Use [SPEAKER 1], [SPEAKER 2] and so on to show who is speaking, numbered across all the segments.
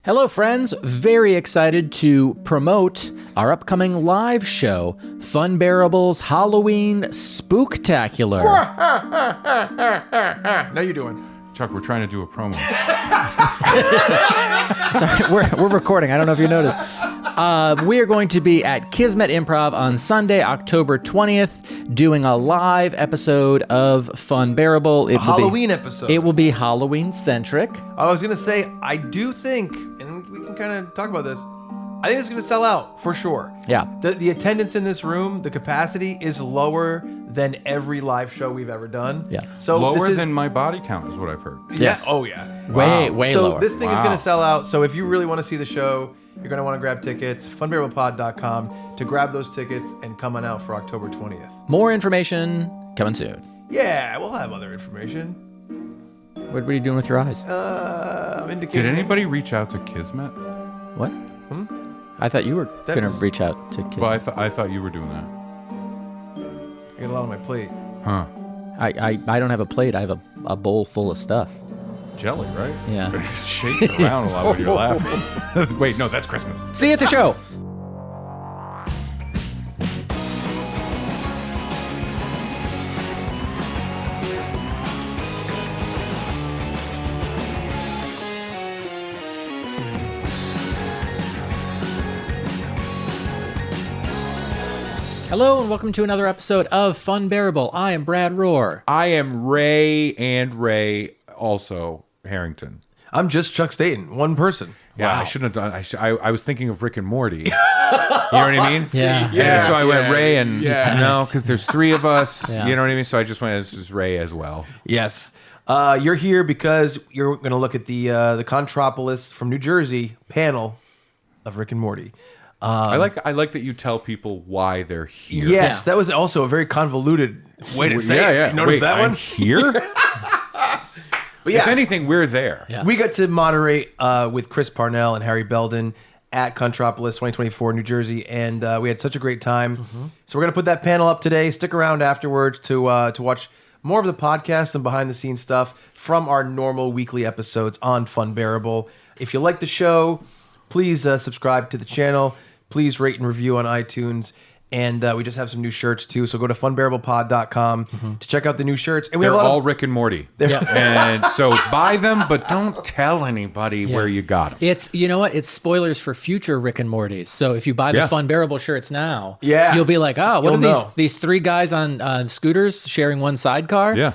[SPEAKER 1] Hello, friends. Very excited to promote our upcoming live show, Funbearable's Halloween Spooktacular.
[SPEAKER 2] How you doing?
[SPEAKER 3] Chuck, we're trying to do a promo.
[SPEAKER 1] Sorry, we're recording. I don't know if you noticed. We are going to be at Kismet Improv on Sunday, October 20th, doing a live episode of Funbearable.
[SPEAKER 2] Halloween episode.
[SPEAKER 1] It will be Halloween-centric.
[SPEAKER 2] I was going to say, I do think, and we can kind of talk about this, I think it's going to sell out for sure.
[SPEAKER 1] Yeah.
[SPEAKER 2] The attendance in this room, the capacity is lower than every live show we've ever done.
[SPEAKER 1] Yeah.
[SPEAKER 2] So
[SPEAKER 3] Lower than my body count is what I've heard.
[SPEAKER 1] Yes.
[SPEAKER 2] Yeah. Oh, yeah.
[SPEAKER 1] Way
[SPEAKER 2] so
[SPEAKER 1] lower.
[SPEAKER 2] this thing is
[SPEAKER 3] Wow.
[SPEAKER 2] going to sell out. So if you really want to see the show, you're going to want to grab tickets, funbearablepod.com to grab those tickets and come on out for October 20th.
[SPEAKER 1] More information coming soon.
[SPEAKER 2] Yeah, we'll have other information.
[SPEAKER 1] What are you doing with your eyes?
[SPEAKER 2] I'm indicating.
[SPEAKER 3] Did anybody reach out to Kismet?
[SPEAKER 1] What? I thought you were going to
[SPEAKER 2] was-
[SPEAKER 1] reach out to Kismet.
[SPEAKER 3] Well, I thought you were doing that.
[SPEAKER 2] I got a lot on my plate.
[SPEAKER 3] Huh.
[SPEAKER 1] I don't have a plate. I have a bowl full of stuff.
[SPEAKER 3] Jelly, right?
[SPEAKER 1] Yeah.
[SPEAKER 3] It shakes around a lot when you're laughing. Wait, no, that's Christmas.
[SPEAKER 1] See you at the show. Hello and welcome to another episode of Funbearable. I am Brad Rohr.
[SPEAKER 3] I am Ray and Ray, also Harrington.
[SPEAKER 2] I'm just Chuck Staten, one person.
[SPEAKER 3] Yeah,
[SPEAKER 1] Wow.
[SPEAKER 3] I shouldn't have done. I was thinking of Rick and Morty. You know what I mean?
[SPEAKER 1] Yeah.
[SPEAKER 3] And so I went Ray and
[SPEAKER 2] yeah.
[SPEAKER 3] because there's three of us.
[SPEAKER 1] Yeah.
[SPEAKER 3] You know what I mean? So I just went as Ray as well.
[SPEAKER 2] Yes. You're here because you're going to look at the Contropolis from New Jersey panel of Rick and Morty.
[SPEAKER 3] I like that you tell people why they're here.
[SPEAKER 2] Yes,
[SPEAKER 1] Yeah.
[SPEAKER 2] that was also a very convoluted way to say it. You notice
[SPEAKER 3] Wait,
[SPEAKER 2] that
[SPEAKER 3] I'm
[SPEAKER 2] one?
[SPEAKER 3] here?
[SPEAKER 2] But yeah,
[SPEAKER 3] If anything, we're there.
[SPEAKER 1] Yeah.
[SPEAKER 2] we got to moderate with Chris Parnell and Harry Belden at Contropolis 2024 New Jersey, and we had such a great time. So we're going to put that panel up today. Stick around afterwards to watch more of the podcast and behind-the-scenes stuff from our normal weekly episodes on Funbearable. If you like the show, please subscribe to the channel. Please rate and review on iTunes. And we just have some new shirts, too. So go to funbearablepod.com to check out the new shirts. And we
[SPEAKER 3] They're
[SPEAKER 2] have a lot
[SPEAKER 3] all
[SPEAKER 2] of...
[SPEAKER 3] Rick and Morty.
[SPEAKER 1] Yeah.
[SPEAKER 3] And so buy them, but don't tell anybody where you got them.
[SPEAKER 1] It's, you know what? It's spoilers for future Rick and Mortys. So if you buy the
[SPEAKER 3] Yeah.
[SPEAKER 1] Funbearable shirts now,
[SPEAKER 2] Yeah.
[SPEAKER 1] you'll be like, oh, what
[SPEAKER 2] You'll
[SPEAKER 1] are
[SPEAKER 2] know.
[SPEAKER 1] these three guys on scooters sharing one sidecar?
[SPEAKER 3] Yeah.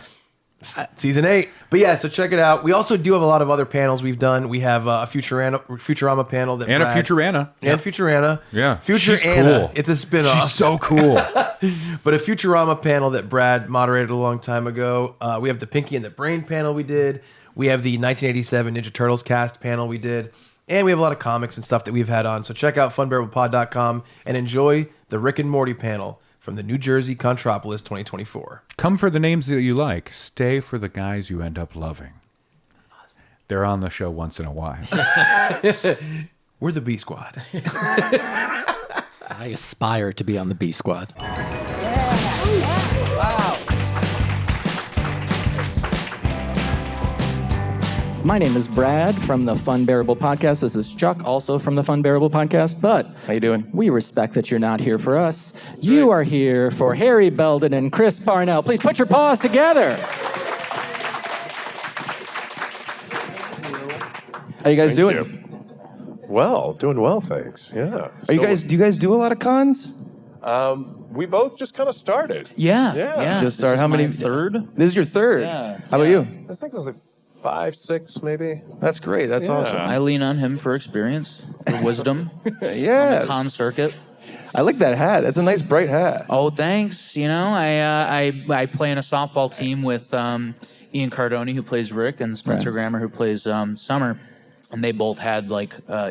[SPEAKER 2] Season 8. But yeah, so check it out. We also do have a lot of other panels we've done. We have a Futurama panel that
[SPEAKER 3] And a
[SPEAKER 2] Brad-
[SPEAKER 3] Futurana.
[SPEAKER 2] And Futurana.
[SPEAKER 3] Yeah.
[SPEAKER 2] Future
[SPEAKER 3] She's
[SPEAKER 2] Anna.
[SPEAKER 3] cool.
[SPEAKER 2] It's a spin-off.
[SPEAKER 3] She's so cool.
[SPEAKER 2] But a Futurama panel that Brad moderated a long time ago. We have the Pinky and the Brain panel we did. We have the 1987 Ninja Turtles cast panel we did. And we have a lot of comics and stuff that we've had on. So check out funbearablepod.com and enjoy the Rick and Morty panel from the New Jersey Contropolis 2024.
[SPEAKER 3] Come for the names that you like. Stay for the guys you end up loving. They're on the show once in a while.
[SPEAKER 2] We're the B Squad.
[SPEAKER 1] I aspire to be on the B Squad. My name is Brad from the Funbearable podcast. This is Chuck, also from the Funbearable podcast. But
[SPEAKER 4] How you doing?
[SPEAKER 1] we respect that you're not here for us. You are here for Harry Belden and Chris Parnell. Please put your paws together.
[SPEAKER 4] How you guys doing?
[SPEAKER 5] Well, doing well, thanks. Yeah.
[SPEAKER 4] Do you guys do a lot of cons?
[SPEAKER 5] We both just kind of started.
[SPEAKER 4] Yeah. Just start. How many?
[SPEAKER 6] Third?
[SPEAKER 4] This is your third.
[SPEAKER 6] Yeah.
[SPEAKER 4] How about you?
[SPEAKER 5] I think it was like 5, 6, maybe.
[SPEAKER 4] That's great. That's
[SPEAKER 5] Yeah.
[SPEAKER 4] awesome.
[SPEAKER 6] I lean on him for experience, for wisdom.
[SPEAKER 4] Yeah.
[SPEAKER 6] Con circuit.
[SPEAKER 4] I like that hat. That's a nice bright hat.
[SPEAKER 6] Oh, thanks. You know, I play in a softball team with Ian Cardoni, who plays Rick, and Spencer Grammer, who plays Summer. And they both had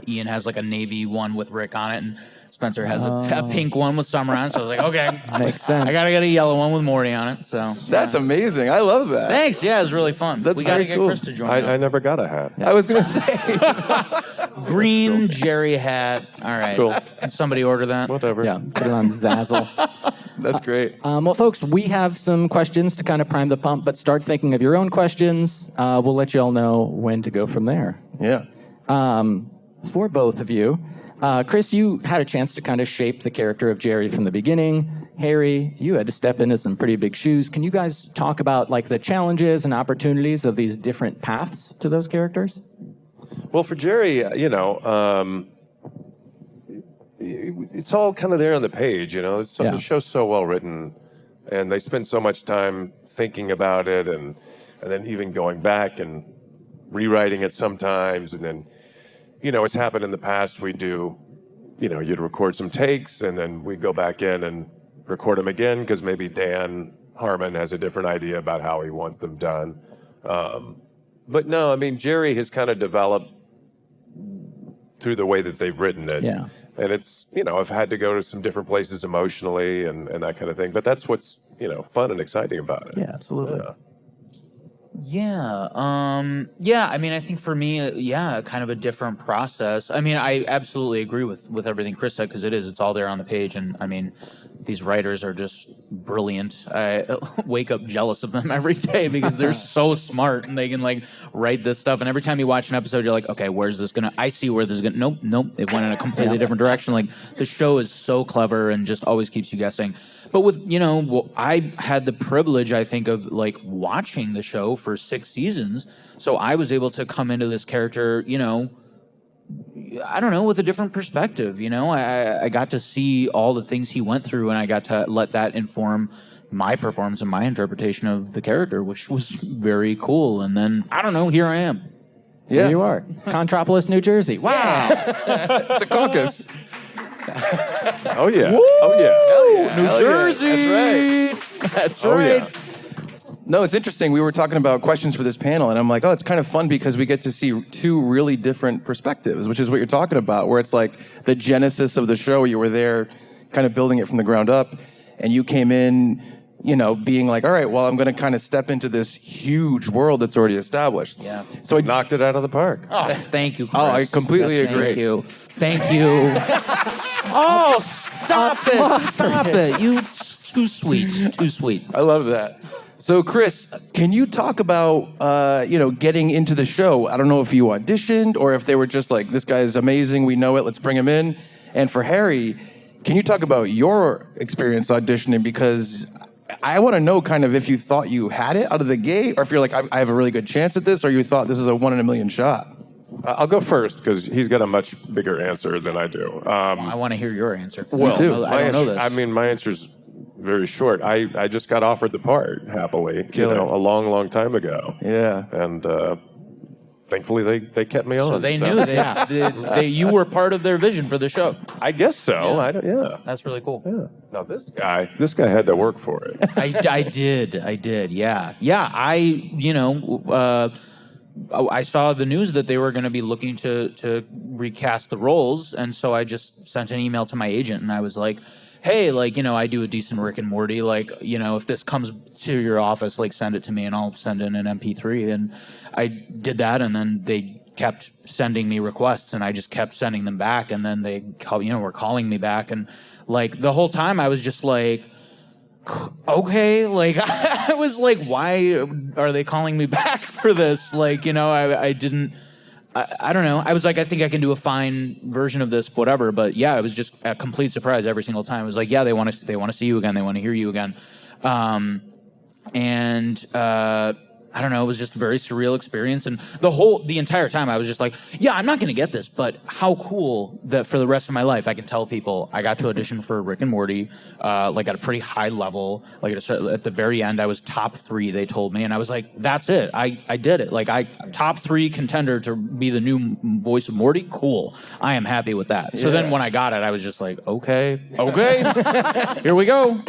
[SPEAKER 6] Ian has like a navy one with Rick on it, and Spencer has a pink one with Summer on it. So I was like, okay,
[SPEAKER 4] Makes sense.
[SPEAKER 6] I gotta get a yellow one with Morty on it. So
[SPEAKER 4] That's amazing. I love that.
[SPEAKER 6] thanks. Yeah, it was really fun.
[SPEAKER 4] That's
[SPEAKER 6] we gotta
[SPEAKER 4] very
[SPEAKER 6] get
[SPEAKER 4] cool.
[SPEAKER 6] Chris to join.
[SPEAKER 5] I
[SPEAKER 6] up.
[SPEAKER 5] never got a hat.
[SPEAKER 4] I was gonna say.
[SPEAKER 6] Green Jerry hat. All right.
[SPEAKER 5] Cool.
[SPEAKER 6] Can somebody order that?
[SPEAKER 5] Whatever.
[SPEAKER 1] Yeah, put it on Zazzle.
[SPEAKER 4] That's great.
[SPEAKER 1] Well, folks, we have some questions to kind of prime the pump, but start thinking of your own questions. We'll let you all know when to go from there.
[SPEAKER 4] Yeah.
[SPEAKER 7] for both of you. Chris, you had a chance to kind of shape the character of Jerry from the beginning. Harry, you had to step into some pretty big shoes. Can you guys talk about like the challenges and opportunities of these different paths to those characters?
[SPEAKER 5] Well, for Jerry, it's all kind of there on the page, The show's so well written, and they spend so much time thinking about it, and then even going back and rewriting it sometimes, and then, it's happened in the past. We do, you'd record some takes, and then we go back in and record them again because maybe Dan Harmon has a different idea about how he wants them done. But no, I mean, Jerry has kind of developed through the way that they've written it.
[SPEAKER 7] Yeah.
[SPEAKER 5] And it's, I've had to go to some different places emotionally and that kind of thing. But that's what's, fun and exciting about it.
[SPEAKER 7] Yeah, absolutely.
[SPEAKER 6] Yeah. I mean, I think for me, kind of a different process. I mean, I absolutely agree with everything Chris said, because it's all there on the page. And I mean, these writers are just brilliant. I wake up jealous of them every day because they're so smart and they can like write this stuff. And every time you watch an episode, you're like, okay, where's this gonna? I see where this is gonna. Nope. It went in a completely different direction. Like the show is so clever and just always keeps you guessing. But with I had the privilege, I think, of like watching the show for 6 seasons, so I was able to come into this character, I don't know, with a different perspective. I got to see all the things he went through, and I got to let that inform my performance and my interpretation of the character, which was very cool. And then I don't know, here I am.
[SPEAKER 7] Yeah, here you are, Contropolis, New Jersey. Wow,
[SPEAKER 4] It's a caucus.
[SPEAKER 5] Oh, yeah.
[SPEAKER 6] Woo!
[SPEAKER 5] Oh, yeah.
[SPEAKER 6] New
[SPEAKER 4] Hell yeah.
[SPEAKER 6] Jersey.
[SPEAKER 4] That's right.
[SPEAKER 6] That's right.
[SPEAKER 5] Yeah.
[SPEAKER 4] No, it's interesting. We were talking about questions for this panel, and I'm like, oh, it's kind of fun because we get to see two really different perspectives, which is what you're talking about, where it's like the genesis of the show. You were there kind of building it from the ground up, and you came in, being like, all right, well, I'm going to kind of step into this huge world that's already established.
[SPEAKER 6] Yeah.
[SPEAKER 4] So
[SPEAKER 5] Knocked it out of the park.
[SPEAKER 6] Oh, thank you, Chris.
[SPEAKER 4] Oh, I completely agree.
[SPEAKER 6] Thank you. Oh, stop it. You too sweet.
[SPEAKER 4] I love that. So, Chris, can you talk about, getting into the show? I don't know if you auditioned or if they were just like, this guy is amazing, we know it, let's bring him in. And for Harry, can you talk about your experience auditioning? Because I want to know kind of if you thought you had it out of the gate, or if you're like, I have a really good chance at this, or you thought this is a 1 in a million shot.
[SPEAKER 5] I'll go first because he's got a much bigger answer than I do.
[SPEAKER 6] I want to hear your answer.
[SPEAKER 4] Me too.
[SPEAKER 6] I don't know this.
[SPEAKER 5] I mean, my answer's very short. I just got offered the part happily,
[SPEAKER 4] Killer.
[SPEAKER 5] a long, long time ago.
[SPEAKER 4] Yeah.
[SPEAKER 5] And thankfully they kept me on.
[SPEAKER 6] So they knew you were part of their vision for the show.
[SPEAKER 5] I guess so.
[SPEAKER 6] Yeah.
[SPEAKER 5] Yeah.
[SPEAKER 6] That's really cool.
[SPEAKER 5] Yeah. Now this guy had to work for it.
[SPEAKER 6] I did. Yeah. I saw the news that they were going to be looking to recast the roles, and so I just sent an email to my agent, and I was like, hey, I do a decent Rick and Morty, if this comes to your office, send it to me and I'll send in an MP3. And I did that, and then they kept sending me requests, and I just kept sending them back, and then they were calling me back, and the whole time I was just like, okay, I was like, why are they calling me back for this? I didn't. I don't know. I was like, I think I can do a fine version of this, whatever. But yeah, it was just a complete surprise every single time. It was like, yeah, they want to see you again. They want to hear you again. I don't know. It was just a very surreal experience. And the entire time I was just like, yeah, I'm not going to get this, but how cool that for the rest of my life, I can tell people I got to audition for Rick and Morty, at a pretty high level. At the very end, I was top 3, they told me. And I was like, that's it. I did it. Top 3 contender to be the new voice of Morty. Cool. I am happy with that. So then when I got it, I was just like, okay, here we go.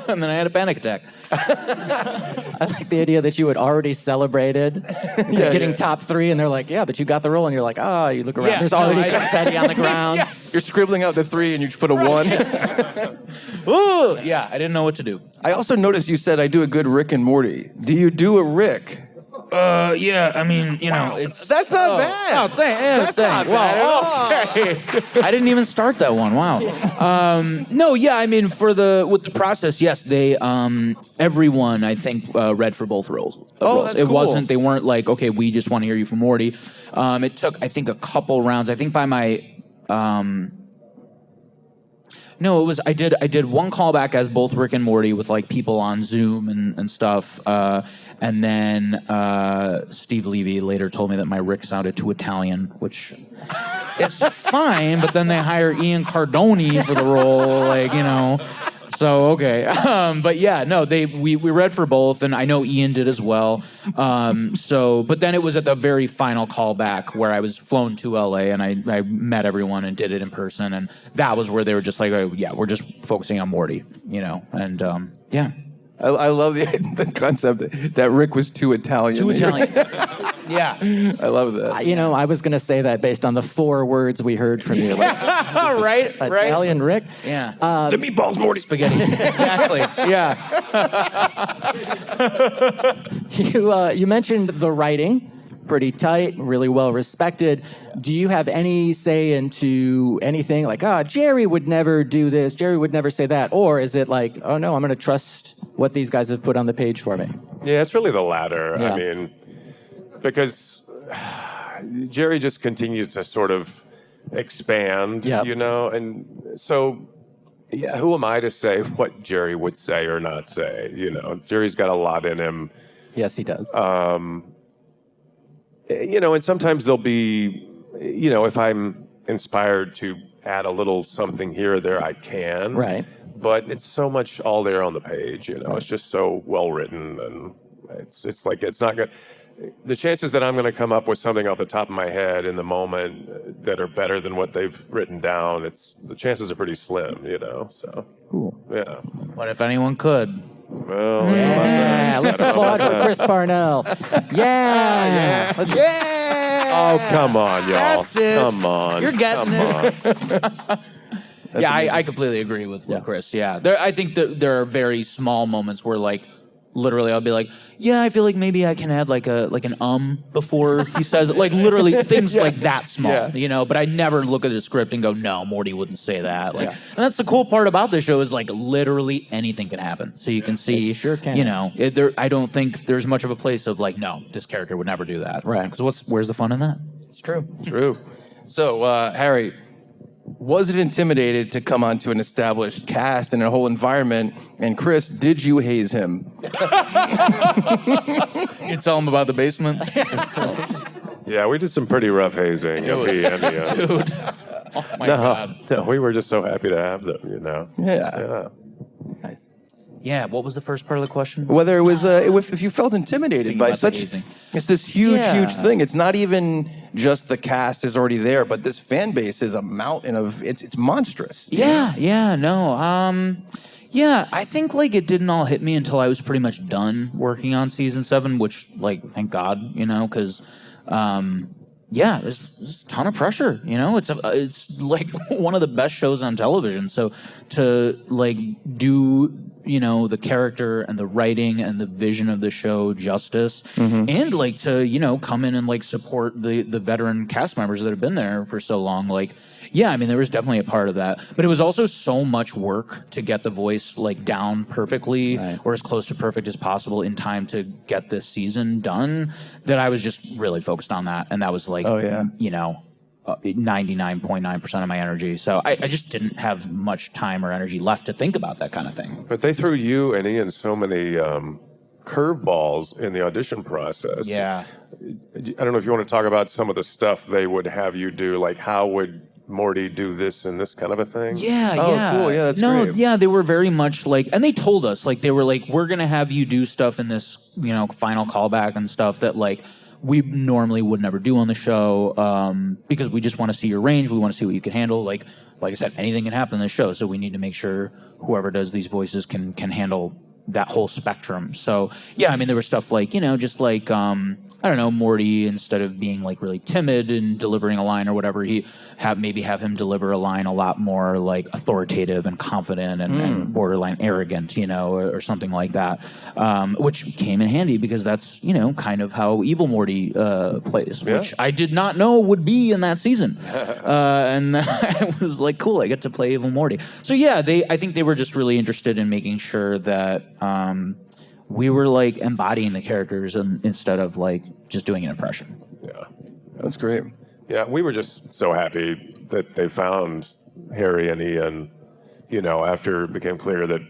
[SPEAKER 6] And then I had a panic attack.
[SPEAKER 7] I like the idea that you had already celebrated getting top 3, and they're like, yeah, but you got the role, and you're like, you look around, there's already confetti on the ground.
[SPEAKER 4] You're scribbling out the 3 and you just put a 1.
[SPEAKER 6] Ooh, yeah, I didn't know what to do.
[SPEAKER 4] I also noticed you said I do a good Rick and Morty. Do you do a Rick?
[SPEAKER 6] Yeah, I mean, it's...
[SPEAKER 4] That's not bad.
[SPEAKER 6] Oh, thanks.
[SPEAKER 4] not bad at all.
[SPEAKER 6] Okay. I didn't even start that one. Wow. No, yeah, I mean, with the process, yes, they, everyone, I think, read for both roles.
[SPEAKER 4] That's
[SPEAKER 6] It
[SPEAKER 4] cool.
[SPEAKER 6] wasn't, they weren't like, okay, we just want to hear you from Morty. It took, I think, a couple rounds. I think by my... No, it was I did one callback as both Rick and Morty with like people on Zoom and stuff, and then Steve Levy later told me that my Rick sounded too Italian, which is fine. But then they hire Ian Cardoni for the role, So okay, but yeah, no, we read for both, and I know Ian did as well. But then it was at the very final callback where I was flown to LA and I met everyone and did it in person, and that was where they were just like, oh, yeah, we're just focusing on Morty, and yeah.
[SPEAKER 4] I love the concept that Rick was too Italian.
[SPEAKER 6] Too Italian. Yeah.
[SPEAKER 4] I love that.
[SPEAKER 7] I was going to say that based on the 4 words we heard from you. Like,
[SPEAKER 6] Right.
[SPEAKER 7] Italian Rick.
[SPEAKER 6] Yeah.
[SPEAKER 4] The meatballs, Morty.
[SPEAKER 6] Spaghetti. Exactly. Yeah.
[SPEAKER 7] You mentioned the writing. Pretty tight, really well respected. Do you have any say into anything like, Jerry would never do this, Jerry would never say that? Or is it like, oh no, I'm going to trust what these guys have put on the page for me?
[SPEAKER 5] Yeah, it's really the latter.
[SPEAKER 7] Yeah.
[SPEAKER 5] I mean, because Jerry just continued to sort of expand,
[SPEAKER 7] Yep.
[SPEAKER 5] and so, yeah, who am I to say what Jerry would say or not say? Jerry's got a lot in him.
[SPEAKER 7] Yes, he does.
[SPEAKER 5] And sometimes there'll be, if I'm inspired to add a little something here or there, I can.
[SPEAKER 7] Right.
[SPEAKER 5] But it's so much all there on the page, It's just so well written, and it's like it's not good. The chances that I'm going to come up with something off the top of my head in the moment that are better than what they've written down, the chances are pretty slim, So.
[SPEAKER 7] Cool.
[SPEAKER 5] Yeah.
[SPEAKER 6] What if anyone could?
[SPEAKER 5] Well.
[SPEAKER 7] Yeah, let's applaud for Chris Parnell. Yeah.
[SPEAKER 5] Oh, come on, y'all.
[SPEAKER 6] That's it.
[SPEAKER 5] Come on.
[SPEAKER 6] You're getting
[SPEAKER 5] it.
[SPEAKER 6] Yeah, I completely agree with Chris. Yeah, I think that there are very small moments where, like, literally, I'll be like, yeah, I feel like maybe I can add like an before he says it. Like literally things like that small, But I never look at the script and go, no, Morty wouldn't say that. Like, and that's the cool part about this show is like literally anything can happen. So you can see,
[SPEAKER 7] It sure can.
[SPEAKER 6] I don't think there's much of a place of like, no, this character would never do that.
[SPEAKER 7] Right.
[SPEAKER 6] Because where's the fun in that?
[SPEAKER 7] It's true.
[SPEAKER 4] True. So, Harry, was it intimidated to come onto an established cast and a whole environment? And Chris, did you haze him?
[SPEAKER 6] You tell him about the basement.
[SPEAKER 5] Yeah, we did some pretty rough hazing.
[SPEAKER 6] Dude. Oh my God.
[SPEAKER 5] No, we were just so happy to have them,
[SPEAKER 4] Yeah.
[SPEAKER 7] Nice.
[SPEAKER 6] Yeah, what was the first part of the question?
[SPEAKER 4] Whether it was if you felt intimidated by
[SPEAKER 6] about the
[SPEAKER 4] such,
[SPEAKER 6] hazing.
[SPEAKER 4] it's this huge
[SPEAKER 6] Yeah.
[SPEAKER 4] thing. It's not even just the cast is already there, but this fan base is a mountain of it's monstrous.
[SPEAKER 6] Yeah, I think like it didn't all hit me until I was pretty much done working on season 7, which like thank God, because there's a ton of pressure. It's like one of the best shows on television. So to like do the character and the writing and the vision of the show justice, and like to come in and like support the veteran cast members that have been there for so long. Like, yeah, I mean there was definitely a part of that, but it was also so much work to get the voice like down perfectly or as close to perfect as possible in time to get this season done that I was just really focused on that, and that was like 99.9% of my energy. So I just didn't have much time or energy left to think about that kind of thing.
[SPEAKER 5] But they threw you and Ian so many curveballs in the audition process.
[SPEAKER 6] Yeah.
[SPEAKER 5] I don't know if you want to talk about some of the stuff they would have you do, like how would Morty do this and this kind of a thing?
[SPEAKER 6] Yeah,
[SPEAKER 4] Oh,
[SPEAKER 6] yeah.
[SPEAKER 4] cool. Yeah, that's
[SPEAKER 6] no,
[SPEAKER 4] great.
[SPEAKER 6] yeah, they were very much like, and they told us, like, they were like, we're going to have you do stuff in this, final callback and stuff that, like, we normally would never do on the show because we just want to see your range. We want to see what you can handle. Like I said, anything can happen in the show. So we need to make sure whoever does these voices can handle that whole spectrum. So yeah, I mean, there was stuff like, just like, I don't know, Morty, instead of being like really timid and delivering a line or whatever, maybe have him deliver a line a lot more like authoritative and confident and borderline arrogant, or something like that, which came in handy because that's, kind of how evil Morty plays, which I did not know would be in that season. And I was like, cool, I get to play evil Morty. So yeah, I think they were just really interested in making sure that we were like embodying the characters instead of like just doing an impression.
[SPEAKER 5] Yeah.
[SPEAKER 4] That's great.
[SPEAKER 5] Yeah, we were just so happy that they found Harry and Ian, after it became clear that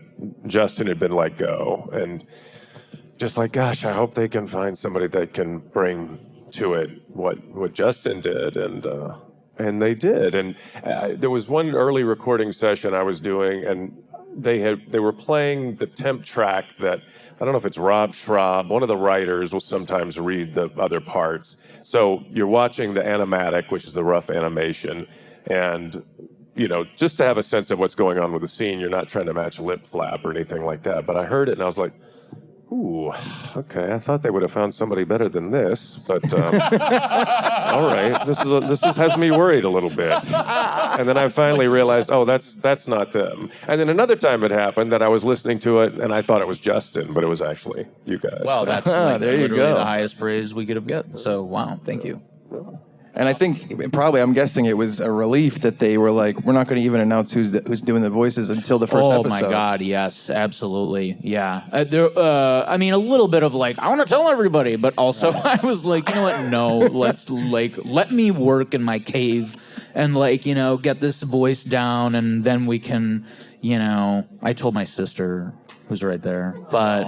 [SPEAKER 5] Justin had been let go. And just like, gosh, I hope they can find somebody that can bring to it what Justin did. And they did. And there was one early recording session I was doing, and they were playing the temp track that, I don't know if it's Rob Schraub, one of the writers will sometimes read the other parts. So you're watching the animatic, which is the rough animation, and just to have a sense of what's going on with the scene, you're not trying to match lip flap or anything like that. But I heard it and I was like, ooh, okay, I thought they would have found somebody better than this, but all right, this has me worried a little bit. And then I finally realized, oh, that's not them. And then another time it happened that I was listening to it and I thought it was Justin, but it was actually you guys.
[SPEAKER 6] Well, that's
[SPEAKER 4] there you
[SPEAKER 6] literally
[SPEAKER 4] go.
[SPEAKER 6] the highest praise we could have got. So wow, thank you.
[SPEAKER 4] And I think I'm guessing it was a relief that they were like, we're not going to even announce who's doing the voices until the first episode.
[SPEAKER 6] Oh my God, yes, absolutely, yeah. I mean, a little bit of like, I want to tell everybody, but also I was like, you know what? No, let me work in my cave and get this voice down, and then we can, I told my sister, who's right there, but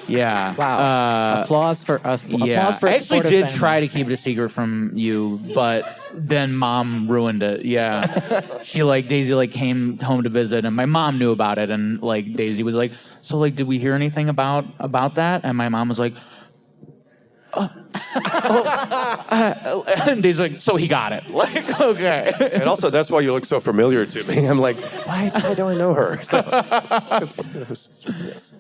[SPEAKER 6] yeah.
[SPEAKER 7] Wow. Applause for us.
[SPEAKER 6] Yeah,
[SPEAKER 7] Applause for a
[SPEAKER 6] I actually
[SPEAKER 7] supportive
[SPEAKER 6] did
[SPEAKER 7] family.
[SPEAKER 6] try to keep it a secret from you, but then Mom ruined it. Yeah, she Daisy came home to visit, and my mom knew about it, and Daisy was like, "So did we hear anything about that?" And my mom was like, and Daisy's like, "So he got it." Okay.
[SPEAKER 5] And also, that's why you look so familiar to me. I'm like, why do I know her? So, yes.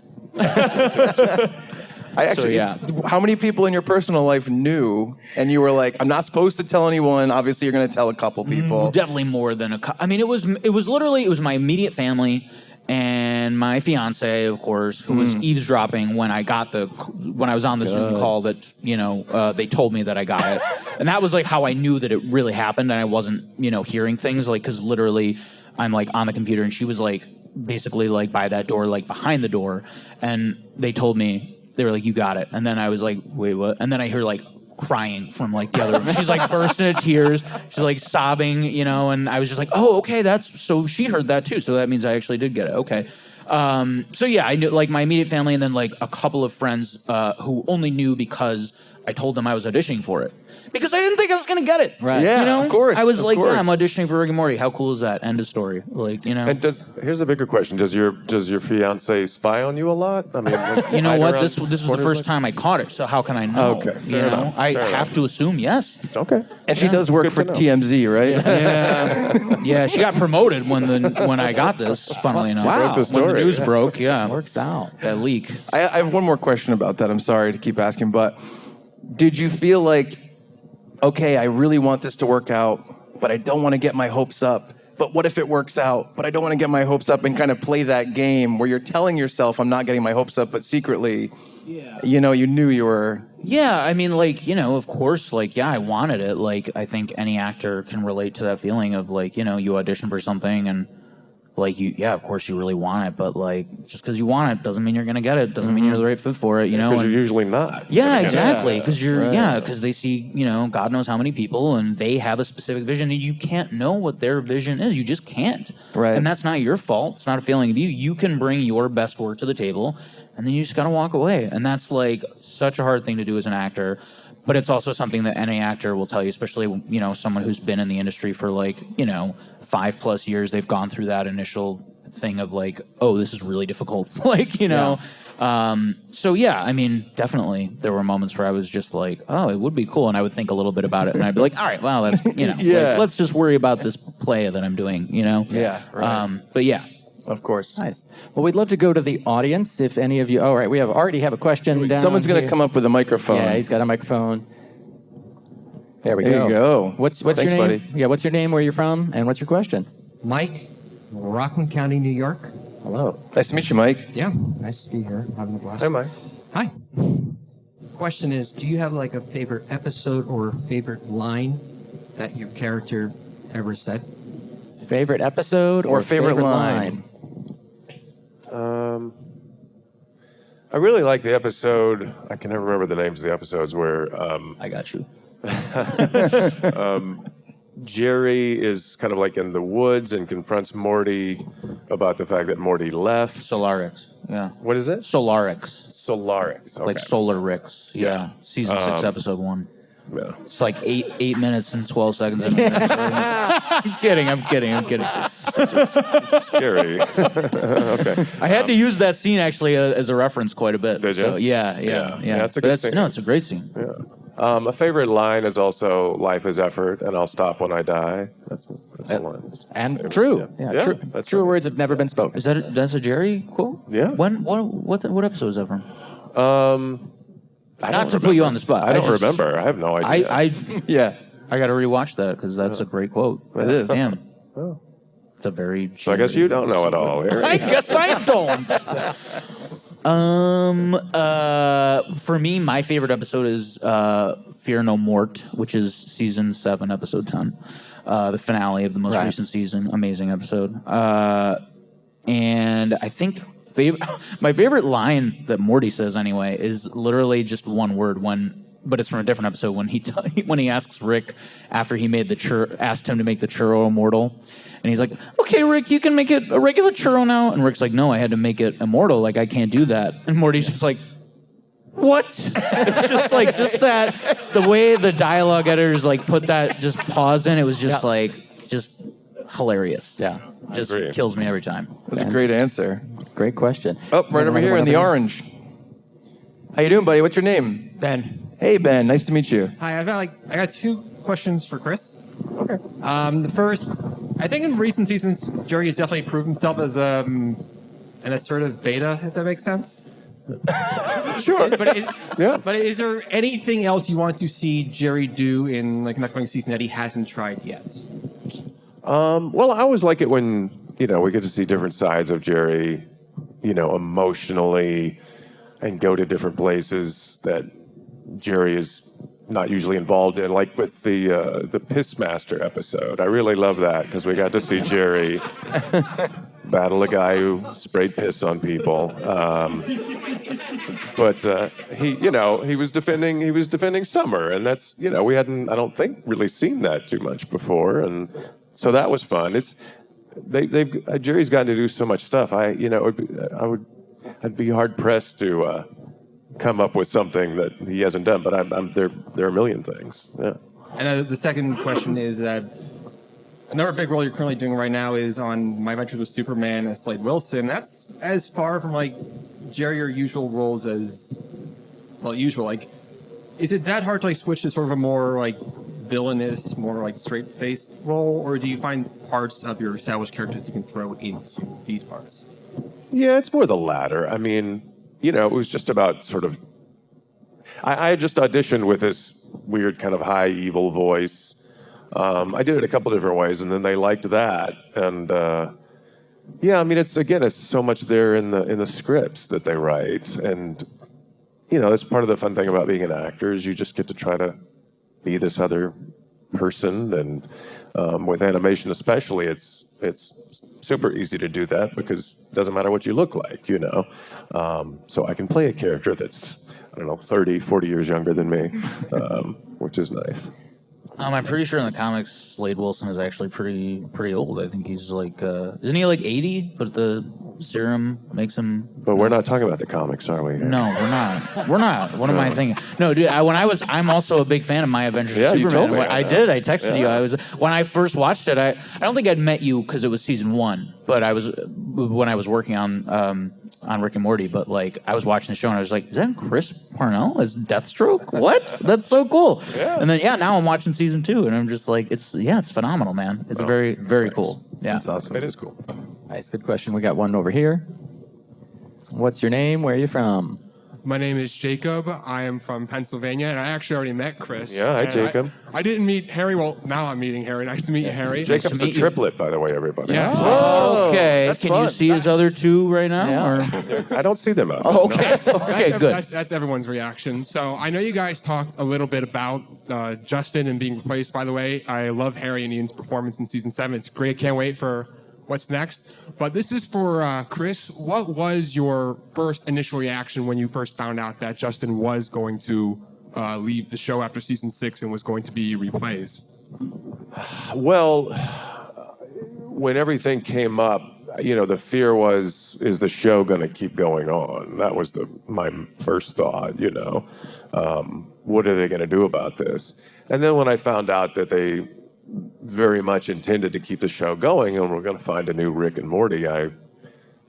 [SPEAKER 4] I actually, how many people in your personal life knew, and you were like, I'm not supposed to tell anyone. Obviously, you're going to tell a couple people.
[SPEAKER 6] Definitely more than a couple. I mean, it was literally my immediate family and my fiance, of course, who was eavesdropping when I was on the Zoom call that they told me that I got it, and that was how I knew that it really happened, and I wasn't hearing things because literally I'm on the computer, and she was basically by that door, behind the door, and they told me. They were like, you got it. And then I was like, wait, what? And then I hear crying from the other room. She's bursting into tears. She's sobbing, and I was just like, oh, okay, so she heard that too. So that means I actually did get it. Okay. So yeah, I knew my immediate family, and then a couple of friends who only knew because I told them I was auditioning for it. Because I didn't think I was going to get it.
[SPEAKER 7] Right.
[SPEAKER 4] Yeah, of course.
[SPEAKER 6] I was
[SPEAKER 4] of course.
[SPEAKER 6] yeah, I'm auditioning for Rick and Morty. How cool is that? End of story.
[SPEAKER 5] And here's a bigger question: Does your fiance spy on you a lot? I mean,
[SPEAKER 6] you know what? This was the first time I caught it. So how can I know?
[SPEAKER 5] Okay,
[SPEAKER 6] I have to assume yes.
[SPEAKER 5] Okay.
[SPEAKER 4] And she does work for TMZ, right?
[SPEAKER 6] Yeah, yeah. She got promoted when I got this. Funnily enough,
[SPEAKER 4] Wow.
[SPEAKER 5] Broke the story.
[SPEAKER 6] when the news broke. Yeah,
[SPEAKER 7] Works out.
[SPEAKER 6] that leak.
[SPEAKER 4] I have one more question about that. I'm sorry to keep asking, but did you feel like, okay, I really want this to work out, but I don't want to get my hopes up? But what if it works out? But I don't want to get my hopes up, and kind of play that game where you're telling yourself, I'm not getting my hopes up, but secretly, you knew you were.
[SPEAKER 6] Yeah, I mean, of course, I wanted it. I think any actor can relate to that feeling of you audition for something and of course you really want it, but just because you want it doesn't mean you're gonna get it. Doesn't mean you're the right fit for it.
[SPEAKER 5] Because
[SPEAKER 6] and-
[SPEAKER 5] you're usually not.
[SPEAKER 6] Yeah, exactly. Because
[SPEAKER 4] Right.
[SPEAKER 6] because they see, God knows how many people, and they have a specific vision, and you can't know what their vision is. You just can't.
[SPEAKER 4] Right.
[SPEAKER 6] And that's not your fault. It's not a failing of you. You can bring your best work to the table, and then you just gotta walk away. And that's such a hard thing to do as an actor. But it's also something that any actor will tell you, especially, someone who's been in the industry for 5+ years. They've gone through that initial thing of oh, this is really difficult. So yeah, I mean, definitely there were moments where I was just oh, it would be cool. And I would think a little bit about it, and I'd be like, all right, well, that's,
[SPEAKER 4] Yeah.
[SPEAKER 6] let's just worry about this play that I'm doing,
[SPEAKER 4] Yeah, right.
[SPEAKER 6] But yeah,
[SPEAKER 4] Of course.
[SPEAKER 7] Nice. Well, we'd love to go to the audience if any of you. All right, we already have a question down.
[SPEAKER 4] Someone's going to
[SPEAKER 7] here.
[SPEAKER 4] come up with a microphone.
[SPEAKER 7] Yeah, he's got a microphone. There we
[SPEAKER 4] There
[SPEAKER 7] go.
[SPEAKER 4] you go.
[SPEAKER 7] What's
[SPEAKER 4] Thanks,
[SPEAKER 7] your name?
[SPEAKER 4] buddy.
[SPEAKER 7] Yeah, what's your name? Where you're from? And what's your question?
[SPEAKER 8] Mike, Rockland County, New York.
[SPEAKER 7] Hello.
[SPEAKER 4] Nice to meet you, Mike.
[SPEAKER 8] Yeah, nice to be here. Having a blast.
[SPEAKER 5] Hi, Mike.
[SPEAKER 8] Hi. Question is, do you have like a favorite episode or favorite line that your character ever said?
[SPEAKER 7] Favorite episode
[SPEAKER 4] Or favorite line?
[SPEAKER 5] I really like the episode. I can never remember the names of the episodes where
[SPEAKER 6] I got you.
[SPEAKER 5] Jerry is kind of like in the woods and confronts Morty about the fact that Morty left.
[SPEAKER 6] Solarix. Yeah.
[SPEAKER 5] What is it?
[SPEAKER 6] Solarix.
[SPEAKER 5] Solarix. Okay.
[SPEAKER 6] Like Solar Rix. Yeah. Season 6, episode 1.
[SPEAKER 5] Yeah.
[SPEAKER 6] It's like 8 minutes and 12 seconds. I'm kidding.
[SPEAKER 5] Scary. Okay.
[SPEAKER 6] I had to use that scene actually as a reference quite a bit.
[SPEAKER 5] Did you?
[SPEAKER 6] So, yeah.
[SPEAKER 5] That's a good scene.
[SPEAKER 6] No, it's a great scene.
[SPEAKER 5] Yeah. A favorite line is also "Life is effort, and I'll stop when I die." That's a line.
[SPEAKER 7] And true.
[SPEAKER 5] Yeah,
[SPEAKER 7] true.
[SPEAKER 5] that's
[SPEAKER 7] True
[SPEAKER 5] right.
[SPEAKER 7] words have never been spoken.
[SPEAKER 6] That's a Jerry quote?
[SPEAKER 5] Yeah.
[SPEAKER 6] What episode is that from?
[SPEAKER 5] I
[SPEAKER 6] Not
[SPEAKER 5] don't
[SPEAKER 6] to put you on the spot.
[SPEAKER 5] I don't
[SPEAKER 6] just-
[SPEAKER 5] remember. I have no idea.
[SPEAKER 4] Yeah,
[SPEAKER 6] I got to rewatch that because that's a great quote.
[SPEAKER 4] it is.
[SPEAKER 6] Damn. It's a very.
[SPEAKER 5] So I guess you don't know it all. Here.
[SPEAKER 6] I guess I don't. For me, my favorite episode is Fear No Mort, which is season 7, episode 10, the finale of the most recent season. Amazing episode. And I think my favorite line that Morty says anyway is literally just one word but it's from a different episode when he asks Rick after he made asked him to make the churro immortal, and he's like, "Okay, Rick, you can make it a regular churro now," and Rick's like, "No, I had to make it immortal. Like I can't do that." And Morty's just like, "What?" It's just like that the way the dialogue editors like put that just pause in. It was just just hilarious.
[SPEAKER 7] Yeah.
[SPEAKER 6] Just
[SPEAKER 5] agree.
[SPEAKER 6] kills me every time.
[SPEAKER 4] that's a great answer.
[SPEAKER 7] Great question.
[SPEAKER 4] Oh, right over here in the orange. How you doing, buddy? What's your name?
[SPEAKER 9] Ben.
[SPEAKER 4] Hey, Ben. Nice to meet you.
[SPEAKER 9] Hi, I got 2 questions for Chris. Okay. The first, I think in recent seasons, Jerry has definitely proved himself as an assertive beta, if that makes sense.
[SPEAKER 5] Sure. Yeah.
[SPEAKER 9] But is there anything else you want to see Jerry do in like an upcoming season that he hasn't tried yet?
[SPEAKER 5] Well, I always like it when we get to see different sides of Jerry, emotionally, and go to different places that Jerry is not usually involved in, like with the Pissmaster episode. I really love that because we got to see Jerry battle a guy who sprayed piss on people. But he was defending Summer, and that's we hadn't, I don't think, really seen that too much before, and so that was fun. Jerry's gotten to do so much stuff. I'd be hard pressed to come up with something that he hasn't done, but there are a million things. Yeah.
[SPEAKER 9] And the second question is that another big role you're currently doing right now is on My Adventures with Superman as Slade Wilson. That's as far from like Jerry or usual roles as usual. Like, is it that hard to like switch to sort of a more like villainous, more like straight-faced role, or do you find parts of your established characters you can throw into these parts?
[SPEAKER 5] Yeah, it's more the latter. I mean, it was just about sort of. I had just auditioned with this weird kind of high evil voice. I did it a couple different ways, and then they liked that. And yeah, I mean, it's so much there in the scripts that they write, and that's part of the fun thing about being an actor is you just get to try to be this other person, and with animation especially, it's super easy to do that because it doesn't matter what you look like, so I can play a character that's 30, 40 years younger than me, which is nice.
[SPEAKER 6] I'm pretty sure in the comics, Slade Wilson is actually pretty old. I think he's like, isn't he like 80? But the serum makes him.
[SPEAKER 5] But we're not talking about the comics, are we?
[SPEAKER 6] No, we're not. We're not. What am I thinking? No, dude. I'm also a big fan of My Adventures with
[SPEAKER 5] Yeah, you
[SPEAKER 6] Superman.
[SPEAKER 5] told me.
[SPEAKER 6] I did. I texted you. When I first watched it. I don't think I'd met you because it was season 1, but when I was working on Rick and Morty. But like I was watching the show and I was like, is that Chris Parnell as Deathstroke? What? That's so cool.
[SPEAKER 5] Yeah.
[SPEAKER 6] And then now I'm watching season 2 and I'm just like, it's phenomenal, man. It's very, very cool. Yeah.
[SPEAKER 4] That's awesome.
[SPEAKER 5] It is cool.
[SPEAKER 7] Nice, good question. We got one over here. What's your name? Where are you from?
[SPEAKER 10] My name is Jacob. I am from Pennsylvania, and I actually already met Chris.
[SPEAKER 5] Yeah, hi,
[SPEAKER 10] And
[SPEAKER 5] Jacob.
[SPEAKER 10] I didn't meet Harry. Well, now I'm meeting Harry. Nice to meet you, Harry.
[SPEAKER 5] Jacob's a triplet, by the way, everybody.
[SPEAKER 10] Yeah.
[SPEAKER 6] Okay.
[SPEAKER 4] that's
[SPEAKER 6] Can you
[SPEAKER 4] fun.
[SPEAKER 6] see his other two right now?
[SPEAKER 7] Yeah.
[SPEAKER 6] Or?
[SPEAKER 5] I don't see them out.
[SPEAKER 6] Oh, okay. Okay, good.
[SPEAKER 10] That's everyone's reaction. So I know you guys talked a little bit about Justin and being replaced. By the way, I love Harry and Ian's performance in season 7. It's great. Can't wait for what's next. But this is for Chris. What was your first initial reaction when you first found out that Justin was going to leave the show after season 6 and was going to be replaced?
[SPEAKER 5] Well, when everything came up, the fear was, is the show going to keep going on? That was my first thought, What are they going to do about this? And then when I found out that they very much intended to keep the show going and we're going to find a new Rick and Morty, I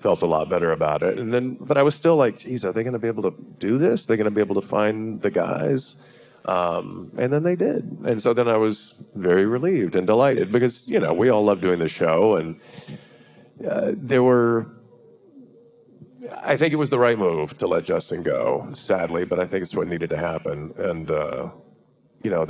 [SPEAKER 5] felt a lot better about it. And then, but I was still like, geez, are they going to be able to do this? They're going to be able to find the guys? And then they did. And so then I was very relieved and delighted because, we all love doing the show. And I think it was the right move to let Justin go, sadly, but I think it's what needed to happen. And, the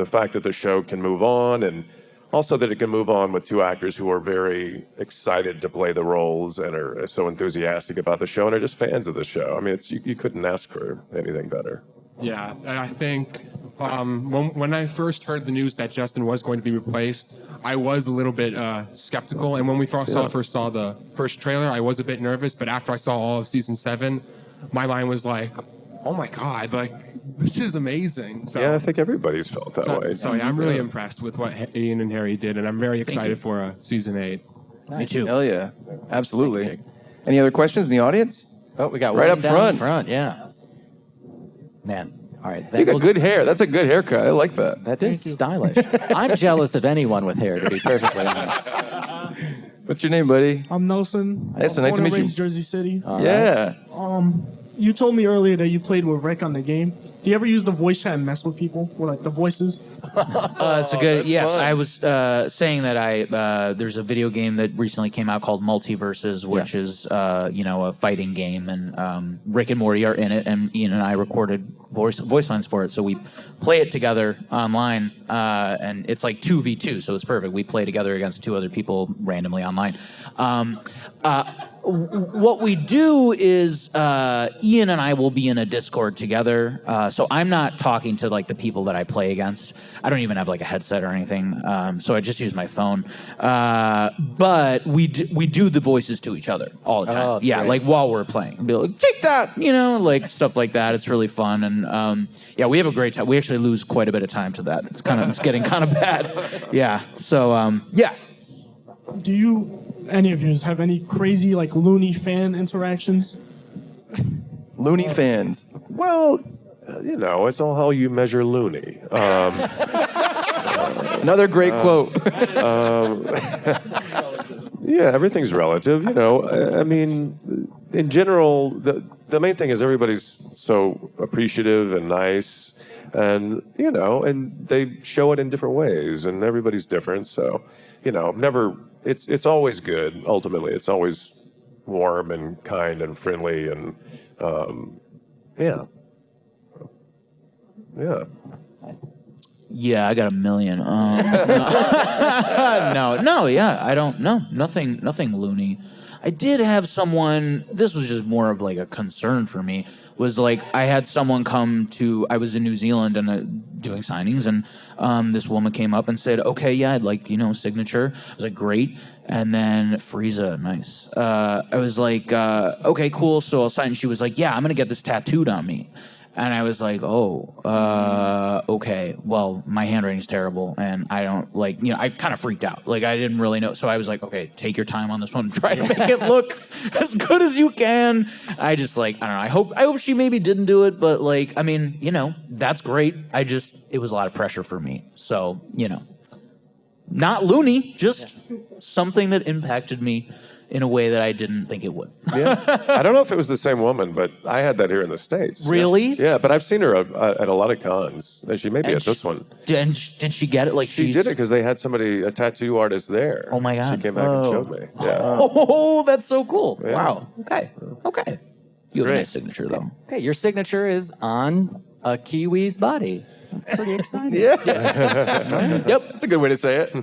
[SPEAKER 5] fact that the show can move on and also that it can move on with two actors who are very excited to play the roles and are so enthusiastic about the show and are just fans of the show. I mean, you couldn't ask for anything better.
[SPEAKER 10] Yeah, I think when I first heard the news that Justin was going to be replaced, I was a little bit skeptical. And when we first saw the first trailer, I was a bit nervous. But after I saw all of season 7, my mind was like, oh my God, this is amazing. So,
[SPEAKER 5] yeah, I think everybody's felt that way.
[SPEAKER 10] So yeah, I'm really impressed with what Ian and Harry did, and I'm very excited for season 8.
[SPEAKER 7] Nice. Me too.
[SPEAKER 4] Hell yeah. Absolutely. Any other questions in the audience?
[SPEAKER 7] Oh, we got
[SPEAKER 4] right
[SPEAKER 7] one
[SPEAKER 4] up
[SPEAKER 7] down
[SPEAKER 4] front.
[SPEAKER 7] Yeah. Man. All right.
[SPEAKER 4] You got good hair. That's a good haircut. I like that.
[SPEAKER 7] That is stylish. I'm jealous of anyone with hair, to be perfectly honest.
[SPEAKER 4] What's your name, buddy?
[SPEAKER 11] I'm Nelson.
[SPEAKER 4] Nice to meet you.
[SPEAKER 11] Jersey City.
[SPEAKER 4] Yeah.
[SPEAKER 11] You told me earlier that you played with Rick on the game. Do you ever use the voice chat and mess with people with the voices?
[SPEAKER 6] It's a good. Yes,
[SPEAKER 4] fun.
[SPEAKER 6] I was saying that there's a video game that recently came out called Multiverses, which is a fighting game, and Rick and Morty are in it, and Ian and I recorded voice lines for it, so we play it together online, and it's like 2v2, so it's perfect. We play together against 2 other people randomly online. What we do is Ian and I will be in a Discord together. So I'm not talking to the people that I play against. I don't even have a headset or anything. So I just use my phone. But we do the voices to each other all the time.
[SPEAKER 7] Oh,
[SPEAKER 6] yeah,
[SPEAKER 7] great.
[SPEAKER 6] while we're playing. Be like, take that, stuff like that. It's really fun. And we have a great time. We actually lose quite a bit of time to that. It's getting kind of bad. Yeah. So yeah.
[SPEAKER 11] Do any of you have any crazy loony fan interactions?
[SPEAKER 4] Looney fans.
[SPEAKER 5] Well, it's all how you measure loony.
[SPEAKER 4] Another great quote.
[SPEAKER 5] Yeah, everything's relative. I mean, in general, the main thing is everybody's so appreciative and nice, and and they show it in different ways, and everybody's different. So, never. It's always good. Ultimately, it's always warm and kind and friendly, and yeah.
[SPEAKER 6] Yeah, I got a million. No, yeah, I don't know. Nothing loony. I did have someone, this was just more of a concern for me, was I had someone come to, I was in New Zealand and doing signings, and this woman came up and said, okay, yeah, I'd like, signature. I was like, great. And then Frieza, nice. I was like, okay, cool, so I'll sign. And she was like, yeah, I'm going to get this tattooed on me. And I was like, okay, well, my handwriting's terrible, and I don't I kind of freaked out. I didn't really know. So I was like, okay, take your time on this one. Try to make it look as good as you can. I just I don't know. I hope she maybe didn't do it, but I mean, that's great. It was a lot of pressure for me. So, not loony, just something that impacted me in a way that I didn't think it would.
[SPEAKER 5] Yeah. I don't know if it was the same woman, but I had that here in the States.
[SPEAKER 6] Really?
[SPEAKER 5] Yeah, but I've seen her at a lot of cons. And she may be at this one.
[SPEAKER 6] Did she get it? Like
[SPEAKER 5] She did it because they had a tattoo artist there.
[SPEAKER 6] Oh my God.
[SPEAKER 5] She came back and showed me. Yeah.
[SPEAKER 6] Oh, that's so cool.
[SPEAKER 5] Yeah.
[SPEAKER 6] Wow. Okay. You have a nice signature, though.
[SPEAKER 7] Okay, your signature is on a Kiwi's body. That's pretty exciting.
[SPEAKER 4] Yep, that's a good way to say it.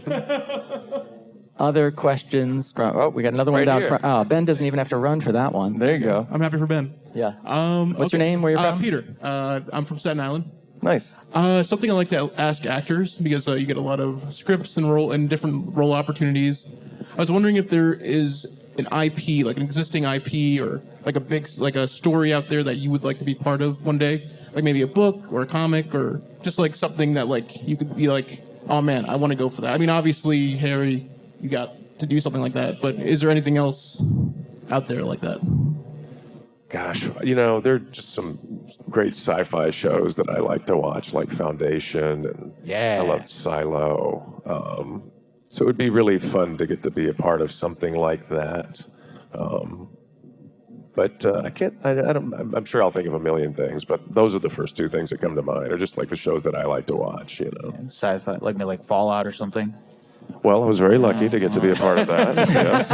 [SPEAKER 7] Other questions from? Oh, we got another one
[SPEAKER 4] Right
[SPEAKER 7] down
[SPEAKER 4] here.
[SPEAKER 7] front. Oh, Ben doesn't even have to run for that one.
[SPEAKER 4] There you go.
[SPEAKER 11] I'm happy for Ben.
[SPEAKER 7] Yeah.
[SPEAKER 11] What's
[SPEAKER 7] your name? Where you from?
[SPEAKER 11] Peter. I'm from Staten Island.
[SPEAKER 4] Nice.
[SPEAKER 11] Something I like to ask actors because you get a lot of scripts and different role opportunities. I was wondering if there is an IP, like an existing IP, or like a story out there that you would like to be part of one day, like maybe a book or a comic or just like something that like you could be like, oh man, I want to go for that. I mean, obviously, Harry, you got to do something like that, but is there anything else out there like that?
[SPEAKER 5] Gosh, there are just some great sci-fi shows that I like to watch, like Foundation, and I love Silo. So it would be really fun to get to be a part of something like that. But I can't. I'm sure I'll think of a million things, but those are the first two things that come to mind. Are just like the shows that I like to watch.
[SPEAKER 6] Sci-fi, like Fallout or something.
[SPEAKER 5] Well, I was very lucky to get to be a part of that. Yes,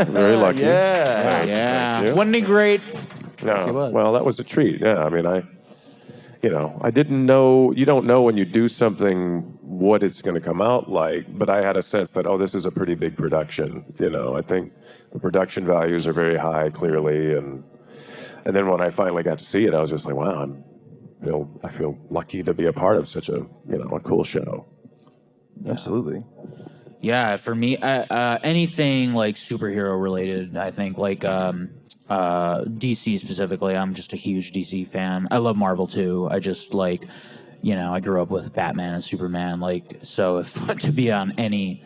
[SPEAKER 5] very lucky.
[SPEAKER 4] Yeah.
[SPEAKER 6] Yeah.
[SPEAKER 5] you.
[SPEAKER 6] Wasn't he great?
[SPEAKER 5] No, well, that was a treat. Yeah, I mean, I didn't know. You don't know when you do something what it's going to come out like, but I had a sense that this is a pretty big production. I think the production values are very high, clearly, and then when I finally got to see it, I was just like, wow, I feel lucky to be a part of such a cool show.
[SPEAKER 4] Absolutely.
[SPEAKER 6] Yeah, for me, anything like superhero related, I think like DC specifically. I'm just a huge DC fan. I love Marvel too. I just like, I grew up with Batman and Superman. Like, so if to be on any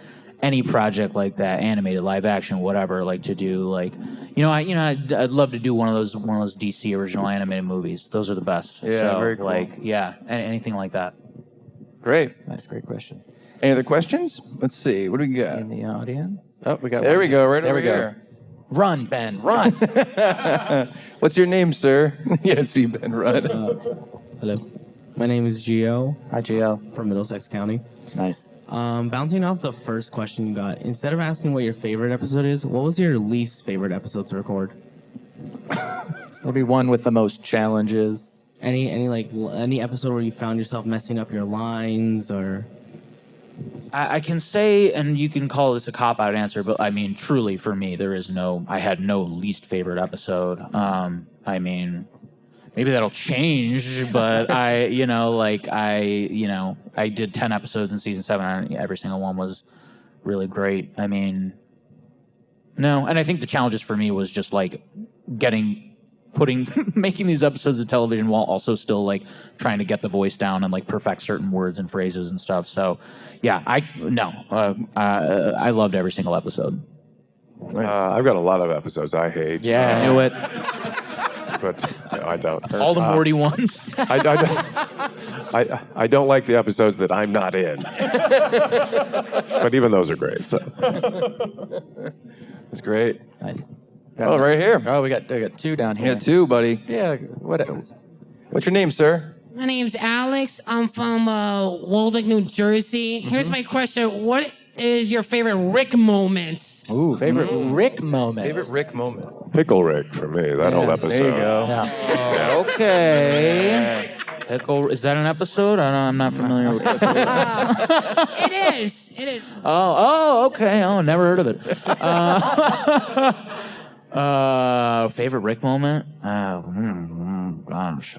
[SPEAKER 6] project like that, animated, live action, whatever, like to do like, I'd love to do one of those DC original animated movies. Those are the best.
[SPEAKER 4] Yeah,
[SPEAKER 6] so,
[SPEAKER 4] very cool.
[SPEAKER 6] Like, anything like that.
[SPEAKER 4] Great.
[SPEAKER 7] Nice, great question.
[SPEAKER 4] Any other questions? Let's see. What do we got?
[SPEAKER 7] In the audience? Oh, we got.
[SPEAKER 4] There
[SPEAKER 7] one.
[SPEAKER 4] we go. Right
[SPEAKER 7] There
[SPEAKER 4] over
[SPEAKER 7] we go.
[SPEAKER 4] here.
[SPEAKER 7] Run, Ben, run.
[SPEAKER 4] What's your name, sir? Yeah, see Ben run.
[SPEAKER 12] Hello. My name is Gio
[SPEAKER 7] Hi, Gio.
[SPEAKER 12] from Middlesex County.
[SPEAKER 7] Nice.
[SPEAKER 12] Bouncing off the first question you got, instead of asking what your favorite episode is, what was your least favorite episode to record?
[SPEAKER 7] Maybe one with the most challenges.
[SPEAKER 12] Any episode where you found yourself messing up your lines or...
[SPEAKER 6] I can say, and you can call this a cop-out answer, but I mean, truly for me, I had no least favorite episode. I mean, maybe that'll change, but I did 10 episodes in season 7, and every single one was really great. I mean, no, and I think the challenges for me was just like making these episodes of television while also still like trying to get the voice down and like perfect certain words and phrases and stuff. So yeah, I loved every single episode.
[SPEAKER 5] I've got a lot of episodes I hate.
[SPEAKER 6] Yeah, I knew it.
[SPEAKER 5] But I don't.
[SPEAKER 6] All the Morty ones.
[SPEAKER 5] I don't like the episodes that I'm not in. But even those are great. So.
[SPEAKER 4] That's great.
[SPEAKER 7] Nice.
[SPEAKER 4] Oh, right here.
[SPEAKER 7] Oh, we got two down here.
[SPEAKER 4] Yeah, two, buddy.
[SPEAKER 7] Yeah.
[SPEAKER 4] What's your name, sir?
[SPEAKER 13] My name's Alex. I'm from Waldeck, New Jersey. Here's my question. What is your favorite Rick moment?
[SPEAKER 7] Ooh, favorite Rick moment.
[SPEAKER 4] Favorite Rick moment.
[SPEAKER 5] Pickle Rick for me, that whole episode.
[SPEAKER 4] There you go.
[SPEAKER 7] Yeah.
[SPEAKER 6] Okay. Pickle, is that an episode? I'm not familiar with Pickle.
[SPEAKER 13] It is.
[SPEAKER 6] Oh, okay. Oh, never heard of it. Favorite Rick moment? Gosh.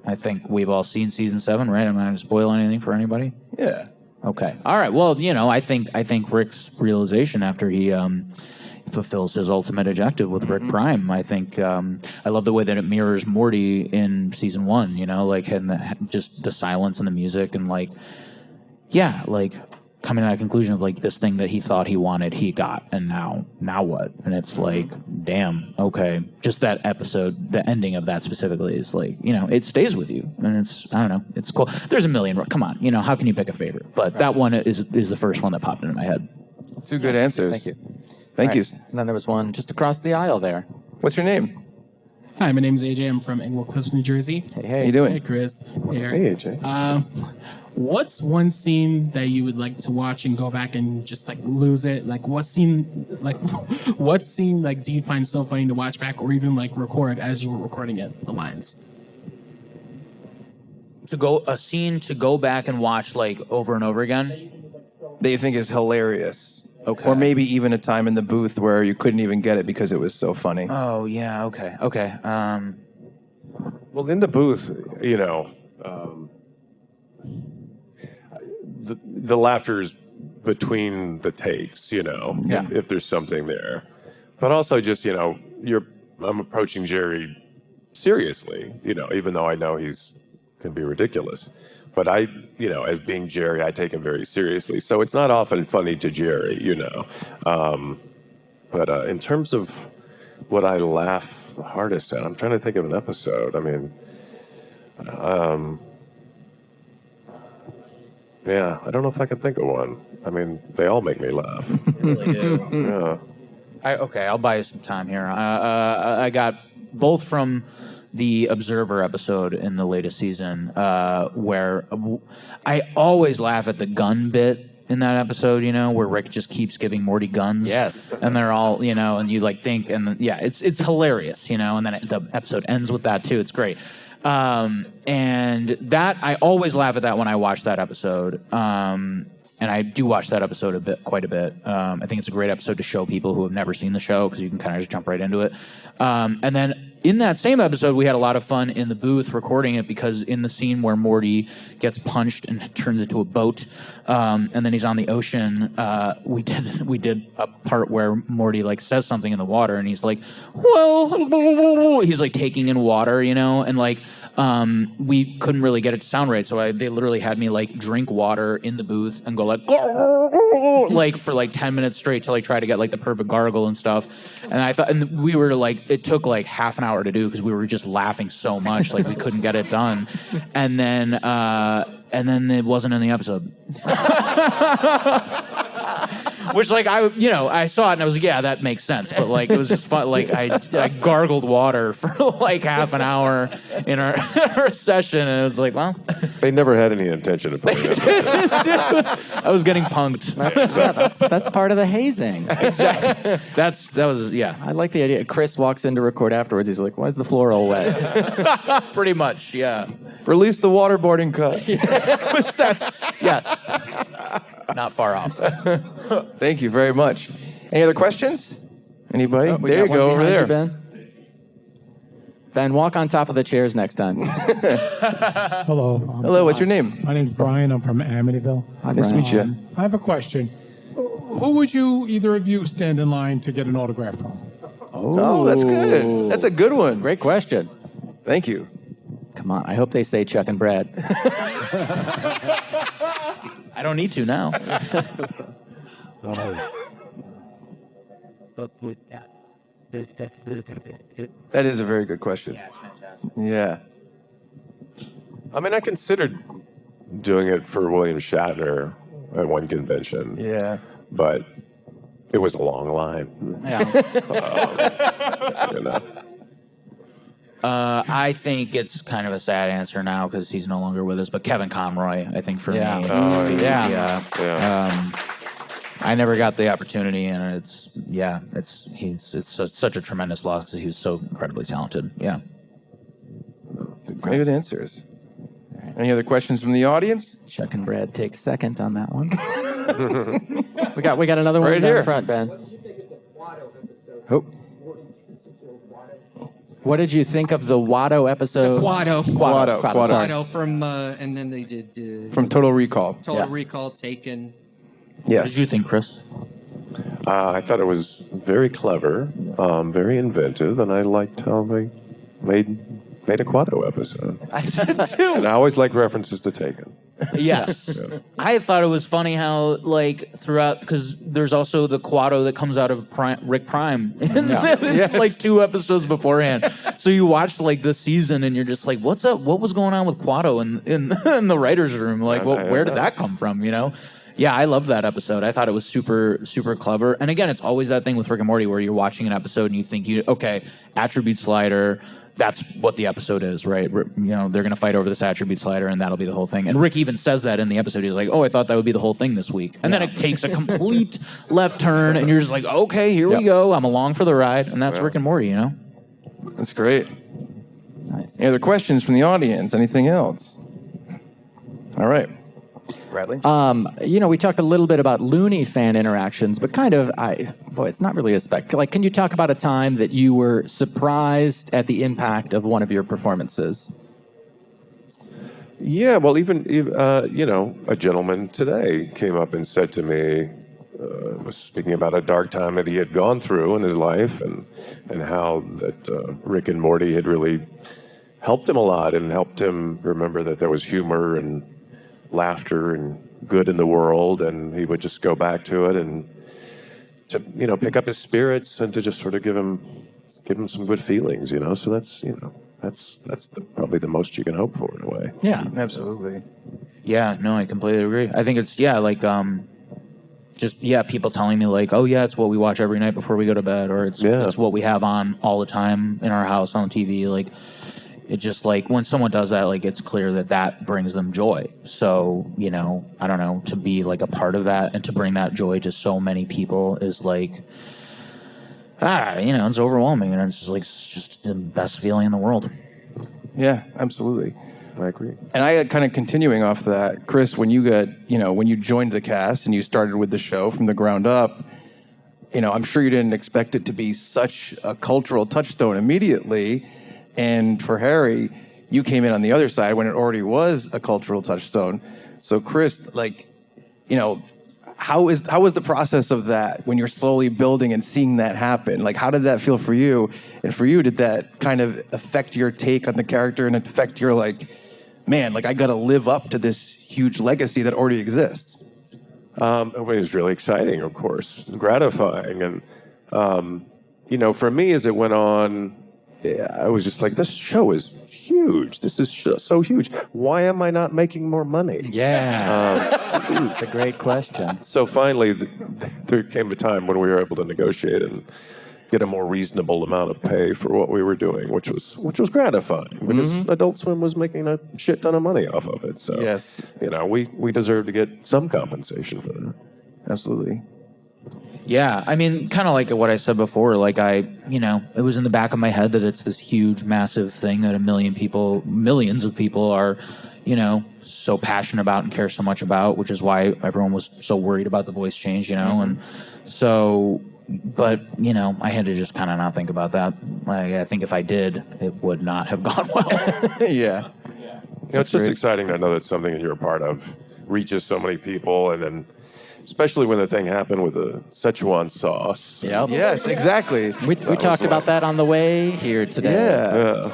[SPEAKER 6] I think we've all seen season 7, right? I'm not going to spoil anything for anybody.
[SPEAKER 4] Yeah.
[SPEAKER 6] Okay. All right. Well, I think Rick's realization after he fulfills his ultimate objective with Rick Prime. I think I love the way that it mirrors Morty in season 1. Like and just the silence and the music and like, yeah, like coming to that conclusion of like this thing that he thought he wanted, he got, and now what? And it's like, damn, okay. Just that episode, the ending of that specifically is like, it stays with you, and it's, I don't know, it's cool. There's a million. Come on, how can you pick a favorite? But that one is the first one that popped into my head.
[SPEAKER 4] Two good answers.
[SPEAKER 7] Thank you.
[SPEAKER 4] Thank you.
[SPEAKER 7] And then there was one just across the aisle there.
[SPEAKER 4] What's your name?
[SPEAKER 14] Hi, my name is AJ. I'm from Englewood Cliffs, New Jersey.
[SPEAKER 7] Hey.
[SPEAKER 4] How you doing?
[SPEAKER 14] Hey, Chris. Hey, Eric.
[SPEAKER 5] Hey, AJ.
[SPEAKER 14] What's one scene that you would like to watch and go back and just like lose it? Like what scene do you find so funny to watch back or even like record as you were recording it, the lines?
[SPEAKER 6] A scene to go back and watch like over and over again
[SPEAKER 4] that you think is hilarious.
[SPEAKER 6] Okay.
[SPEAKER 4] Or maybe even a time in the booth where you couldn't even get it because it was so funny.
[SPEAKER 6] Oh yeah, okay.
[SPEAKER 5] Well, in the booth, the laughter's between the takes, if there's something there. But also just, I'm approaching Jerry seriously, even though I know he's can be ridiculous. But as being Jerry, I take him very seriously. So it's not often funny to Jerry, But in terms of what I laugh the hardest at, I'm trying to think of an episode. I mean, I don't know if I can think of one. I mean, they all make me laugh.
[SPEAKER 6] Really do.
[SPEAKER 5] Yeah.
[SPEAKER 6] I'll buy you some time here. I got both from the Observer episode in the latest season, where I always laugh at the gun bit in that episode, where Rick just keeps giving Morty guns.
[SPEAKER 7] Yes.
[SPEAKER 6] And they're all, and you like think, and it's hilarious, and then the episode ends with that too. It's great. And that, I always laugh at that when I watch that episode. And I do watch that episode quite a bit. I think it's a great episode to show people who have never seen the show because you can kind of just jump right into it. And then in that same episode, we had a lot of fun in the booth recording it because in the scene where Morty gets punched and turns into a boat, and then he's on the ocean, we did a part where Morty like says something in the water and he's like, well, he's like taking in water, and like we couldn't really get it to sound right, so they literally had me like drink water in the booth and go like for like 10 minutes straight till I try to get like the perfect gargle and stuff. And I thought, and we were like, it took like half an hour to do because we were just laughing so much, like we couldn't get it done. And then it wasn't in the episode. Which like I saw it and I was like, yeah, that makes sense. But like it was just fun. Like I gargled water for like half an hour in our session, and it was like, well,
[SPEAKER 5] they never had any intention of putting that.
[SPEAKER 6] I was getting punked.
[SPEAKER 7] That's part of the hazing.
[SPEAKER 6] Exactly. That was
[SPEAKER 7] I like the idea. Chris walks in to record afterwards. He's like, "Why is the floor all wet?"
[SPEAKER 6] Pretty much, yeah.
[SPEAKER 4] Release the waterboarding cut.
[SPEAKER 6] That's yes. Not far off.
[SPEAKER 4] Thank you very much. Any other questions? Anybody?
[SPEAKER 7] Oh,
[SPEAKER 4] there you go, over there.
[SPEAKER 7] Ben. Ben, walk on top of the chairs next time.
[SPEAKER 15] Hello.
[SPEAKER 4] Hello, what's your name?
[SPEAKER 15] My name's Brian. I'm from Amityville.
[SPEAKER 7] Hi,
[SPEAKER 4] Nice to
[SPEAKER 7] Brian.
[SPEAKER 4] meet you.
[SPEAKER 15] I have a question. Who would either of you, stand in line to get an autograph from?
[SPEAKER 4] Oh, that's good. That's a good one.
[SPEAKER 7] Great question.
[SPEAKER 4] Thank you.
[SPEAKER 7] Come on. I hope they say Chuck and Brad.
[SPEAKER 6] I don't need to now.
[SPEAKER 4] That is a very good question.
[SPEAKER 6] Yeah, it's fantastic.
[SPEAKER 4] Yeah.
[SPEAKER 5] I mean, I considered doing it for William Shatner at one convention.
[SPEAKER 4] Yeah.
[SPEAKER 5] But it was a long line.
[SPEAKER 6] Yeah. I think it's kind of a sad answer now because he's no longer with us. But Kevin Conroy, I think for me, I never got the opportunity, and it's such a tremendous loss because he was so incredibly talented. Yeah.
[SPEAKER 4] Very good answers. Any other questions from the audience?
[SPEAKER 7] Chuck and Brad take second on that one. we got another one
[SPEAKER 4] Right
[SPEAKER 7] down
[SPEAKER 4] here.
[SPEAKER 7] front, Ben.
[SPEAKER 4] Oh.
[SPEAKER 7] What did you think of the Watto episode?
[SPEAKER 8] Quado.
[SPEAKER 4] Quado.
[SPEAKER 7] Sorry.
[SPEAKER 8] Quado from, and then they did...
[SPEAKER 4] From Total Recall.
[SPEAKER 8] Total Recall, Taken.
[SPEAKER 4] Yes.
[SPEAKER 6] What did you think, Chris?
[SPEAKER 5] I thought it was very clever, very inventive, and I liked how they made a Quado episode.
[SPEAKER 6] I did too.
[SPEAKER 5] And I always like references to Taken.
[SPEAKER 6] Yes. I thought it was funny how, like, throughout, because there's also the Quado that comes out of Rick Prime, like 2 episodes beforehand. So you watch, like, the season and you're just like, what's up? What was going on with Quado in the writer's room? Like, where did that come from, you know? Yeah, I loved that episode. I thought it was super, super clever. And again, it's always that thing with Rick and Morty where you're watching an episode and you think, okay, attribute slider, that's what the episode is, right? You know, they're going to fight over this attribute slider and that'll be the whole thing. And Rick even says that in the episode. He's like, I thought that would be the whole thing this week. And then it takes a complete left turn and you're just like, okay, here we go. I'm along for the ride. And that's Rick and Morty, you know?
[SPEAKER 4] That's great. Nice. Any other questions from the audience? Anything else? All right. Bradley?
[SPEAKER 7] You know, we talked a little bit about Looney fan interactions, but kind of, it's not really a spec. Like, can you talk about a time that you were surprised at the impact of one of your performances?
[SPEAKER 5] Yeah, well, even you know, a gentleman today came up and said to me, was speaking about a dark time that he had gone through in his life, and how that Rick and Morty had really helped him a lot and helped him remember that there was humor and laughter and good in the world, and he would just go back to it and to, you know, pick up his spirits and to just sort of give him some good feelings, you know. So that's, you know, that's probably the most you can hope for in a way.
[SPEAKER 7] Yeah,
[SPEAKER 4] absolutely.
[SPEAKER 6] Yeah, no, I completely agree. I think it's like just people telling me like, oh yeah, it's what we watch every night before we go to bed, or it's what we have on all the time in our house on TV. Like, it just, like, when someone does that, like, it's clear that brings them joy. So, you know, I don't know, to be, like, a part of that and to bring that joy to so many people is, like, you know, it's overwhelming. And it's just the best feeling in the world.
[SPEAKER 4] Yeah, absolutely.
[SPEAKER 5] I agree.
[SPEAKER 4] And I kind of continuing off that, Chris, when you joined the cast and you started with the show from the ground up, you know, I'm sure you didn't expect it to be such a cultural touchstone immediately. And for Harry, you came in on the other side when it already was a cultural touchstone. So Chris, like, you know, how was the process of that when you're slowly building and seeing that happen? Like, how did that feel for you? And for you, did that kind of affect your take on the character and affect your, like, man, like, I got to live up to this huge legacy that already exists?
[SPEAKER 5] It was really exciting, of course, gratifying. And, you know, for me, as it went on, I was just like, this show is huge. This is so huge. Why am I not making more money?
[SPEAKER 7] Yeah. It's a great question.
[SPEAKER 5] So finally, there came a time when we were able to negotiate and get a more reasonable amount of pay for what we were doing, which was gratifying because Adult Swim was making a shit ton of money off of it. So,
[SPEAKER 4] yes,
[SPEAKER 5] you know, we deserve to get some compensation for that.
[SPEAKER 4] Absolutely.
[SPEAKER 6] Yeah, I mean, kind of like what I said before, like you know, it was in the back of my head that it's this huge, massive thing that millions of people are, you know, so passionate about and care so much about, which is why everyone was so worried about the voice change, you know, and so, but, you know, I had to just kind of not think about that. Like, I think if I did, it would not have gone well.
[SPEAKER 4] Yeah.
[SPEAKER 5] You know, it's just exciting to know that something that you're a part of reaches so many people, and then especially when the thing happened with the Szechuan sauce.
[SPEAKER 7] Yep.
[SPEAKER 4] Yes, exactly.
[SPEAKER 7] We talked about that on the way here today.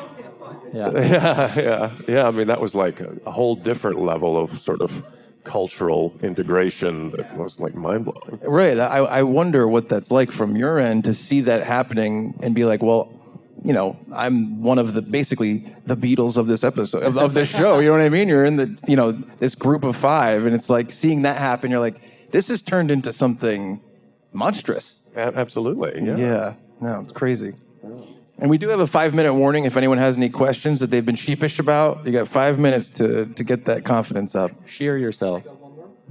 [SPEAKER 5] Yeah. I mean, that was like a whole different level of sort of cultural integration that was like mind-blowing.
[SPEAKER 4] Right. I wonder what that's like from your end to see that happening and be like, well, you know, I'm one of basically the Beatles of this episode, of this show. You know what I mean? You're in this group of 5, and it's like seeing that happen, you're like, this has turned into something monstrous.
[SPEAKER 5] Absolutely. Yeah.
[SPEAKER 4] Yeah. No, it's crazy. And we do have a 5-minute warning if anyone has any questions that they've been sheepish about. You got 5 minutes to get that confidence up.
[SPEAKER 7] Shear yourself.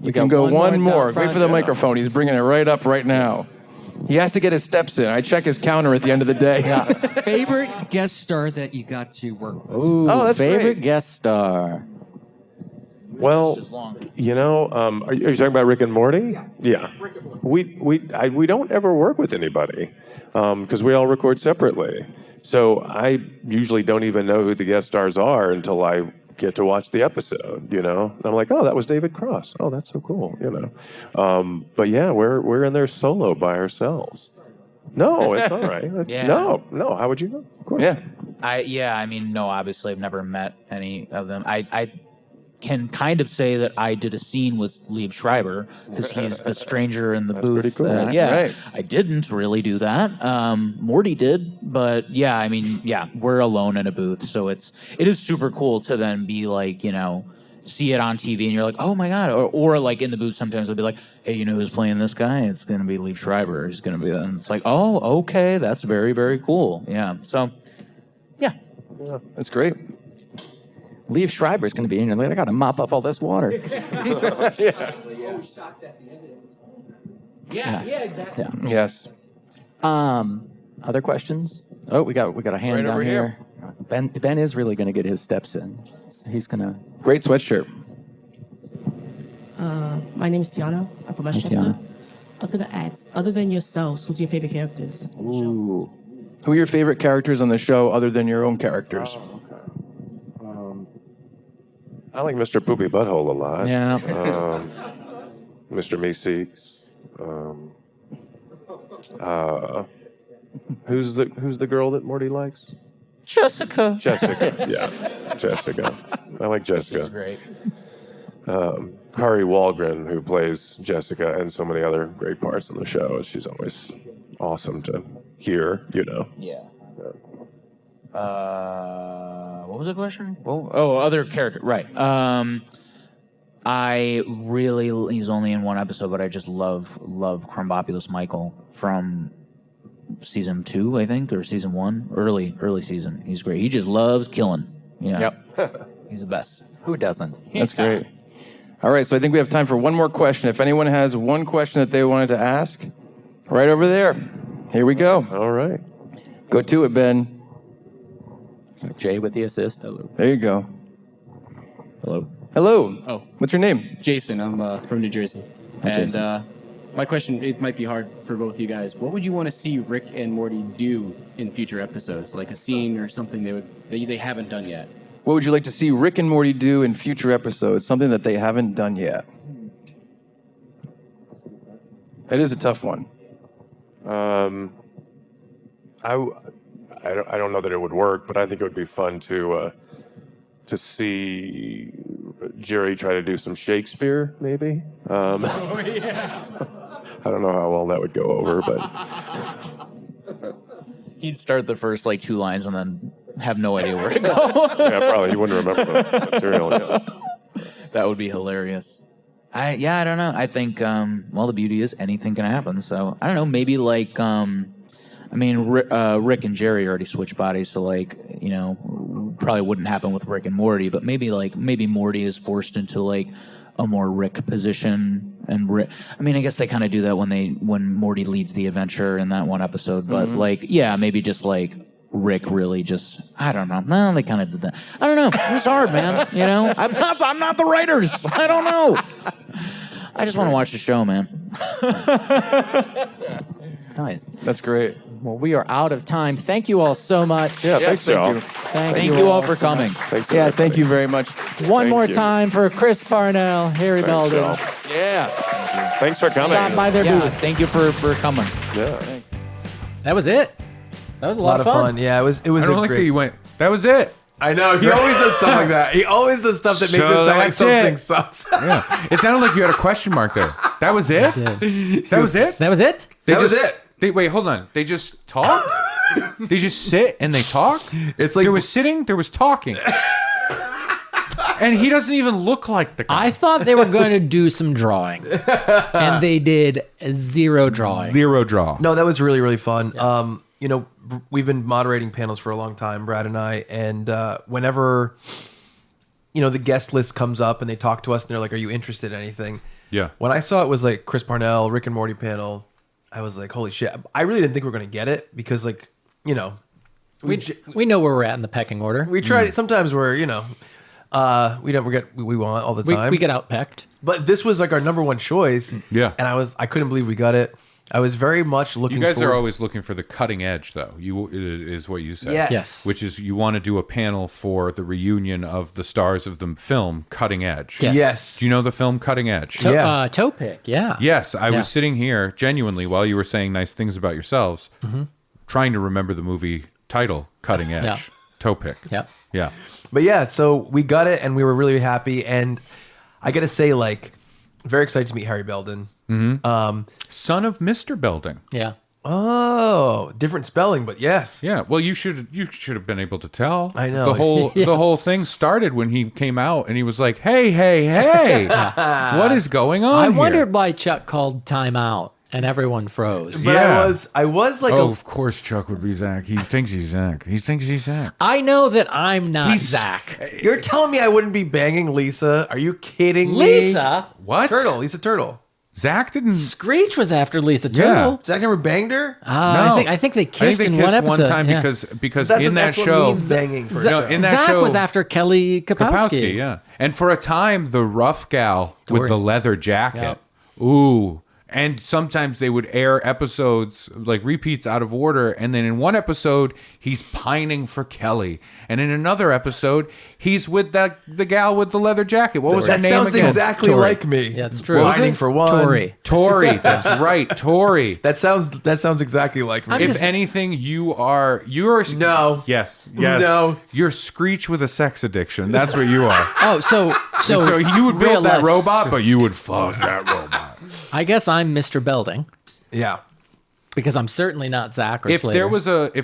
[SPEAKER 4] You can go one more. Wait for the microphone. He's bringing it right up right now. He has to get his steps in. I check his counter at the end of the day.
[SPEAKER 8] Favorite guest star that you got to work with?
[SPEAKER 7] Ooh,
[SPEAKER 4] that's
[SPEAKER 7] favorite
[SPEAKER 4] great.
[SPEAKER 7] guest star.
[SPEAKER 5] Well, you know, are you talking about Rick and Morty? Yeah. We don't ever work with anybody because we all record separately. So I usually don't even know who the guest stars are until I get to watch the episode, you know? And I'm like, oh, that was David Cross. Oh, that's so cool, you know? But yeah, we're in there solo by ourselves. No, it's all right.
[SPEAKER 6] Yeah.
[SPEAKER 5] No, how would you know? Of course.
[SPEAKER 4] Yeah.
[SPEAKER 6] I mean, no, obviously I've never met any of them. I can kind of say that I did a scene with Liev Schreiber because he's the stranger in the booth.
[SPEAKER 4] pretty cool.
[SPEAKER 6] Yeah,
[SPEAKER 4] Right.
[SPEAKER 6] I didn't really do that. Morty did, but yeah, I mean, yeah, we're alone in a booth, so it is super cool to then be like, see it on TV and you're like, oh my god, or like in the booth sometimes they'll be like, hey, you know who's playing this guy? It's gonna be Liev Schreiber. He's gonna be that. And it's like, oh, okay, that's very, very cool. Yeah, so yeah,
[SPEAKER 4] that's great.
[SPEAKER 7] Liev Schreiber's going to be in here. I got to mop up all this water.
[SPEAKER 6] Yeah, exactly.
[SPEAKER 7] Yeah.
[SPEAKER 4] Yes.
[SPEAKER 7] Other questions? Oh, we got a hand
[SPEAKER 4] Right
[SPEAKER 7] down
[SPEAKER 4] over
[SPEAKER 7] here. Ben is really going to get his steps in. He's going to.
[SPEAKER 4] Great sweatshirt.
[SPEAKER 16] My name is Tiana. I'm from Westchester.
[SPEAKER 7] Tiana.
[SPEAKER 16] I was going to ask, other than yourselves, who's your favorite characters?
[SPEAKER 4] Ooh. Who are your favorite characters on the show other than your own characters?
[SPEAKER 5] I like Mr. Poopy Butthole a lot.
[SPEAKER 7] Yeah.
[SPEAKER 5] Mr. Meeseeks. Who's the girl that Morty likes?
[SPEAKER 6] Jessica.
[SPEAKER 5] Jessica. Yeah, Jessica. I like Jessica.
[SPEAKER 6] She's great.
[SPEAKER 5] Kari Wahlgren, who plays Jessica and so many other great parts in the show. She's always awesome to hear,
[SPEAKER 6] Yeah. What was the question? Other character. Right. He's only in one episode, but I just love Crumbopulous Michael from season 2, I think, or season 1, early season. He's great. He just loves killing. Yeah.
[SPEAKER 4] Yep.
[SPEAKER 6] He's the best.
[SPEAKER 7] Who doesn't?
[SPEAKER 4] That's great. All right, so I think we have time for one more question. If anyone has one question that they wanted to ask, right over there. Here we go.
[SPEAKER 5] All right.
[SPEAKER 4] Go to it, Ben.
[SPEAKER 7] Jay with the assist. Hello.
[SPEAKER 4] There you go.
[SPEAKER 17] Hello.
[SPEAKER 4] Hello.
[SPEAKER 17] Oh.
[SPEAKER 4] What's your name?
[SPEAKER 17] Jason. I'm from New Jersey.
[SPEAKER 4] Hi,
[SPEAKER 17] And
[SPEAKER 4] Jason.
[SPEAKER 17] my question, it might be hard for both of you guys. What would you want to see Rick and Morty do in future episodes? Like a scene or something they haven't done yet?
[SPEAKER 4] What would you like to see Rick and Morty do in future episodes? Something that they haven't done yet. That is a tough one.
[SPEAKER 5] I don't know that it would work, but I think it would be fun to see Jerry try to do some Shakespeare, maybe. I don't know how well that would go over, but
[SPEAKER 6] He'd start the first 2 lines and then have no idea where to go.
[SPEAKER 5] yeah, probably he wouldn't remember the material. Yeah.
[SPEAKER 6] That would be hilarious. I don't know. I think the beauty is anything can happen. So I don't know. Maybe Rick and Jerry already switched bodies, so probably wouldn't happen with Rick and Morty. But maybe Morty is forced into a more Rick position, and Rick. I mean, I guess they kind of do that when Morty leads the adventure in that one episode. But maybe just Rick really just, I don't know. No, they kind of did that. I don't know. It's hard, man. I'm not the writers. I don't know. I just want to watch the show, man.
[SPEAKER 7] Nice.
[SPEAKER 4] That's great.
[SPEAKER 7] Well, we are out of time. Thank you all so much.
[SPEAKER 4] Yeah, thanks, y'all.
[SPEAKER 7] Thank
[SPEAKER 6] you all for coming.
[SPEAKER 5] Thanks.
[SPEAKER 4] Yeah, thank you very much.
[SPEAKER 7] One more time for Chris Parnell, Harry Belden.
[SPEAKER 5] y'all.
[SPEAKER 4] Yeah.
[SPEAKER 5] Thanks for coming.
[SPEAKER 7] Stop by their booth.
[SPEAKER 6] Thank you for coming.
[SPEAKER 5] Yeah.
[SPEAKER 4] Thanks.
[SPEAKER 1] That was it. That was a
[SPEAKER 2] A lot of fun. Yeah, it was.
[SPEAKER 3] I don't like that you went. That was it.
[SPEAKER 2] I know. He always does stuff like that. He always does stuff that makes it sound like
[SPEAKER 3] that's
[SPEAKER 2] something
[SPEAKER 3] it.
[SPEAKER 2] sucks.
[SPEAKER 3] Yeah, it sounded like you had a question mark there. That was it. That was it.
[SPEAKER 1] That was it?
[SPEAKER 3] They
[SPEAKER 2] That was
[SPEAKER 3] just,
[SPEAKER 2] it.
[SPEAKER 3] Wait, hold on. They just talk. They just sit and they talk.
[SPEAKER 2] It's like
[SPEAKER 3] there was sitting, there was talking, and he doesn't even look like the guy.
[SPEAKER 1] I thought they were going to do some drawing, and they did zero drawing.
[SPEAKER 3] Zero draw.
[SPEAKER 2] No, that was really, really fun. Yeah. We've been moderating panels for a long time, Brad and I, and whenever, the guest list comes up and they talk to us and they're like, are you interested in anything?
[SPEAKER 3] Yeah.
[SPEAKER 2] When I saw it was Chris Parnell, Rick and Morty panel, I was like, holy shit. I really didn't think we were going to get it because we know where
[SPEAKER 1] we're at in the pecking order.
[SPEAKER 2] We try to, sometimes we're, we never get what we want all the time.
[SPEAKER 1] We get outpecked.
[SPEAKER 2] But this was our number one choice.
[SPEAKER 3] Yeah.
[SPEAKER 2] And I couldn't believe we got it. I was very much looking
[SPEAKER 3] You guys
[SPEAKER 2] for...
[SPEAKER 3] are always looking for the cutting edge, though. Is what you said.
[SPEAKER 2] Yes.
[SPEAKER 3] Which is you want to do a panel for the reunion of the stars of the film Cutting Edge.
[SPEAKER 1] Yes.
[SPEAKER 3] Do you know the film Cutting Edge?
[SPEAKER 1] Toe pick, yeah.
[SPEAKER 3] Yes, I was sitting here genuinely while you were saying nice things about yourselves, trying to remember the movie title Cutting Edge. toe pick.
[SPEAKER 1] Yep.
[SPEAKER 3] Yeah.
[SPEAKER 2] But yeah, so we got it, and we were really happy. And I got to say, like, very excited to meet Harry Belden.
[SPEAKER 3] Son of Mr. Belden.
[SPEAKER 1] Yeah.
[SPEAKER 2] Oh, different spelling, but yes.
[SPEAKER 3] Yeah. Well, you should have been able to tell.
[SPEAKER 2] I know.
[SPEAKER 3] The whole thing started when he came out and he was like, "Hey, what is going on?"
[SPEAKER 1] I
[SPEAKER 3] here?
[SPEAKER 1] wondered why Chuck called timeout and everyone froze.
[SPEAKER 2] But I was like,
[SPEAKER 3] of course Chuck would be Zach. He thinks he's Zach.
[SPEAKER 1] I know that I'm not Zach.
[SPEAKER 2] You're telling me I wouldn't be banging Lisa? Are you kidding me?
[SPEAKER 1] Lisa?
[SPEAKER 3] What?
[SPEAKER 2] Lisa Turtle.
[SPEAKER 3] Zach didn't.
[SPEAKER 1] Screech was after Lisa Turtle.
[SPEAKER 2] Zach never banged her?
[SPEAKER 3] No.
[SPEAKER 1] I think they kissed in one episode.
[SPEAKER 3] one time
[SPEAKER 1] yeah.
[SPEAKER 3] because
[SPEAKER 2] That's
[SPEAKER 3] in
[SPEAKER 2] what-
[SPEAKER 3] that
[SPEAKER 2] that's what
[SPEAKER 3] show,
[SPEAKER 2] means banging for a show.
[SPEAKER 3] in that
[SPEAKER 1] Zach
[SPEAKER 3] show
[SPEAKER 1] was after Kelly Kapowski.
[SPEAKER 3] yeah. And for a time, the rough gal with
[SPEAKER 1] Dory.
[SPEAKER 3] the leather jacket.
[SPEAKER 1] Yep.
[SPEAKER 3] Ooh. And sometimes they would air episodes, like repeats out of order. And then in one episode, he's pining for Kelly. And in another episode, he's with the gal with the leather jacket. What was her
[SPEAKER 2] That
[SPEAKER 3] name
[SPEAKER 2] sounds
[SPEAKER 3] again?
[SPEAKER 2] exactly
[SPEAKER 1] Tori.
[SPEAKER 2] like me.
[SPEAKER 1] Yeah, it's true.
[SPEAKER 2] Pining for one.
[SPEAKER 1] Tori.
[SPEAKER 3] That's right, Tori.
[SPEAKER 2] That sounds exactly like me.
[SPEAKER 3] If anything, you're
[SPEAKER 2] No.
[SPEAKER 3] Yes.
[SPEAKER 2] No.
[SPEAKER 3] You're Screech with a sex addiction. That's what you are.
[SPEAKER 1] Oh, so
[SPEAKER 3] you would
[SPEAKER 1] real
[SPEAKER 3] build that
[SPEAKER 1] life.
[SPEAKER 3] robot, but you would fuck that robot.
[SPEAKER 1] I guess I'm Mr. Belding
[SPEAKER 2] Yeah.
[SPEAKER 1] because I'm certainly not Zach or
[SPEAKER 3] If
[SPEAKER 1] Slater.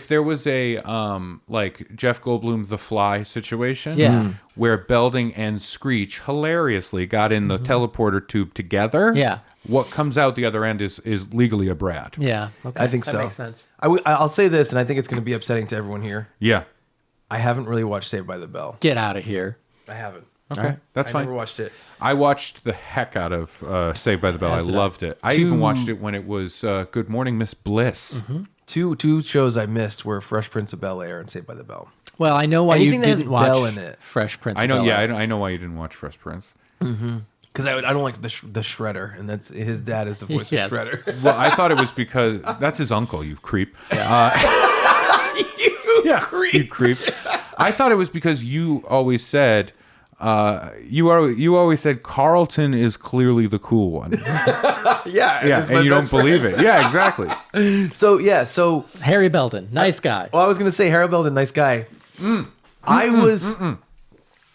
[SPEAKER 3] there was a like Jeff Goldblum The Fly situation,
[SPEAKER 1] Yeah.
[SPEAKER 3] where Belding and Screech hilariously got in the teleporter tube together,
[SPEAKER 1] Yeah.
[SPEAKER 3] what comes out the other end is legally a Brad.
[SPEAKER 1] Yeah, okay.
[SPEAKER 2] I think
[SPEAKER 1] that
[SPEAKER 2] so.
[SPEAKER 1] makes sense.
[SPEAKER 2] I'll say this, and I think it's going to be upsetting to everyone here.
[SPEAKER 3] Yeah.
[SPEAKER 2] I haven't really watched Saved by the Bell.
[SPEAKER 1] Get out of here.
[SPEAKER 2] I haven't.
[SPEAKER 3] Okay, that's
[SPEAKER 2] I
[SPEAKER 3] fine.
[SPEAKER 2] never watched it.
[SPEAKER 3] I watched the heck out of Saved by the Bell. I loved it. I even watched it when it was Good Morning Miss Bliss.
[SPEAKER 2] Two shows I missed were Fresh Prince of Bel-Air and Saved by the Bell.
[SPEAKER 1] Well, I know why
[SPEAKER 2] Anything
[SPEAKER 1] you
[SPEAKER 2] that has
[SPEAKER 1] didn't watch
[SPEAKER 2] Bell in it.
[SPEAKER 1] Fresh Prince.
[SPEAKER 3] I know.
[SPEAKER 1] of
[SPEAKER 3] Yeah,
[SPEAKER 1] Bel-Air.
[SPEAKER 3] I know why you didn't watch Fresh Prince.
[SPEAKER 2] Because I don't like the Shredder, and that's his dad is the voice
[SPEAKER 1] Yes.
[SPEAKER 2] of Shredder.
[SPEAKER 3] Well, I thought it was because that's his uncle. You creep. You creep. I thought it was because you always said. You always said Carlton is clearly the cool one.
[SPEAKER 2] Yeah,
[SPEAKER 3] and you don't believe it. Yeah, exactly.
[SPEAKER 2] So
[SPEAKER 1] Harry Belden, nice guy.
[SPEAKER 2] Well, I was going to say Harry Belden, nice guy. I was.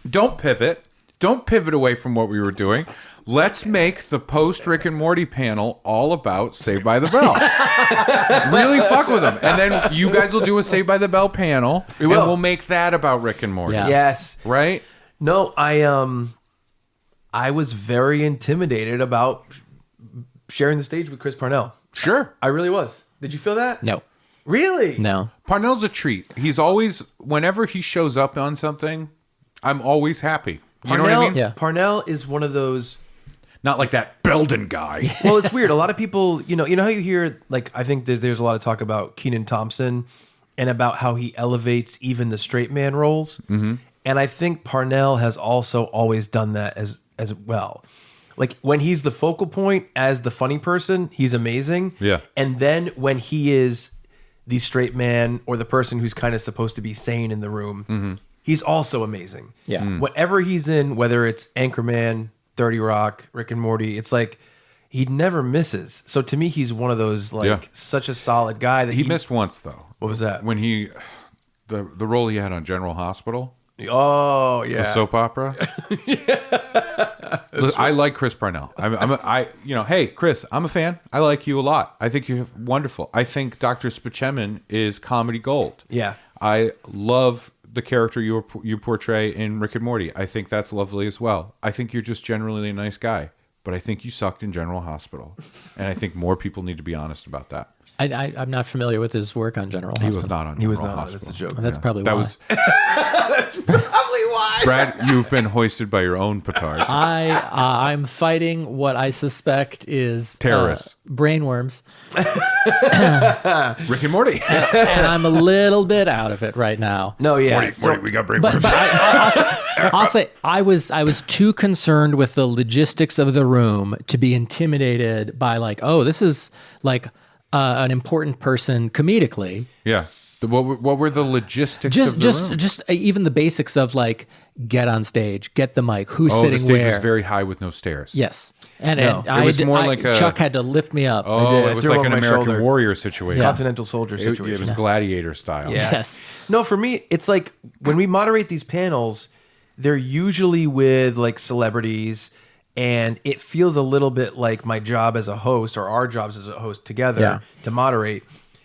[SPEAKER 3] Don't pivot. Don't pivot away from what we were doing. Let's make the post Rick and Morty panel all about Saved by the Bell. Really fuck with them, and then you guys will do a Saved by the Bell panel, and we'll make that about Rick and Morty.
[SPEAKER 1] Yeah.
[SPEAKER 2] Yes.
[SPEAKER 3] Right.
[SPEAKER 2] No, I was very intimidated about sharing the stage with Chris Parnell.
[SPEAKER 3] Sure.
[SPEAKER 2] I really was. Did you feel that?
[SPEAKER 1] No.
[SPEAKER 2] Really?
[SPEAKER 1] No.
[SPEAKER 3] Parnell's a treat. He's always, whenever he shows up on something, I'm always happy. You know what I mean?
[SPEAKER 1] Yeah.
[SPEAKER 2] Parnell is one of those.
[SPEAKER 3] Not like that Belden guy.
[SPEAKER 2] Well, it's weird. A lot of people, you know how you hear, like, I think there's a lot of talk about Kenan Thompson and about how he elevates even the straight man roles. Mm-hmm. And I think Parnell has also always done that as well. Like when he's the focal point as the funny person, he's amazing.
[SPEAKER 3] Yeah.
[SPEAKER 2] And then when he is the straight man or the person who's kind of supposed to be sane in the room, he's also amazing.
[SPEAKER 1] Yeah.
[SPEAKER 2] Whatever he's in, whether it's Anchorman, 30 Rock, Rick and Morty, it's like he never misses. So to me, he's one of those such a solid guy that
[SPEAKER 3] He missed once though.
[SPEAKER 2] What was that?
[SPEAKER 3] When the role he had on General Hospital.
[SPEAKER 2] Oh yeah,
[SPEAKER 3] the soap opera. Look, I like Chris Parnell. Hey Chris, I'm a fan. I like you a lot. I think you're wonderful. I think Dr. Spaceman is comedy gold.
[SPEAKER 2] Yeah,
[SPEAKER 3] I love the character you portray in Rick and Morty. I think that's lovely as well. I think you're just generally a nice guy, but I think you sucked in General Hospital, and I think more people need to be honest about that.
[SPEAKER 1] I'm not familiar with his work on General
[SPEAKER 3] He
[SPEAKER 1] Hospital.
[SPEAKER 3] was not on.
[SPEAKER 2] He was
[SPEAKER 3] General
[SPEAKER 2] not.
[SPEAKER 3] Hospital.
[SPEAKER 2] That's a joke.
[SPEAKER 1] That's probably
[SPEAKER 3] That
[SPEAKER 1] why.
[SPEAKER 3] was
[SPEAKER 2] That's probably why.
[SPEAKER 3] Brad. You've been hoisted by your own petard.
[SPEAKER 1] I'm fighting what I suspect is
[SPEAKER 3] Terrorists.
[SPEAKER 1] Brainworms,
[SPEAKER 3] Rick and Morty.
[SPEAKER 1] and I'm a little bit out of it right now.
[SPEAKER 2] No, yeah.
[SPEAKER 3] Morty, we got brain
[SPEAKER 1] But,
[SPEAKER 3] worms.
[SPEAKER 1] but I'll say I was too concerned with the logistics of the room to be intimidated by like, oh, this is like an important person comedically.
[SPEAKER 3] Yeah. What were the logistics of the room?
[SPEAKER 1] Just even the basics of like get on stage, get the mic, who's sitting
[SPEAKER 3] the stage
[SPEAKER 1] where.
[SPEAKER 3] was very high with no stairs.
[SPEAKER 1] Yes. And
[SPEAKER 3] it was more like a
[SPEAKER 1] Chuck had to lift me up.
[SPEAKER 3] Oh, it was like an American
[SPEAKER 2] shoulder.
[SPEAKER 3] Warrior situation.
[SPEAKER 2] Continental soldier situation.
[SPEAKER 3] It was gladiator style.
[SPEAKER 2] Yeah.
[SPEAKER 1] Yes.
[SPEAKER 2] No, for me, it's like when we moderate these panels, they're usually with like celebrities, and it feels a little bit like my job as a host or our jobs as a host together to moderate.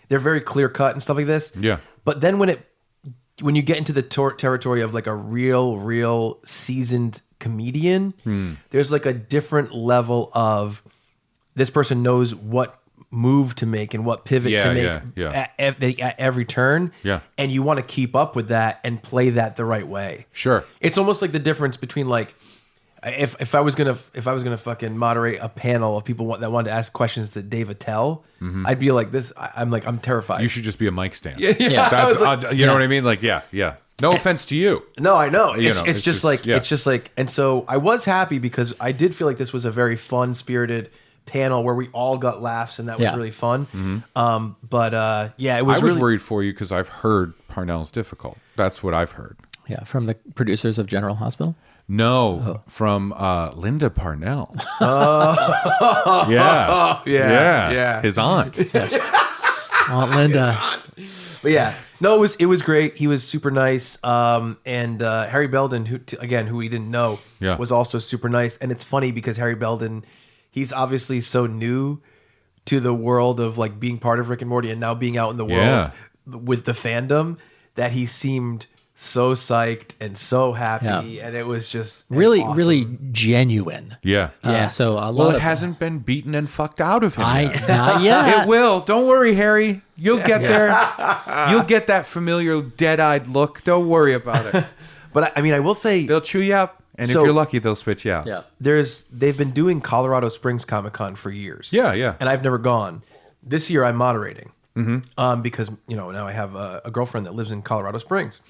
[SPEAKER 2] They're very clear cut and stuff like this.
[SPEAKER 3] Yeah.
[SPEAKER 2] But then when you get into the territory of like a real seasoned comedian, there's like a different level of this person knows what move to make and what pivot to make at every turn.
[SPEAKER 3] Yeah.
[SPEAKER 2] And you want to keep up with that and play that the right way.
[SPEAKER 3] Sure.
[SPEAKER 2] It's almost like the difference between like if I was gonna fucking moderate a panel of people that wanted to ask questions to Dave Attell, I'd be like this. I'm terrified.
[SPEAKER 3] You should just be a mic stand.
[SPEAKER 2] Yeah.
[SPEAKER 3] That's
[SPEAKER 2] Like,
[SPEAKER 3] you know what I mean? Like yeah. No offense to you.
[SPEAKER 2] No, I know.
[SPEAKER 3] You
[SPEAKER 2] It's,
[SPEAKER 3] know,
[SPEAKER 2] it's just like, and so I was happy because I did feel like this was a very fun spirited panel where we all got laughs and that was really fun. But it was.
[SPEAKER 3] I was worried for you because I've heard Parnell's difficult. That's what I've heard.
[SPEAKER 1] Yeah, from the producers of General Hospital.
[SPEAKER 3] No, from Linda Parnell.
[SPEAKER 2] Oh,
[SPEAKER 3] yeah. His aunt.
[SPEAKER 1] Aunt Linda.
[SPEAKER 2] But yeah, no, it was great. He was super nice. And Harry Belden, who we didn't know, was also super nice. And it's funny because Harry Belden, he's obviously so new to the world of like being part of Rick and Morty and now being out in the world with the fandom that he seemed so psyched and so happy, and it was just
[SPEAKER 1] really,
[SPEAKER 2] awesome.
[SPEAKER 1] really genuine.
[SPEAKER 3] Yeah.
[SPEAKER 1] So a lot
[SPEAKER 3] it hasn't been beaten and fucked out of him.
[SPEAKER 1] Not yet.
[SPEAKER 3] It will. Don't worry, Harry. You'll get there. You'll get that familiar dead-eyed look. Don't worry about it.
[SPEAKER 2] But I mean, I will say
[SPEAKER 3] they'll chew you up, and if you're lucky, they'll spit you out.
[SPEAKER 1] Yeah.
[SPEAKER 2] They've been doing Colorado Springs Comic-Con for years.
[SPEAKER 3] Yeah.
[SPEAKER 2] And I've never gone. This year I'm moderating because now I have a girlfriend that lives in Colorado Springs.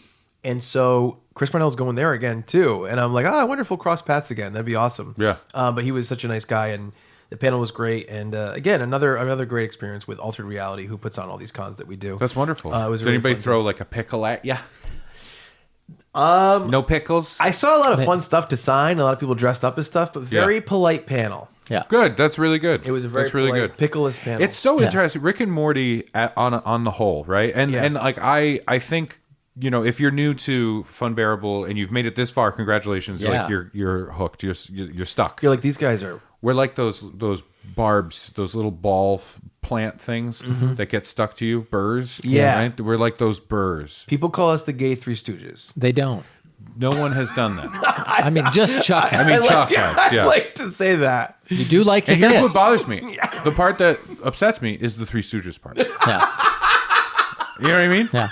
[SPEAKER 2] And so Chris Parnell's going there again too, and I'm like, I wonder if we'll cross paths again. That'd be awesome.
[SPEAKER 3] Yeah.
[SPEAKER 2] But he was such a nice guy, and the panel was great. And again, another great experience with Altered Reality, who puts on all these cons that we do.
[SPEAKER 3] That's wonderful.
[SPEAKER 2] It was
[SPEAKER 3] Did
[SPEAKER 2] really
[SPEAKER 3] anybody
[SPEAKER 2] fun
[SPEAKER 3] throw
[SPEAKER 2] too.
[SPEAKER 3] like a pickle at you? No pickles.
[SPEAKER 2] I saw a lot of fun stuff to sign. A lot of people dressed up as stuff, but very polite panel.
[SPEAKER 1] Yeah.
[SPEAKER 3] Good. That's really good.
[SPEAKER 2] It was a very
[SPEAKER 3] That's really
[SPEAKER 2] polite,
[SPEAKER 3] good.
[SPEAKER 2] pickleless panel.
[SPEAKER 3] It's so interesting. Rick and Morty on the whole, right? And like I think. If you're new to Funbearable and you've made it this far, congratulations! Like you're hooked. You're stuck.
[SPEAKER 2] You're like, these guys are.
[SPEAKER 3] We're like those barbs, those little ball plant things that get stuck to you, burrs.
[SPEAKER 2] Yeah,
[SPEAKER 3] right? We're like those burrs.
[SPEAKER 2] People call us the gay Three Stooges.
[SPEAKER 1] They don't.
[SPEAKER 3] No one has done that.
[SPEAKER 1] I mean, just Chuck.
[SPEAKER 3] Chuck has. Yeah.
[SPEAKER 2] I like to say that.
[SPEAKER 1] You do like to
[SPEAKER 3] And
[SPEAKER 1] say
[SPEAKER 3] here's
[SPEAKER 1] it.
[SPEAKER 3] what bothers me: the part that upsets me is the Three Stooges part.
[SPEAKER 1] Yeah.
[SPEAKER 3] You know what I mean?
[SPEAKER 1] Yeah.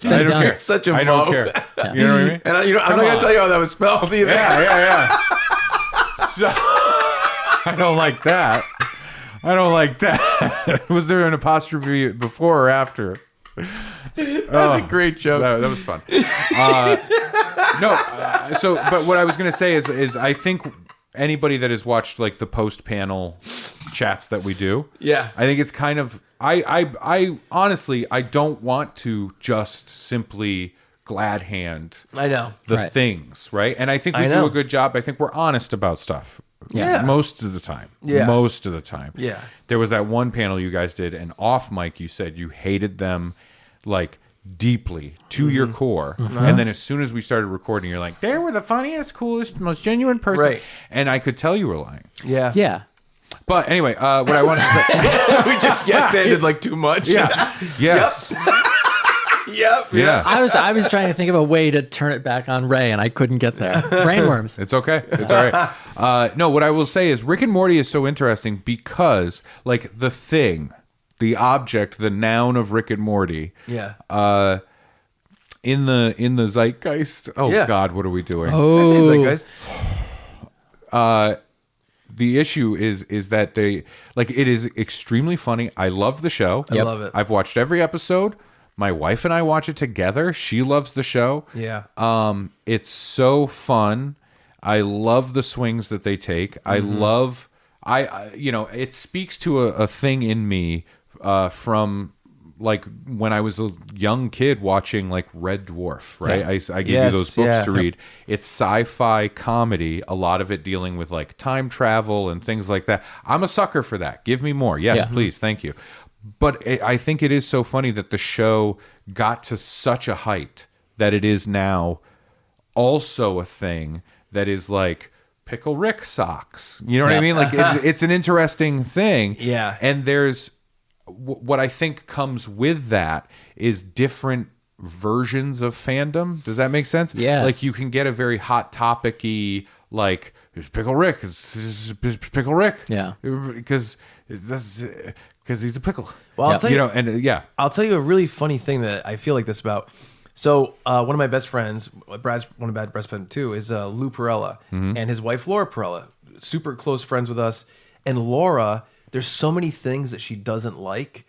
[SPEAKER 3] I don't
[SPEAKER 1] done.
[SPEAKER 3] care.
[SPEAKER 2] Such a
[SPEAKER 3] I don't
[SPEAKER 2] mope.
[SPEAKER 3] care. You know what I mean?
[SPEAKER 2] And I'm not going to tell you how that was spelled either.
[SPEAKER 3] Yeah. So I don't like that. Was there an apostrophe before or after?
[SPEAKER 2] That's a great joke.
[SPEAKER 3] That was fun. But what I was going to say is I think anybody that has watched like the post panel chats that we do, I think it's kind of I honestly I don't want to just simply glad hand the things, right? And I think we do a good job. I think we're honest about stuff.
[SPEAKER 2] Yeah.
[SPEAKER 3] Most of the time.
[SPEAKER 2] Yeah.
[SPEAKER 3] Most of the time.
[SPEAKER 2] Yeah.
[SPEAKER 3] There was that one panel you guys did, and off mic you said you hated them like deeply to your core. And then as soon as we started recording, you're like, they were the funniest, coolest, most genuine person.
[SPEAKER 2] Right.
[SPEAKER 3] And I could tell you were lying.
[SPEAKER 2] Yeah.
[SPEAKER 1] Yeah.
[SPEAKER 3] But anyway, what I wanted to say.
[SPEAKER 2] We just get sanded like too much.
[SPEAKER 3] Yeah. Yes.
[SPEAKER 2] Yep.
[SPEAKER 3] Yeah.
[SPEAKER 1] I was trying to think of a way to turn it back on Ray, and I couldn't get there. Brainworms.
[SPEAKER 3] It's okay. It's all right. No, what I will say is Rick and Morty is so interesting because, like, the thing, the object, the noun of Rick and Morty.
[SPEAKER 2] Yeah.
[SPEAKER 3] In the zeitgeist. Oh God, what are we doing?
[SPEAKER 2] Zeitgeist.
[SPEAKER 3] The issue is that it is extremely funny. I love the show.
[SPEAKER 2] I love it.
[SPEAKER 3] I've watched every episode. My wife and I watch it together. She loves the show.
[SPEAKER 2] Yeah.
[SPEAKER 3] It's so fun. I love the swings that they take. I love it speaks to a thing in me from like when I was a young kid watching like Red Dwarf, right?
[SPEAKER 1] Yeah.
[SPEAKER 3] I gave you those books to read. It's sci-fi comedy, a lot of it dealing with like time travel and things like that. I'm a sucker for that. Give me more. Yes, please. Thank you. But I think it is so funny that the show got to such a height that it is now also a thing that is like Pickle Rick socks. You know what I mean? Like it's an interesting thing.
[SPEAKER 2] Yeah.
[SPEAKER 3] And there's what I think comes with that is different versions of fandom. Does that make sense?
[SPEAKER 1] Yes.
[SPEAKER 3] Like you can get a very hot topic-y, like, here's Pickle Rick. It's Pickle Rick.
[SPEAKER 1] Yeah.
[SPEAKER 3] Because he's a pickle.
[SPEAKER 2] Well, I'll tell you,
[SPEAKER 3] I'll
[SPEAKER 2] tell you a really funny thing that I feel like this about. So one of my best friends, Brad's one of my best friends too, is Lou Perella and his wife Laura Perella, super close friends with us. And Laura, there's so many things that she doesn't like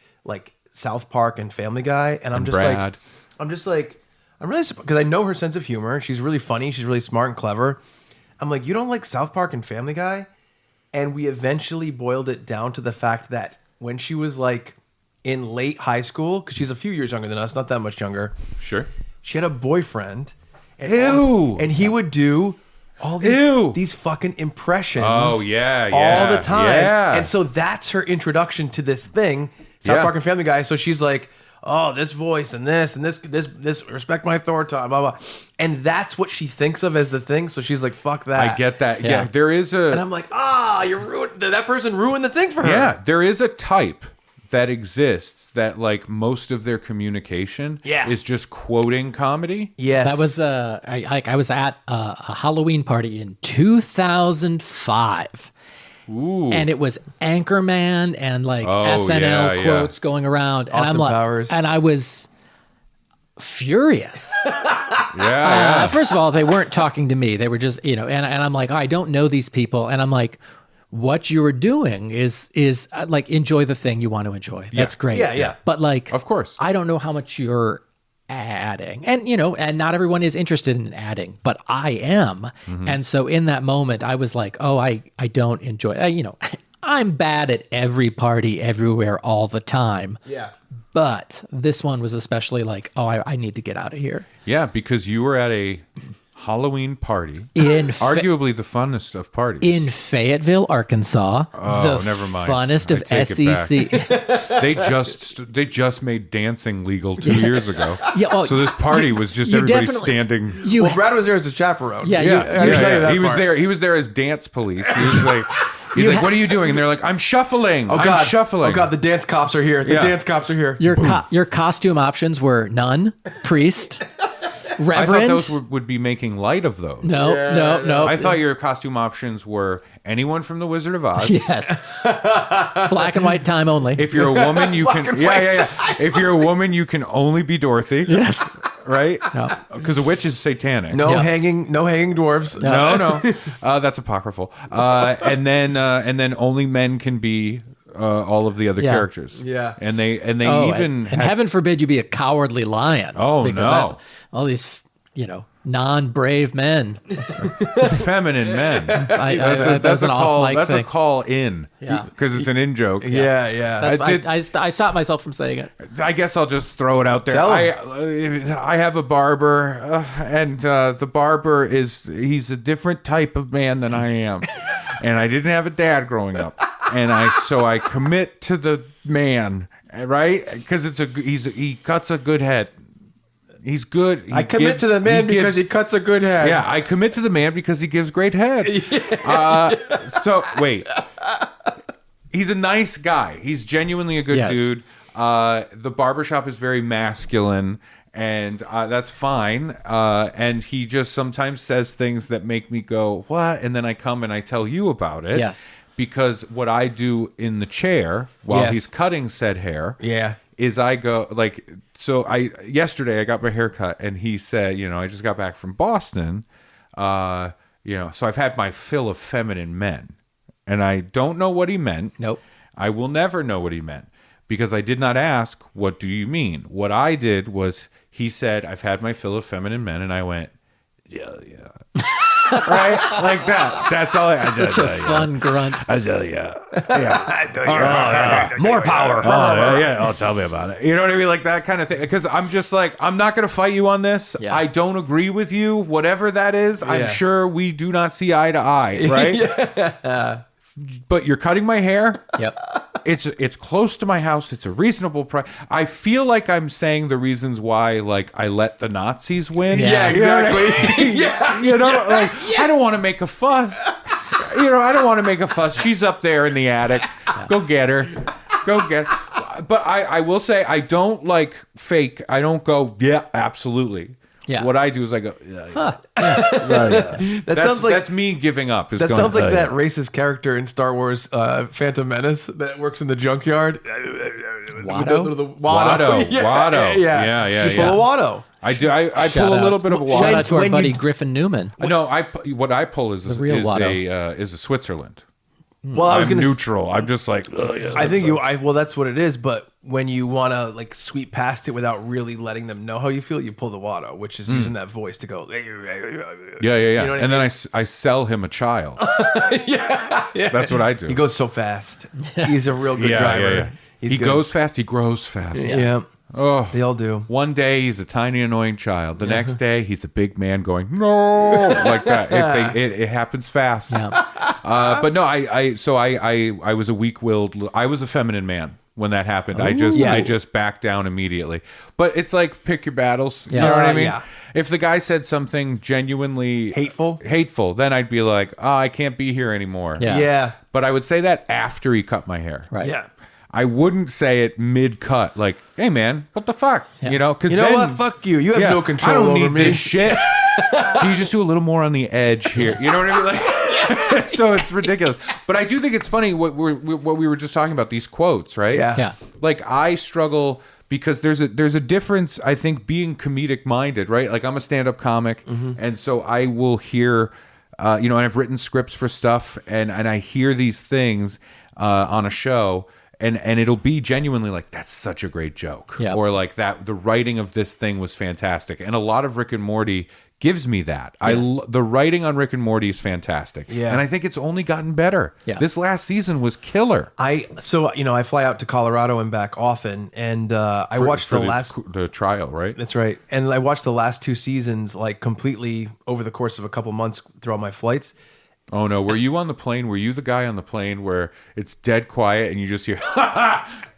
[SPEAKER 2] South Park and Family Guy, and I'm really surprised because I know her sense of humor. She's really funny. She's really smart and clever. I'm like, you don't like South Park and Family Guy? And we eventually boiled it down to the fact that when she was like in late high school, because she's a few years younger than us, not that much younger.
[SPEAKER 3] Sure.
[SPEAKER 2] She had a boyfriend. And
[SPEAKER 3] Ew.
[SPEAKER 2] And he would do all these fucking impressions.
[SPEAKER 3] Oh, yeah.
[SPEAKER 2] All the time.
[SPEAKER 3] Yeah.
[SPEAKER 2] And so that's her introduction to this thing, South Park and Family Guy. So she's like, oh, this voice and this, respect my authority, blah, blah. And that's what she thinks of as the thing. So she's like, fuck that.
[SPEAKER 3] I get that. Yeah. There is a...
[SPEAKER 2] And I'm like, you ruined... That person ruined the thing for her.
[SPEAKER 3] Yeah, there is a type that exists that like most of their communication is just quoting comedy.
[SPEAKER 2] Yes.
[SPEAKER 1] That was I was at a Halloween party in 2005.
[SPEAKER 3] Ooh.
[SPEAKER 1] And it was Anchorman and like SNL quotes going around, and
[SPEAKER 2] Austin
[SPEAKER 1] I'm like,
[SPEAKER 2] Powers.
[SPEAKER 1] and I was furious.
[SPEAKER 3] Yeah.
[SPEAKER 1] First of all, they weren't talking to me; they were just, and I'm like, I don't know these people, and I'm like, what you were doing is like enjoy the thing you want to enjoy. That's great.
[SPEAKER 2] Yeah.
[SPEAKER 1] But like,
[SPEAKER 3] of course,
[SPEAKER 1] I don't know how much you're adding, and and not everyone is interested in adding, but I am. And so in that moment I was like, I don't enjoy I'm bad at every party everywhere all the time, but this one was especially like, I need to get out of here.
[SPEAKER 3] Because you were at a Halloween party
[SPEAKER 1] in
[SPEAKER 3] arguably the funnest of parties
[SPEAKER 1] in Fayetteville, Arkansas.
[SPEAKER 3] Never mind.
[SPEAKER 1] Funnest of SEC.
[SPEAKER 3] They just made dancing legal 2 years ago. So this party was just
[SPEAKER 1] you
[SPEAKER 3] everybody
[SPEAKER 1] definitely-
[SPEAKER 3] standing.
[SPEAKER 2] Well, Brad was there as a chaperone.
[SPEAKER 3] He was there. He was there as dance police. He was like, what are you doing? And they're like, I'm shuffling. I'm shuffling.
[SPEAKER 2] Oh God, the dance cops are here. The dance cops are here.
[SPEAKER 1] Your costume options were nun, priest, reverend.
[SPEAKER 3] I thought those would be making light of those.
[SPEAKER 1] No.
[SPEAKER 3] I thought your costume options were anyone from The Wizard of Oz.
[SPEAKER 1] Yes. Black and white time only.
[SPEAKER 3] If you're a woman, you can. If you're a woman, you can only be Dorothy.
[SPEAKER 1] Yes.
[SPEAKER 3] Right? Because a witch is satanic.
[SPEAKER 2] No hanging dwarves.
[SPEAKER 3] No. That's apocryphal. And then only men can be all of the other characters.
[SPEAKER 2] Yeah.
[SPEAKER 3] And they even
[SPEAKER 1] and heaven forbid you be a cowardly lion.
[SPEAKER 3] Oh,
[SPEAKER 1] because
[SPEAKER 3] no.
[SPEAKER 1] that's all these non-brave men.
[SPEAKER 3] Feminine men.
[SPEAKER 1] That's an off-mic
[SPEAKER 3] That's
[SPEAKER 1] thing.
[SPEAKER 3] a call in.
[SPEAKER 1] Yeah.
[SPEAKER 3] Because it's an in joke.
[SPEAKER 2] Yeah.
[SPEAKER 1] I stopped myself from saying it.
[SPEAKER 3] I guess I'll just throw it out there. I have a barber, and the barber he's a different type of man than I am. And I didn't have a dad growing up. And so I commit to the man, right? Because he cuts a good head. He's good.
[SPEAKER 2] I commit to the man because he cuts a good head.
[SPEAKER 3] Yeah, I commit to the man because he gives great head. So wait, he's a nice guy. He's genuinely a good dude. The barbershop is very masculine, and that's fine. And he just sometimes says things that make me go, what? And then I come and I tell you about it.
[SPEAKER 1] Yes.
[SPEAKER 3] Because what I do in the chair while he's cutting said hair is I go yesterday I got my hair cut, and he said, I just got back from Boston, so I've had my fill of feminine men, and I don't know what he meant.
[SPEAKER 1] Nope.
[SPEAKER 3] I will never know what he meant because I did not ask, what do you mean? What I did was he said, I've had my fill of feminine men, and I went, yeah. right? Like that. That's all.
[SPEAKER 1] Such a fun grunt.
[SPEAKER 3] I tell you. Yeah.
[SPEAKER 2] More power.
[SPEAKER 3] Oh, tell me about it. You know what I mean? Like that kind of thing. Because I'm just like, I'm not going to fight you on this.
[SPEAKER 1] Yeah.
[SPEAKER 3] I don't agree with you. Whatever that is, I'm
[SPEAKER 2] Yeah.
[SPEAKER 3] sure we do not see eye to eye, right? But you're cutting my hair.
[SPEAKER 1] Yep.
[SPEAKER 3] It's close to my house. It's a reasonable price. I feel like I'm saying the reasons why, like, I let the Nazis win.
[SPEAKER 2] Yeah,
[SPEAKER 3] You know what I
[SPEAKER 2] exactly.
[SPEAKER 3] mean? Like, I don't want to make a fuss. I don't want to make a fuss. She's up there in the attic. Go get her. But I will say, I don't like fake. I don't go, yeah, absolutely.
[SPEAKER 1] Yeah.
[SPEAKER 3] What I do is I go, that's me giving up.
[SPEAKER 2] That sounds like that racist character in Star Wars Phantom Menace that works in the junkyard.
[SPEAKER 1] Watto?
[SPEAKER 3] Watto.
[SPEAKER 2] Yeah. You pull a Watto.
[SPEAKER 3] I do. I pull a little bit of a
[SPEAKER 1] Shout
[SPEAKER 3] Watto.
[SPEAKER 1] out to our buddy Griffin Newman.
[SPEAKER 3] No, what I pull is
[SPEAKER 1] real
[SPEAKER 3] is
[SPEAKER 1] Watto.
[SPEAKER 3] a Switzerland.
[SPEAKER 2] Well, I was
[SPEAKER 3] I'm
[SPEAKER 2] going
[SPEAKER 3] neutral. I'm just like,
[SPEAKER 2] I think well, that's what it is. But when you want to like sweep past it without really letting them know how you feel, you pull the Watto, which is using that voice to go.
[SPEAKER 3] Yeah.
[SPEAKER 2] You know what
[SPEAKER 3] And then
[SPEAKER 2] mean?
[SPEAKER 3] I sell him a child.
[SPEAKER 2] yeah.
[SPEAKER 3] That's what I do.
[SPEAKER 2] He goes so fast. He's a real good driver.
[SPEAKER 3] He goes fast. He grows fast.
[SPEAKER 2] Yeah.
[SPEAKER 3] Oh,
[SPEAKER 2] they all do.
[SPEAKER 3] One day he's a tiny annoying child. The next day he's a big man going no like that. It happens fast. But no, I was a weak-willed. I was a feminine man when that happened. I just backed down immediately. But it's like pick your battles. You know what I mean?
[SPEAKER 2] Yeah.
[SPEAKER 3] If the guy said something genuinely hateful, then I'd be like, oh, I can't be here anymore.
[SPEAKER 2] Yeah.
[SPEAKER 3] But I would say that after he cut my hair.
[SPEAKER 1] Right.
[SPEAKER 2] Yeah.
[SPEAKER 3] I wouldn't say it mid-cut, like, "Hey, man, what the fuck?" You know, because
[SPEAKER 2] what? Fuck you. You have no control
[SPEAKER 3] I don't
[SPEAKER 2] over
[SPEAKER 3] need
[SPEAKER 2] me.
[SPEAKER 3] this shit. Can you just do a little more on the edge here? You know what I mean? Like, so it's ridiculous. But I do think it's funny what we were just talking about, these quotes, right?
[SPEAKER 1] Yeah.
[SPEAKER 3] Like I struggle because there's a difference. I think being comedic minded, right? Like I'm a stand-up comic, and so I will hear, and I've written scripts for stuff, and I hear these things on a show. And it'll be genuinely like, that's such a great joke.
[SPEAKER 1] Yeah.
[SPEAKER 3] Or like that, the writing of this thing was fantastic. And a lot of Rick and Morty gives me that.
[SPEAKER 1] Yes.
[SPEAKER 3] The writing on Rick and Morty is fantastic.
[SPEAKER 2] Yeah.
[SPEAKER 3] And I think it's only gotten better.
[SPEAKER 1] Yeah.
[SPEAKER 3] This last season was killer.
[SPEAKER 2] I fly out to Colorado and back often, and I watched
[SPEAKER 3] the trial, right?
[SPEAKER 2] That's right. And I watched the last 2 seasons like completely over the course of a couple months through all my flights.
[SPEAKER 3] Oh no, were you on the plane? Were you the guy on the plane where it's dead quiet and you just hear, ha ha,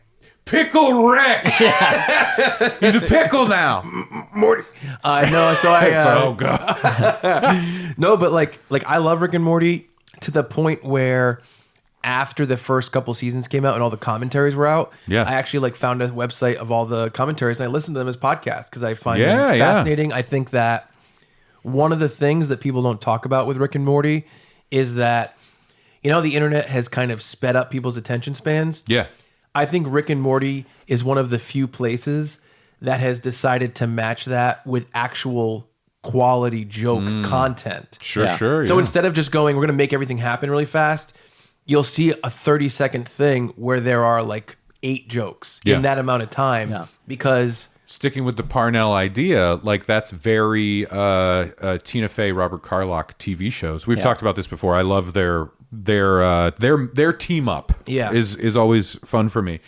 [SPEAKER 3] Pickle Rick? Yes. He's a pickle now.
[SPEAKER 2] Morty. No, so I
[SPEAKER 3] oh god.
[SPEAKER 2] No, but like I love Rick and Morty to the point where after the first couple seasons came out and all the commentaries were out, I actually like found a website of all the commentaries and I listened to them as podcasts because I find them fascinating. I think that one of the things that people don't talk about with Rick and Morty is that, the internet has kind of sped up people's attention spans.
[SPEAKER 3] Yeah.
[SPEAKER 2] I think Rick and Morty is one of the few places that has decided to match that with actual quality joke content.
[SPEAKER 3] Sure.
[SPEAKER 2] So instead of just going, we're going to make everything happen really fast, you'll see a 30-second thing where there are like 8 jokes in that amount of time because...
[SPEAKER 3] Sticking with the Parnell idea, like that's very Tina Fey, Robert Carlock TV shows. We've talked about this before. I love their team up.
[SPEAKER 2] Yeah.
[SPEAKER 3] is always fun for me,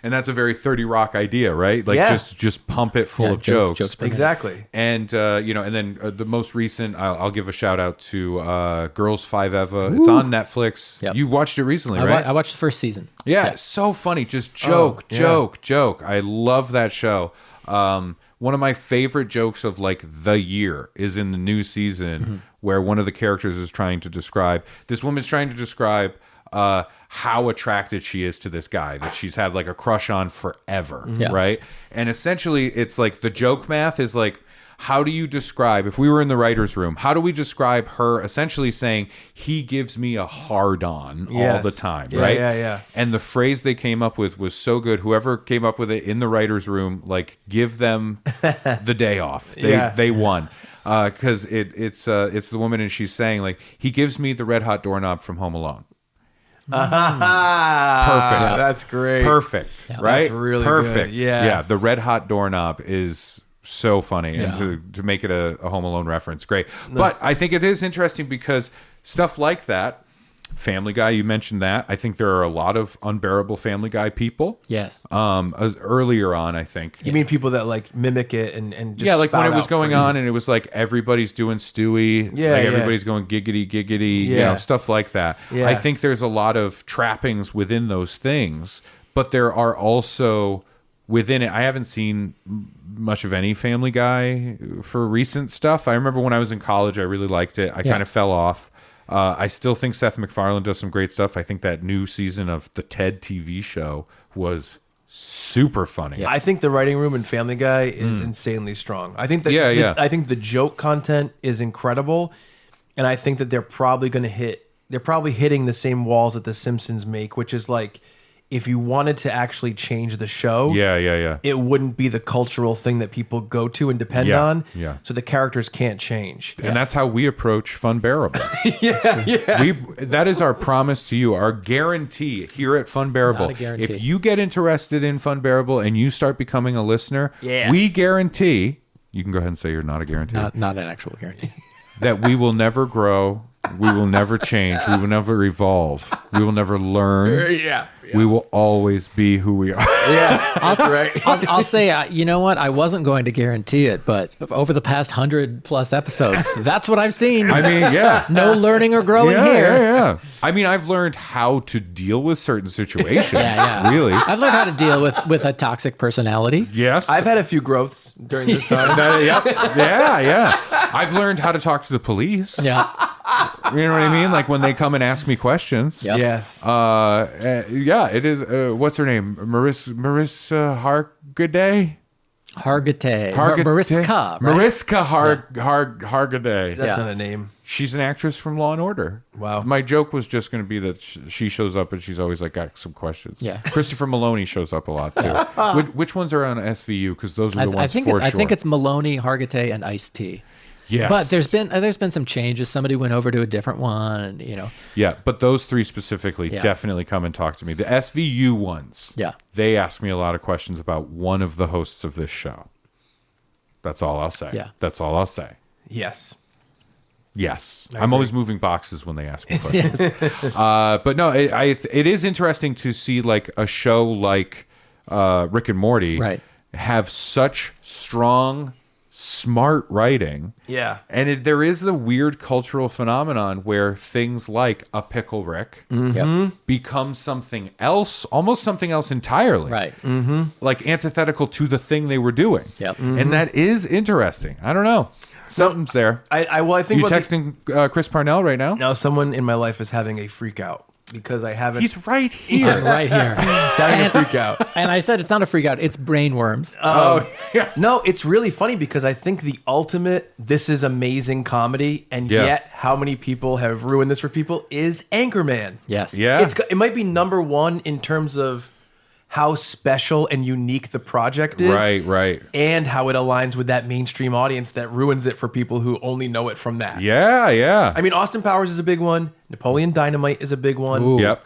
[SPEAKER 3] and that's a very 30 Rock idea, right? Like just pump it full of jokes.
[SPEAKER 2] Exactly.
[SPEAKER 3] And and then the most recent, I'll give a shout out to Girls 5 Eva. It's on Netflix.
[SPEAKER 1] Yep.
[SPEAKER 3] You watched it recently, right?
[SPEAKER 1] I watched the first season.
[SPEAKER 3] Yeah, so funny. Just joke. I love that show. One of my favorite jokes of like the year is in the new season where one of the characters is trying to describe, this woman's trying to describe how attracted she is to this guy that she's had like a crush on forever, right? And essentially it's like the joke math is like, how do you describe, if we were in the writer's room, how do we describe her essentially saying, he gives me a hard-on all the time, right?
[SPEAKER 2] Yeah.
[SPEAKER 3] And the phrase they came up with was so good. Whoever came up with it in the writer's room, like, give them the day off. They won. Because it's the woman and she's saying, like, he gives me the red hot doorknob from Home Alone. Perfect.
[SPEAKER 2] That's great.
[SPEAKER 3] Perfect, right?
[SPEAKER 2] That's really
[SPEAKER 3] perfect.
[SPEAKER 2] good. Yeah.
[SPEAKER 3] The red hot doorknob is so funny, and to make it a Home Alone reference, great. But I think it is interesting because stuff like that, Family Guy, you mentioned that. I think there are a lot of unbearable Family Guy people.
[SPEAKER 1] Yes.
[SPEAKER 3] Earlier on, I think.
[SPEAKER 2] You mean people that like mimic it and just
[SPEAKER 3] like when it was going
[SPEAKER 2] phrases.
[SPEAKER 3] on and it was like everybody's doing Stewie, everybody's going giggity, stuff like that.
[SPEAKER 2] Yeah.
[SPEAKER 3] I think there's a lot of trappings within those things, but there are also within it. I haven't seen much of any Family Guy for recent stuff. I remember when I was in college, I really liked it. I kind of fell off. I still think Seth MacFarlane does some great stuff. I think that new season of the Ted TV show was super funny.
[SPEAKER 2] I think the writing room in Family Guy is insanely strong. I think that I think the joke content is incredible, and I think that they're probably hitting the same walls that the Simpsons make, which is like, if you wanted to actually change the show, it wouldn't be the cultural thing that people go to and depend on.
[SPEAKER 3] Yeah.
[SPEAKER 2] So the characters can't change.
[SPEAKER 3] And that's how we approach Funbearable. That is our promise to you, our guarantee here at Funbearable.
[SPEAKER 1] Not a guarantee.
[SPEAKER 3] If you get interested in Funbearable and you start becoming a listener, we guarantee, you can go ahead and say you're not a guarantee.
[SPEAKER 1] Not an actual guarantee.
[SPEAKER 3] That we will never grow, we will never change, we will never evolve, we will never learn. We will always be who we are.
[SPEAKER 2] That's right.
[SPEAKER 1] I'll say, you know what? I wasn't going to guarantee it, but over the past 100+ episodes, that's what I've seen.
[SPEAKER 3] I mean,
[SPEAKER 1] no learning or growing here.
[SPEAKER 3] I mean, I've learned how to deal with certain situations. Really.
[SPEAKER 1] I've learned how to deal with a toxic personality.
[SPEAKER 3] Yes.
[SPEAKER 2] I've had a few growths during this time.
[SPEAKER 3] I've learned how to talk to the police.
[SPEAKER 1] Yeah.
[SPEAKER 3] You know what I mean? Like when they come and ask me questions.
[SPEAKER 1] Yep.
[SPEAKER 2] Yes.
[SPEAKER 3] It is. What's her name? Marissa Hargitay? Mariska Hargitay.
[SPEAKER 2] That's not a name.
[SPEAKER 3] She's an actress from Law and Order.
[SPEAKER 2] Wow.
[SPEAKER 3] My joke was just going to be that she shows up and she's always like got some questions.
[SPEAKER 1] Yeah.
[SPEAKER 3] Christopher Maloney shows up a lot too. Which ones are on SVU? Because those are the ones for sure.
[SPEAKER 1] I think it's Maloney, Hargitay, and Ice-T.
[SPEAKER 3] Yes.
[SPEAKER 1] But there's been some changes. Somebody went over to a different one, and, you know.
[SPEAKER 3] Yeah, but those three specifically definitely come and talk to me. The SVU ones, they ask me a lot of questions about one of the hosts of this show. That's all I'll say.
[SPEAKER 1] Yeah.
[SPEAKER 3] That's all I'll say.
[SPEAKER 2] Yes.
[SPEAKER 3] I'm always moving boxes when they ask me questions. But no, it is interesting to see like a show like Rick and Morty have such strong, smart writing.
[SPEAKER 2] Yeah.
[SPEAKER 3] And there is the weird cultural phenomenon where things like a Pickle Rick become something else, almost something else entirely.
[SPEAKER 1] Right.
[SPEAKER 3] Like antithetical to the thing they were doing.
[SPEAKER 1] Yep.
[SPEAKER 3] And that is interesting. I don't know. Something's there.
[SPEAKER 2] I think
[SPEAKER 3] you texting Chris Parnell right now?
[SPEAKER 2] No, someone in my life is having a freak out because I haven't.
[SPEAKER 3] He's right here.
[SPEAKER 1] I'm right here.
[SPEAKER 2] He's having a freak out.
[SPEAKER 1] And I said it's not a freak out. It's brainworms.
[SPEAKER 2] No, it's really funny because I think the ultimate this is amazing comedy, and yet how many people have ruined this for people is Anchorman.
[SPEAKER 1] Yes.
[SPEAKER 3] Yeah.
[SPEAKER 2] It might be number one in terms of how special and unique the project is.
[SPEAKER 3] Right.
[SPEAKER 2] And how it aligns with that mainstream audience that ruins it for people who only know it from that.
[SPEAKER 3] Yeah.
[SPEAKER 2] I mean, Austin Powers is a big one. Napoleon Dynamite is a big one.
[SPEAKER 1] Ooh.
[SPEAKER 3] Yep.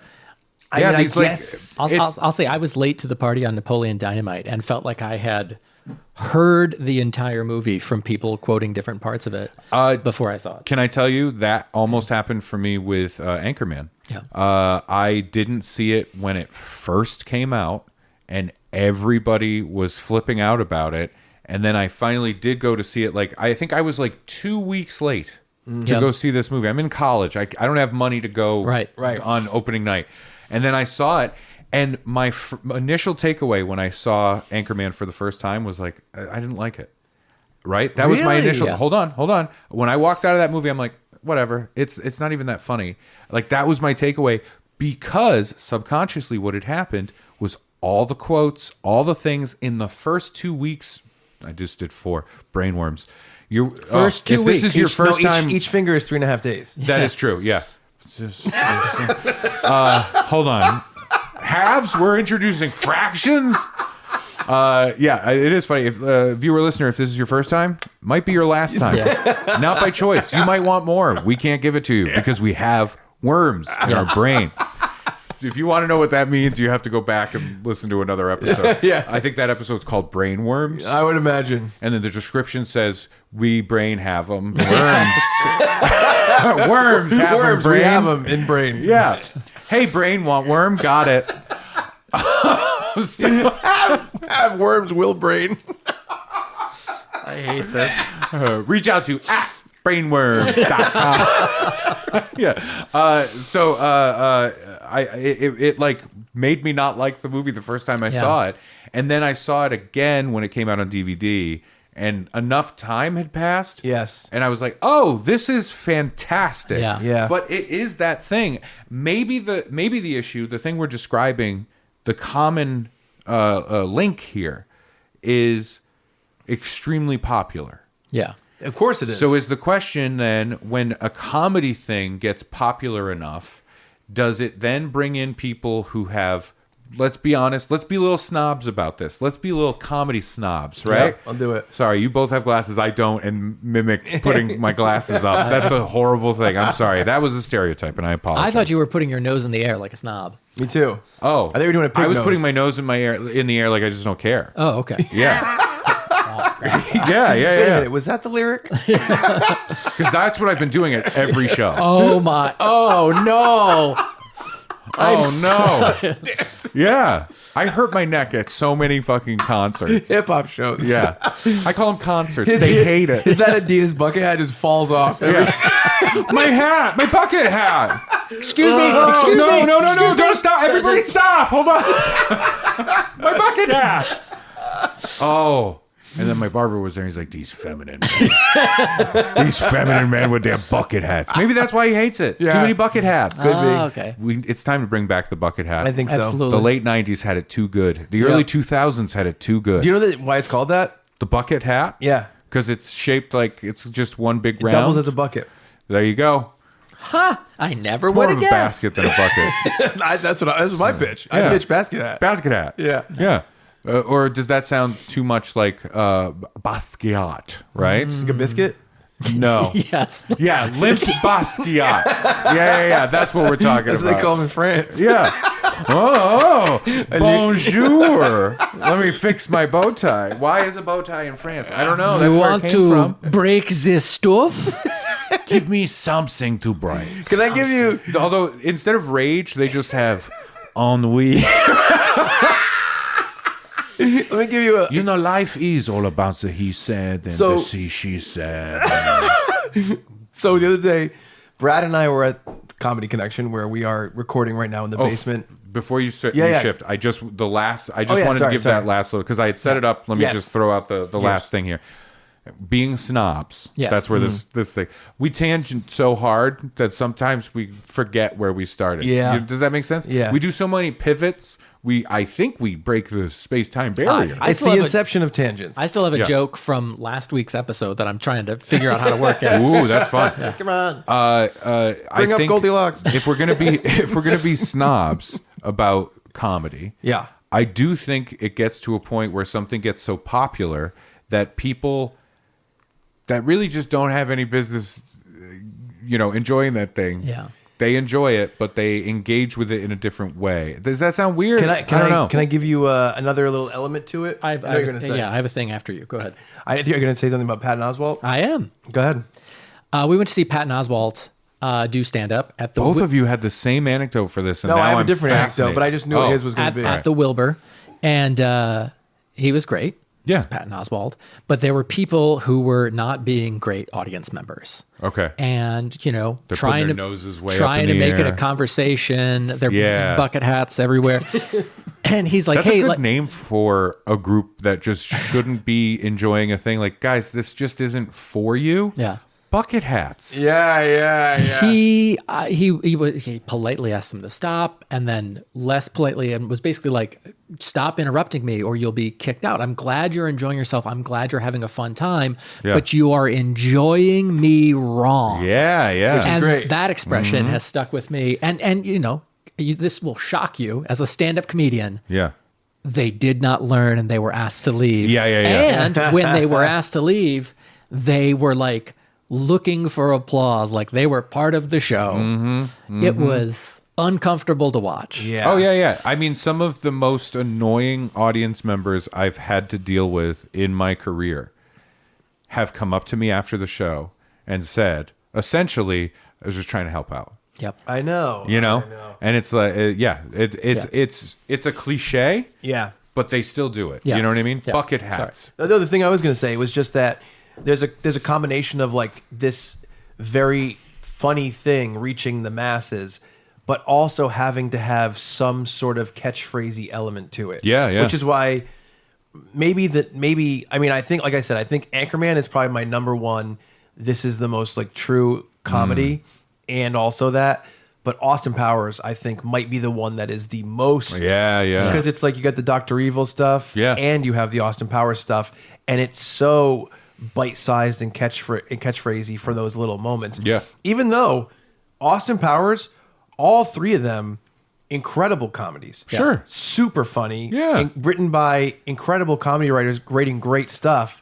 [SPEAKER 2] I guess.
[SPEAKER 1] I'll say I was late to the party on Napoleon Dynamite and felt like I had heard the entire movie from people quoting different parts of it before I saw it.
[SPEAKER 3] Can I tell you that almost happened for me with Anchorman?
[SPEAKER 1] Yeah.
[SPEAKER 3] I didn't see it when it first came out, and everybody was flipping out about it. And then I finally did go to see it. Like I think I was like 2 weeks late to go see this movie. I'm in college. I don't have money to go on opening night. And then I saw it. And my initial takeaway when I saw Anchorman for the first time was like, I didn't like it. Right? That was my initial.
[SPEAKER 1] Yeah.
[SPEAKER 3] Hold on. When I walked out of that movie, I'm like, whatever. It's not even that funny. Like that was my takeaway because subconsciously what had happened was all the quotes, all the things in the first 2 weeks. I just did 4 brainworms.
[SPEAKER 1] First 2 weeks.
[SPEAKER 3] If this is your first time,
[SPEAKER 2] each finger is 3.5 days.
[SPEAKER 3] That is true. Yeah. Hold on. Halves? We're introducing fractions? It is funny. If viewer listener, if this is your first time, might be your last time. Not by choice. You might want more. We can't give it to you because we have worms in our brain. if you want to know what that means, you have to go back and listen to another episode.
[SPEAKER 2] Yeah.
[SPEAKER 3] I think that episode's called Brainworms.
[SPEAKER 2] I would imagine.
[SPEAKER 3] And then the description says, "We brain have them. Worms. Worms have them. Brain.
[SPEAKER 2] We have them in brains.
[SPEAKER 3] Yeah. Hey, brain, want worm? Got it.
[SPEAKER 2] have worms, will brain.
[SPEAKER 1] I hate this.
[SPEAKER 3] Reach out to brainworms.com. Yeah. It like made me not like the movie the first time I saw it, and then I saw it again when it came out on DVD. And enough time had passed.
[SPEAKER 2] Yes.
[SPEAKER 3] And I was like, oh, this is fantastic.
[SPEAKER 2] Yeah.
[SPEAKER 3] But it is that thing. Maybe the issue, the thing we're describing, the common link here is extremely popular.
[SPEAKER 1] Yeah.
[SPEAKER 2] Of course it is.
[SPEAKER 3] So is the question then, when a comedy thing gets popular enough, does it then bring in people who have, let's be honest, let's be little snobs about this. Let's be little comedy snobs, right?
[SPEAKER 2] Yeah, I'll do it.
[SPEAKER 3] Sorry, you both have glasses. I don't, and mimic putting my glasses up. That's a horrible thing. I'm sorry. That was a stereotype, and I apologize.
[SPEAKER 1] I thought you were putting your nose in the air like a snob.
[SPEAKER 2] Me too.
[SPEAKER 3] Oh.
[SPEAKER 2] I think we're doing a pig
[SPEAKER 3] I was
[SPEAKER 2] nose.
[SPEAKER 3] putting my nose in the air like I just don't care.
[SPEAKER 1] Oh, okay.
[SPEAKER 3] Yeah.
[SPEAKER 2] Wait a minute, was that the lyric?
[SPEAKER 3] Because that's what I've been doing at every show.
[SPEAKER 1] Oh my! Oh no!
[SPEAKER 3] Oh no! Yeah, I hurt my neck at so many fucking concerts.
[SPEAKER 2] Hip hop shows.
[SPEAKER 3] Yeah, I call them concerts. They hate it.
[SPEAKER 2] Is that Adidas bucket hat just falls off?
[SPEAKER 3] Yeah. My hat, my bucket hat.
[SPEAKER 1] Excuse me.
[SPEAKER 3] No, no,
[SPEAKER 1] Excuse me.
[SPEAKER 3] don't stop! Everybody stop! Hold on. My bucket hat. Oh. And then my barber was there. He's like, these feminine men. These feminine men with their bucket hats. Maybe that's why he hates it.
[SPEAKER 2] Yeah.
[SPEAKER 3] Too many bucket hats.
[SPEAKER 2] Could be.
[SPEAKER 1] Okay.
[SPEAKER 3] It's time to bring back the bucket hat.
[SPEAKER 2] I think so.
[SPEAKER 1] Absolutely.
[SPEAKER 3] The late 90s had it too good. The early 2000s had it too good.
[SPEAKER 2] Do you know why it's called that?
[SPEAKER 3] The bucket hat?
[SPEAKER 2] Yeah.
[SPEAKER 3] Because it's shaped like it's just one big
[SPEAKER 2] It
[SPEAKER 3] round.
[SPEAKER 2] doubles as a bucket.
[SPEAKER 3] There you go.
[SPEAKER 1] Ha! I never
[SPEAKER 3] It's more
[SPEAKER 1] would
[SPEAKER 3] of
[SPEAKER 1] have
[SPEAKER 3] a
[SPEAKER 1] guessed.
[SPEAKER 3] basket than a bucket.
[SPEAKER 2] That's my pitch. I
[SPEAKER 3] Yeah.
[SPEAKER 2] pitch basket hat.
[SPEAKER 3] Basket hat.
[SPEAKER 2] Yeah.
[SPEAKER 3] Yeah. Or does that sound too much like Basquiat, right?
[SPEAKER 2] Like a biscuit?
[SPEAKER 3] No.
[SPEAKER 1] Yes.
[SPEAKER 3] Yeah, limp Basquiat. Yeah. That's what we're talking
[SPEAKER 2] That's what
[SPEAKER 3] about.
[SPEAKER 2] they call them in France.
[SPEAKER 3] Yeah. Oh, bonjour. Let me fix my bow tie. Why is a bow tie in France? I don't know. That's
[SPEAKER 1] You
[SPEAKER 3] where
[SPEAKER 1] want
[SPEAKER 3] it came
[SPEAKER 1] to
[SPEAKER 3] from.
[SPEAKER 1] break this stuff?
[SPEAKER 3] Give me something to break.
[SPEAKER 2] Can I give you...
[SPEAKER 3] Although, instead of rage, they just have ennui.
[SPEAKER 2] Let me give you a...
[SPEAKER 3] You know, life is all about the he said and
[SPEAKER 2] So-
[SPEAKER 3] the she said.
[SPEAKER 2] So the other day, Brad and I were at Comedy Connection, where we are recording right now in the basement.
[SPEAKER 3] Before you
[SPEAKER 2] Yeah.
[SPEAKER 3] shift, I just wanted
[SPEAKER 2] yeah,
[SPEAKER 3] to
[SPEAKER 2] sorry.
[SPEAKER 3] give that last little, because I had set it up. Let me
[SPEAKER 2] Yes.
[SPEAKER 3] just throw out the last thing here. Being snobs.
[SPEAKER 1] Yes.
[SPEAKER 3] That's where this thing. We tangent so hard that sometimes we forget where we started.
[SPEAKER 2] Yeah.
[SPEAKER 3] Does that make sense?
[SPEAKER 2] Yeah.
[SPEAKER 3] We do so many pivots. I think we break the space-time barrier.
[SPEAKER 1] I
[SPEAKER 2] It's
[SPEAKER 1] still
[SPEAKER 2] the
[SPEAKER 1] have a-
[SPEAKER 2] inception of tangents.
[SPEAKER 1] I still have a
[SPEAKER 3] Yeah.
[SPEAKER 1] joke from last week's episode that I'm trying to figure out how to work out.
[SPEAKER 3] Ooh, that's fun.
[SPEAKER 2] Come on.
[SPEAKER 3] I
[SPEAKER 2] Bring up
[SPEAKER 3] think
[SPEAKER 2] Goldilocks.
[SPEAKER 3] if we're gonna be snobs about comedy,
[SPEAKER 2] Yeah.
[SPEAKER 3] I do think it gets to a point where something gets so popular that people that really just don't have any business, enjoying that thing.
[SPEAKER 1] Yeah.
[SPEAKER 3] They enjoy it, but they engage with it in a different way. Does that sound weird?
[SPEAKER 2] Can
[SPEAKER 3] I don't know.
[SPEAKER 2] Can I give you another little element to it?
[SPEAKER 1] I
[SPEAKER 2] know you're
[SPEAKER 1] have
[SPEAKER 2] gonna
[SPEAKER 1] a,
[SPEAKER 2] say.
[SPEAKER 1] yeah, I have a thing after you. Go ahead.
[SPEAKER 2] I think you're going to say something about Patton Oswalt.
[SPEAKER 1] I am.
[SPEAKER 2] Go ahead.
[SPEAKER 1] We went to see Patton Oswalt do stand up at the
[SPEAKER 3] Both of you had the same anecdote for this, and
[SPEAKER 2] No,
[SPEAKER 3] now
[SPEAKER 2] I have a
[SPEAKER 3] I'm
[SPEAKER 2] different anecdote,
[SPEAKER 3] fascinated.
[SPEAKER 2] but I just knew what his was going
[SPEAKER 1] at,
[SPEAKER 2] to be.
[SPEAKER 1] at the Wilbur, and he was great.
[SPEAKER 3] Yeah.
[SPEAKER 1] This is Patton Oswalt, but there were people who were not being great audience members.
[SPEAKER 3] Okay.
[SPEAKER 1] And
[SPEAKER 3] They're
[SPEAKER 1] trying
[SPEAKER 3] putting
[SPEAKER 1] to
[SPEAKER 3] their noses way up
[SPEAKER 1] trying
[SPEAKER 3] in
[SPEAKER 1] to
[SPEAKER 3] the
[SPEAKER 1] make it a
[SPEAKER 3] air.
[SPEAKER 1] conversation. Their
[SPEAKER 3] Yeah.
[SPEAKER 1] bucket hats everywhere. And he's like,
[SPEAKER 3] That's
[SPEAKER 1] "Hey,
[SPEAKER 3] a good
[SPEAKER 1] like,
[SPEAKER 3] name for a group that just shouldn't be enjoying a thing. Like, guys, this just isn't for you.
[SPEAKER 1] yeah."
[SPEAKER 3] Bucket hats.
[SPEAKER 2] Yeah.
[SPEAKER 1] He politely asked them to stop, and then less politely, and was basically like, "Stop interrupting me, or you'll be kicked out. I'm glad you're enjoying yourself. I'm glad you're having a fun time,
[SPEAKER 3] Yeah.
[SPEAKER 1] but you are enjoying me wrong."
[SPEAKER 3] Yeah.
[SPEAKER 1] And
[SPEAKER 2] great.
[SPEAKER 1] that expression has stuck with me. And this will shock you as a stand-up comedian.
[SPEAKER 3] Yeah.
[SPEAKER 1] They did not learn, and they were asked to leave.
[SPEAKER 3] Yeah.
[SPEAKER 1] And when they were asked to leave, they were like looking for applause, like they were part of the show. It was uncomfortable to watch.
[SPEAKER 3] Oh yeah. I mean, some of the most annoying audience members I've had to deal with in my career have come up to me after the show and said, essentially, I was just trying to help out.
[SPEAKER 1] Yep.
[SPEAKER 2] I know.
[SPEAKER 3] You know? And it's like, it's a cliche.
[SPEAKER 2] Yeah.
[SPEAKER 3] But they still do it.
[SPEAKER 2] Yeah.
[SPEAKER 3] You know what I mean?
[SPEAKER 2] Yeah.
[SPEAKER 3] Bucket hats.
[SPEAKER 2] The other thing I was going to say was just that there's a combination of like this very funny thing reaching the masses, but also having to have some sort of catchphrasey element to it.
[SPEAKER 3] Yeah.
[SPEAKER 2] Which is why I mean, I think, like I said, I think Anchorman is probably my number one. This is the most like true comedy, and also that. But Austin Powers, I think, might be the one that is the most.
[SPEAKER 3] Yeah.
[SPEAKER 2] Because it's like you got the Dr. Evil stuff, and you have the Austin Powers stuff, and it's so bite-sized and catchphrasey for those little moments.
[SPEAKER 3] Yeah.
[SPEAKER 2] Even though Austin Powers, all three of them, incredible comedies.
[SPEAKER 3] Sure.
[SPEAKER 2] Super funny.
[SPEAKER 3] Yeah.
[SPEAKER 2] Written by incredible comedy writers, writing great stuff.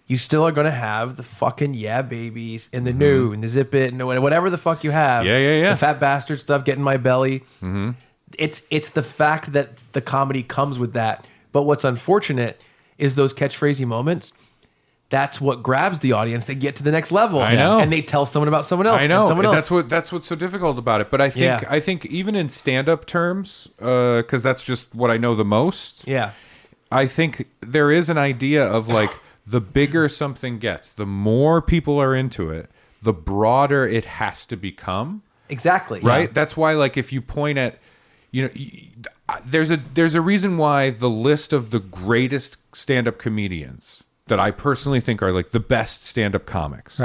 [SPEAKER 2] You still are going to have the fucking yeah babies and the new and the zip it and whatever the fuck you have.
[SPEAKER 3] Yeah.
[SPEAKER 2] The fat bastard stuff, get in my belly.
[SPEAKER 3] Mm-hmm.
[SPEAKER 2] It's the fact that the comedy comes with that. But what's unfortunate is those catchphrasey moments. That's what grabs the audience. They get to the next level.
[SPEAKER 3] I know.
[SPEAKER 2] And they tell someone about someone else.
[SPEAKER 3] I know.
[SPEAKER 2] And someone else.
[SPEAKER 3] That's what's so difficult about it. But I think even in stand-up terms, because that's just what I know the most.
[SPEAKER 2] Yeah.
[SPEAKER 3] I think there is an idea of like the bigger something gets, the more people are into it, the broader it has to become.
[SPEAKER 2] Exactly.
[SPEAKER 3] Right? That's why, like, if you point at, there's a reason why the list of the greatest stand-up comedians that I personally think are like the best stand-up comics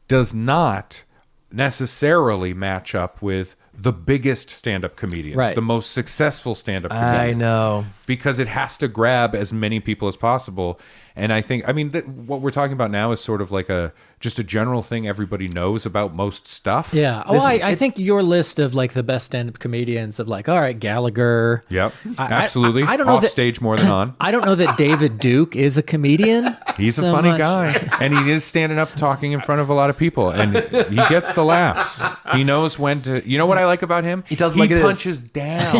[SPEAKER 3] does not necessarily match up with the biggest stand-up comedians, the most successful stand-up comedians.
[SPEAKER 2] I know.
[SPEAKER 3] Because it has to grab as many people as possible. And I think, what we're talking about now is sort of like just a general thing everybody knows about most stuff.
[SPEAKER 1] Yeah. I think your list of like the best stand-up comedians of like, all right, Gallagher.
[SPEAKER 3] Yep. Absolutely.
[SPEAKER 1] I don't know
[SPEAKER 3] Off stage more than on.
[SPEAKER 1] I don't know that David Duke is a comedian.
[SPEAKER 3] He's a funny guy. And he is standing up talking in front of a lot of people. And he gets the laughs. He knows when to. You know what I like about him?
[SPEAKER 2] He tells like it
[SPEAKER 3] punches down.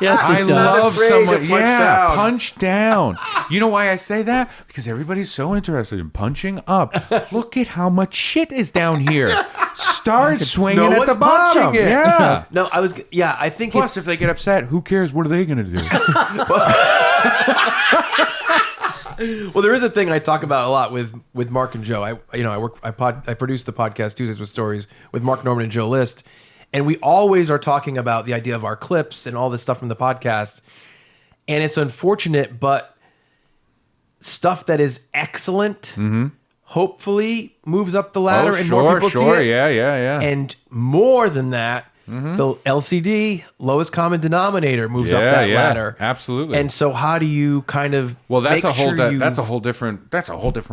[SPEAKER 1] Yes, he
[SPEAKER 3] I
[SPEAKER 1] does.
[SPEAKER 3] love someone.
[SPEAKER 2] punch
[SPEAKER 3] Yeah,
[SPEAKER 2] down.
[SPEAKER 3] punch down. You know why I say that? Because everybody's so interested in punching up. Look at how much shit is down here. Start swinging
[SPEAKER 2] No
[SPEAKER 3] at
[SPEAKER 2] one's
[SPEAKER 3] the bottom.
[SPEAKER 2] punching it.
[SPEAKER 3] Yeah.
[SPEAKER 2] No, I think
[SPEAKER 3] Plus, if they get upset, who cares? What are they going to do?
[SPEAKER 2] Well, there is a thing I talk about a lot with Mark and Joe. I produce the podcast Tuesdays with Stories with Mark Norman and Joe List, and we always are talking about the idea of our clips and all this stuff from the podcast. And it's unfortunate, but stuff that is excellent hopefully moves up the ladder and more people see it.
[SPEAKER 3] Yeah.
[SPEAKER 2] And more than that, the LCD, lowest common denominator, moves up that ladder.
[SPEAKER 3] Absolutely.
[SPEAKER 2] And so how do you kind of
[SPEAKER 3] that's
[SPEAKER 2] make
[SPEAKER 3] a whole
[SPEAKER 2] sure you...
[SPEAKER 3] that's a whole different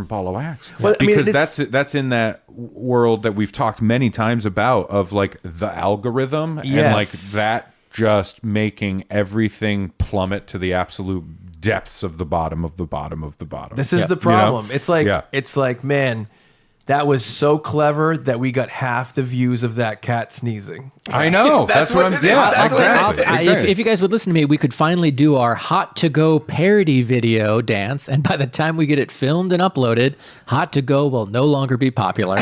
[SPEAKER 3] ball of wax.
[SPEAKER 2] Well, I mean,
[SPEAKER 3] because that's in that world that we've talked many times about of like the algorithm and like that just making everything plummet to the absolute depths of the bottom of the bottom of the bottom.
[SPEAKER 2] This is the problem. It's like, man, that was so clever that we got half the views of that cat sneezing.
[SPEAKER 3] I know. That's what I'm. Yeah, exactly.
[SPEAKER 1] If you guys would listen to me, we could finally do our Hot to Go parody video dance, and by the time we get it filmed and uploaded, Hot to Go will no longer be popular.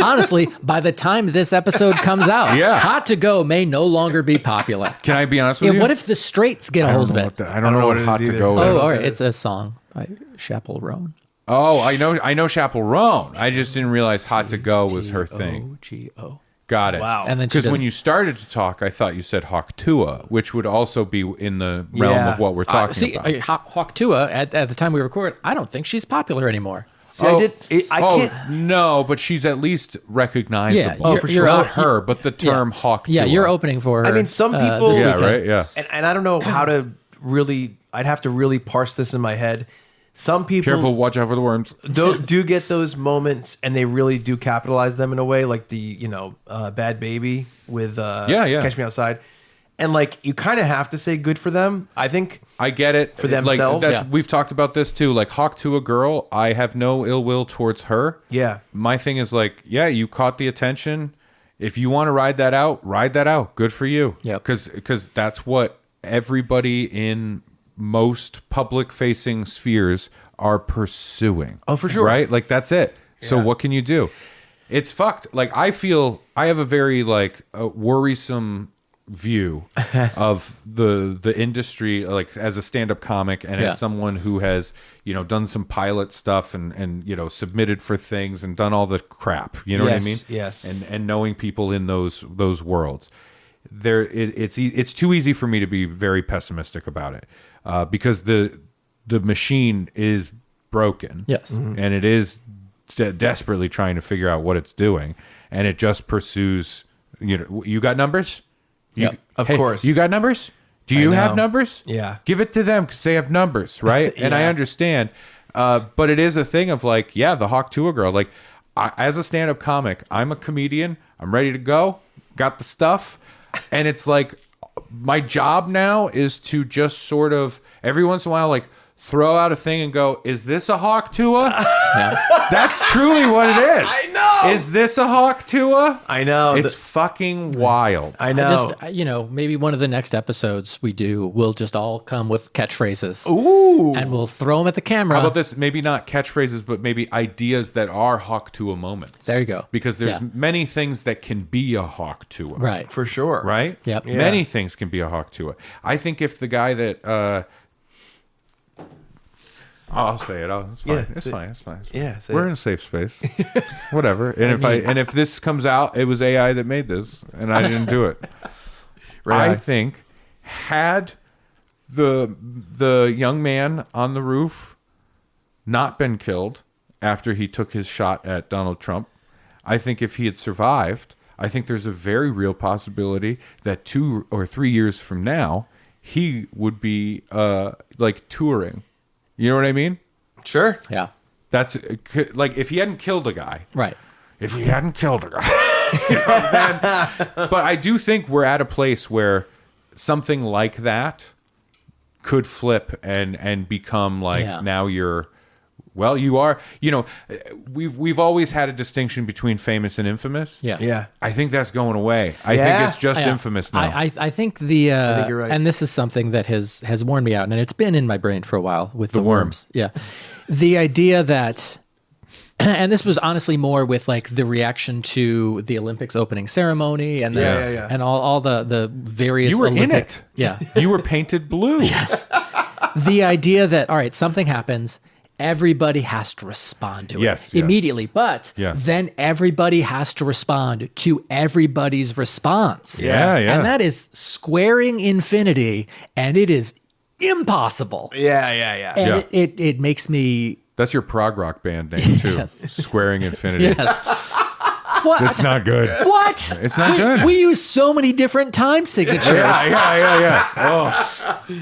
[SPEAKER 1] Honestly, by the time this episode comes out, Hot to Go may no longer be popular.
[SPEAKER 3] Can I be honest with you?
[SPEAKER 1] What if the Straights get a hold of it?
[SPEAKER 3] I don't know what Hot to Go is.
[SPEAKER 1] Oh, all right. It's a song by Chappell Roan.
[SPEAKER 3] Oh, I know Chappell Roan. I just didn't realize Hot to Go was her thing.
[SPEAKER 1] G-O.
[SPEAKER 3] Got it.
[SPEAKER 2] Wow.
[SPEAKER 1] And then
[SPEAKER 3] because when you started to talk, I thought you said Hawktua, which would also be in the realm of what we're talking about.
[SPEAKER 1] Hawktua, at the time we record, I don't think she's popular anymore.
[SPEAKER 2] See, I can't.
[SPEAKER 3] No, but she's at least recognizable.
[SPEAKER 1] Yeah,
[SPEAKER 3] for sure. Not her, but the term Hawktua.
[SPEAKER 1] Yeah, you're opening for her.
[SPEAKER 2] I mean, some people.
[SPEAKER 1] This
[SPEAKER 3] yeah,
[SPEAKER 1] weekend.
[SPEAKER 3] right. Yeah.
[SPEAKER 2] And I don't know how to really. I'd have to really parse this in my head. Some people
[SPEAKER 3] Careful, watch out for the worms.
[SPEAKER 2] do get those moments, and they really do capitalize them in a way, like the Bad Baby with Catch Me Outside, and like you kind of have to say good for them. I think
[SPEAKER 3] I get it
[SPEAKER 2] for themselves.
[SPEAKER 3] Like, we've talked about this too. Like Hawktua girl, I have no ill will towards her.
[SPEAKER 2] Yeah,
[SPEAKER 3] my thing is like, you caught the attention. If you want to ride that out. Good for you.
[SPEAKER 1] Yeah.
[SPEAKER 3] Because that's what everybody in most public-facing spheres are pursuing.
[SPEAKER 2] Oh, for sure.
[SPEAKER 3] Right? Like, that's it. So what can you do? It's fucked. Like, I feel I have a very worrisome view of the industry, like as a stand-up comic and as someone who has done some pilot stuff and submitted for things and done all the crap. You know what I mean?
[SPEAKER 2] Yes.
[SPEAKER 3] And knowing people in those worlds, it's too easy for me to be very pessimistic about it because the machine is broken.
[SPEAKER 1] Yes.
[SPEAKER 3] And it is desperately trying to figure out what it's doing, and it just pursues. You got numbers?
[SPEAKER 2] Of course.
[SPEAKER 3] You got numbers? Do you have numbers?
[SPEAKER 2] Yeah.
[SPEAKER 3] Give it to them because they have numbers, right? And I understand. But it is a thing of the Hawk Tuah girl. Like, as a stand-up comic, I'm a comedian. I'm ready to go. Got the stuff. And it's like, my job now is to just sort of, every once in a while, throw out a thing and go, is this a Hawk Tuah? That's truly what it is.
[SPEAKER 2] I know.
[SPEAKER 3] Is this a Hawk Tuah?
[SPEAKER 2] I know.
[SPEAKER 3] It's fucking wild.
[SPEAKER 2] I know.
[SPEAKER 1] Maybe one of the next episodes we do, we'll just all come with catchphrases.
[SPEAKER 2] Ooh.
[SPEAKER 1] And we'll throw them at the camera.
[SPEAKER 3] How about this? Maybe not catchphrases, but maybe ideas that are Hawk Tuah moments.
[SPEAKER 1] There you go.
[SPEAKER 3] Because there's many things that can be a Hawk Tuah.
[SPEAKER 1] Right.
[SPEAKER 2] For sure.
[SPEAKER 3] Right?
[SPEAKER 1] Yep.
[SPEAKER 2] Yeah.
[SPEAKER 3] Many things can be a Hawk Tuah. I think if the guy that... I'll say it. It's fine.
[SPEAKER 2] Yeah,
[SPEAKER 3] It's fine. It's fine.
[SPEAKER 2] Yeah, say
[SPEAKER 3] we're
[SPEAKER 2] it.
[SPEAKER 3] in a safe space. Whatever. And if this comes out, it was AI that made this, and I didn't do it.
[SPEAKER 2] Right.
[SPEAKER 3] I think had the young man on the roof not been killed after he took his shot at Donald Trump, I think if he had survived, I think there's a very real possibility that 2 or 3 years from now, he would be touring. You know what I mean?
[SPEAKER 2] Sure.
[SPEAKER 1] Yeah.
[SPEAKER 3] That's if he hadn't killed a guy.
[SPEAKER 1] Right.
[SPEAKER 3] If he hadn't killed a guy. But I do think we're at a place where something like that could flip and become now you're... Well, you are, we've always had a distinction between famous and infamous.
[SPEAKER 1] Yeah.
[SPEAKER 2] Yeah.
[SPEAKER 3] I think that's going away. I think it's just infamous now.
[SPEAKER 1] I think the
[SPEAKER 2] I think you're right.
[SPEAKER 1] and this is something that has worn me out, and it's been in my brain for a while with the
[SPEAKER 3] worms.
[SPEAKER 1] Yeah. The idea that, and this was honestly more with the reaction to the Olympics opening ceremony and and all the various
[SPEAKER 3] You were
[SPEAKER 1] Olympic,
[SPEAKER 3] in it.
[SPEAKER 1] Yeah.
[SPEAKER 3] You were painted blue.
[SPEAKER 1] Yes. The idea that, all right, something happens, everybody has to respond to it immediately, but then everybody has to respond to everybody's response.
[SPEAKER 3] Yeah.
[SPEAKER 1] And that is squaring infinity, and it is impossible.
[SPEAKER 2] Yeah.
[SPEAKER 1] And it makes me...
[SPEAKER 3] That's your prog rock band name, too.
[SPEAKER 1] Yes.
[SPEAKER 3] Squaring Infinity.
[SPEAKER 1] Yes. What?
[SPEAKER 3] It's not good.
[SPEAKER 1] What?
[SPEAKER 3] It's not good.
[SPEAKER 1] We use so many different time signatures.
[SPEAKER 3] Yeah.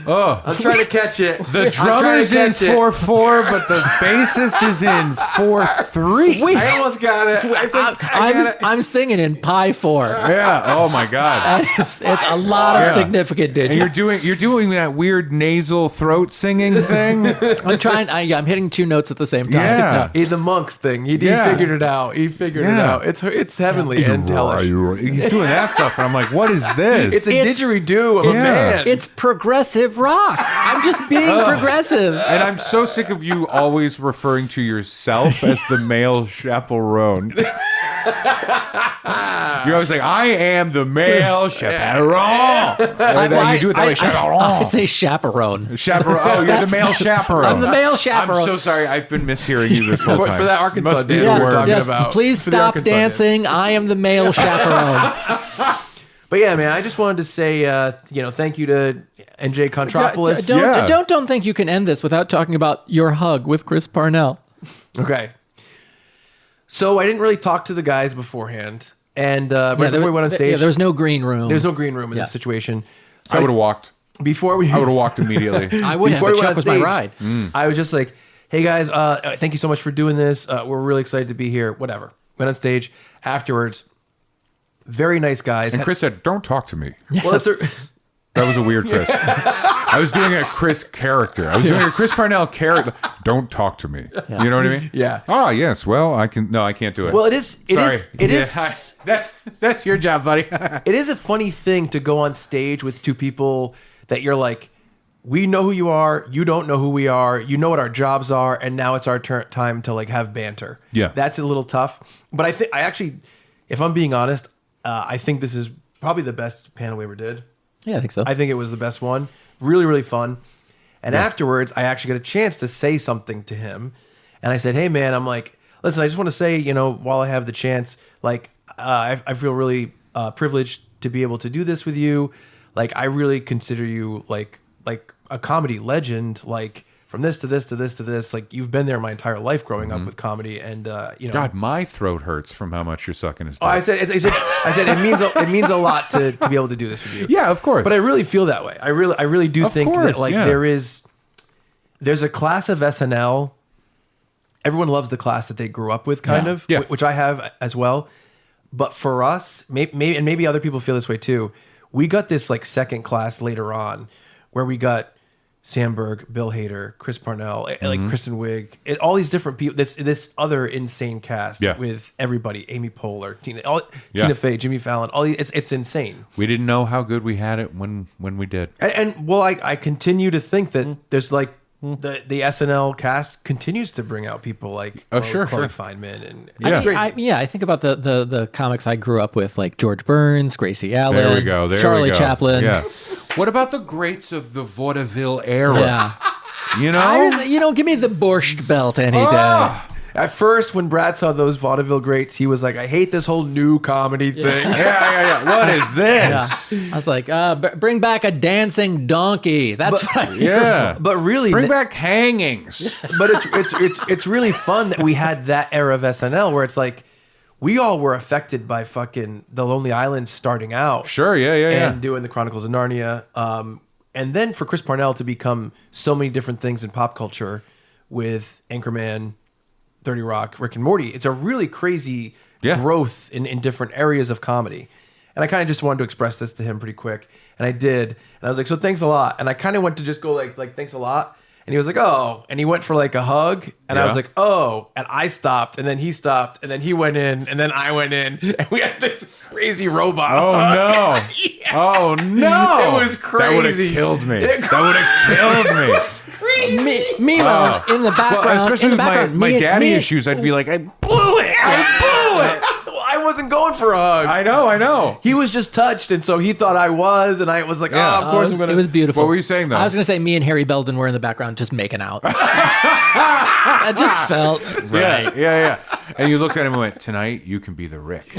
[SPEAKER 3] Oh.
[SPEAKER 2] I'm trying to catch it.
[SPEAKER 3] The drummer's in 4/4, but the bassist is in 4/3.
[SPEAKER 2] I almost got it. I think
[SPEAKER 1] I'm singing in pi 4.
[SPEAKER 3] Yeah. Oh my God.
[SPEAKER 1] And it's a lot of significant digits.
[SPEAKER 3] And you're doing that weird nasal throat singing thing.
[SPEAKER 1] I'm hitting 2 notes at the same time.
[SPEAKER 3] Yeah.
[SPEAKER 2] The monks thing. He figured it out. He figured it out. It's heavenly and hellish.
[SPEAKER 3] He's doing that stuff, and I'm like, what is this?
[SPEAKER 2] It's a didgeridoo of a man.
[SPEAKER 1] It's progressive rock. I'm just being progressive.
[SPEAKER 3] And I'm so sick of you always referring to yourself as the male chaperone. You're always like, I am the male chaperone. You do it that way, chaperone.
[SPEAKER 1] I say chaperone.
[SPEAKER 3] Chaperone. Oh, you're the male chaperone.
[SPEAKER 1] I'm the male chaperone.
[SPEAKER 3] I'm so sorry. I've been mishearing you this whole time.
[SPEAKER 2] For that Arkansas
[SPEAKER 3] Must be
[SPEAKER 2] dance
[SPEAKER 3] the
[SPEAKER 2] we're
[SPEAKER 3] word.
[SPEAKER 2] talking
[SPEAKER 1] Yes,
[SPEAKER 2] about.
[SPEAKER 1] please
[SPEAKER 2] For the
[SPEAKER 1] stop
[SPEAKER 2] Arkansas
[SPEAKER 1] dancing. I am the male chaperone.
[SPEAKER 2] But yeah, man, I just wanted to say, thank you to NJ Contropolis.
[SPEAKER 1] Don't think you can end this without talking about your hug with Chris Parnell.
[SPEAKER 2] Okay. So I didn't really talk to the guys beforehand. And before we went on stage...
[SPEAKER 1] there was no green room.
[SPEAKER 2] There's no green room in this situation. So
[SPEAKER 3] I would have walked.
[SPEAKER 2] I would have
[SPEAKER 3] walked immediately.
[SPEAKER 1] I would have, but Chuck was my ride.
[SPEAKER 2] I was just like, hey guys, thank you so much for doing this. We're really excited to be here. Whatever. Went on stage. Afterwards, very nice guys.
[SPEAKER 3] And Chris said, don't talk to me.
[SPEAKER 2] Well,
[SPEAKER 3] That was a weird Chris. I was doing a Chris character. I was doing a Chris Parnell character. Don't talk to me. You know what I mean?
[SPEAKER 2] Yeah.
[SPEAKER 3] Oh yes. Well, I can. No, I can't do it.
[SPEAKER 2] Well, it is.
[SPEAKER 3] That's your job, buddy.
[SPEAKER 2] It is a funny thing to go on stage with two people that you're like, we know who you are, you don't know who we are, you know what our jobs are, and now it's our time to like have banter.
[SPEAKER 3] Yeah.
[SPEAKER 2] That's a little tough. But I actually, if I'm being honest, I think this is probably the best panel we ever did.
[SPEAKER 1] Yeah, I think so.
[SPEAKER 2] I think it was the best one. Really, really fun. And afterwards, I actually got a chance to say something to him. And I said, hey, man, I'm like, listen, I just want to say, while I have the chance, like, I feel really privileged to be able to do this with you. Like, I really consider you like a comedy legend, like from this to this to this to this. Like, you've been there my entire life growing up with comedy. And,
[SPEAKER 3] God, my throat hurts from how much you're sucking his dick.
[SPEAKER 2] I said it means a lot to be able to do this with you.
[SPEAKER 3] Yeah, of course.
[SPEAKER 2] But I really feel that way. I really do think that like there's a class of SNL. Everyone loves the class that they grew up with, kind of, which I have as well. But for us, maybe other people feel this way too. We got this like second class later on, where we got Sandberg, Bill Hader, Chris Parnell, like Kristen Wiig, all these different people. This other insane cast with everybody: Amy Poehler, Tina Fey, Jimmy Fallon. All these, it's insane.
[SPEAKER 3] We didn't know how good we had it when we did.
[SPEAKER 2] And I continue to think that there's like the SNL cast continues to bring out people like Chloe Fineman and
[SPEAKER 1] I think about the comics I grew up with, like George Burns, Gracie Allen,
[SPEAKER 3] there we go,
[SPEAKER 1] Charlie Chaplin.
[SPEAKER 3] Yeah. What about the greats of the vaudeville era?
[SPEAKER 1] Yeah. Give me the Borscht Belt any day.
[SPEAKER 2] At first, when Brad saw those vaudeville greats, he was like, I hate this whole new comedy thing.
[SPEAKER 3] Yeah. What is this?
[SPEAKER 1] Yeah. I was like, bring back a dancing donkey. That's what I
[SPEAKER 3] yeah.
[SPEAKER 2] But really,
[SPEAKER 3] bring back hangings.
[SPEAKER 2] But it's really fun that we had that era of SNL where it's like, we all were affected by fucking The Lonely Island starting out.
[SPEAKER 3] Sure, yeah.
[SPEAKER 2] And doing the Chronicles of Narnia. And then for Chris Parnell to become so many different things in pop culture with Anchorman, 30 Rock, Rick and Morty. It's a really crazy growth in different areas of comedy. And I kind of just wanted to express this to him pretty quick. And I did. And I was like, so thanks a lot. And I kind of went to just go like thanks a lot. And he was like, oh. And he went for like a hug. And I was like, oh. And I stopped. And then he stopped. And then he went in. And then I went in. And we had this crazy robot hug.
[SPEAKER 3] Oh, no.
[SPEAKER 2] It was crazy.
[SPEAKER 3] That would have killed me. That would have killed me.
[SPEAKER 2] It was crazy.
[SPEAKER 1] Meanwhile, in the background,
[SPEAKER 3] well, especially with my daddy issues, I'd be like, I blew it.
[SPEAKER 2] Well, I wasn't going for a hug.
[SPEAKER 3] I know.
[SPEAKER 2] He was just touched, and so he thought I was, and I was like, of course I'm going to.
[SPEAKER 1] It was beautiful.
[SPEAKER 3] What were you saying, though?
[SPEAKER 1] I was going to say me and Harry Belden were in the background just making out. I just felt right.
[SPEAKER 3] Yeah. And you looked at him and went, tonight you can be the Rick.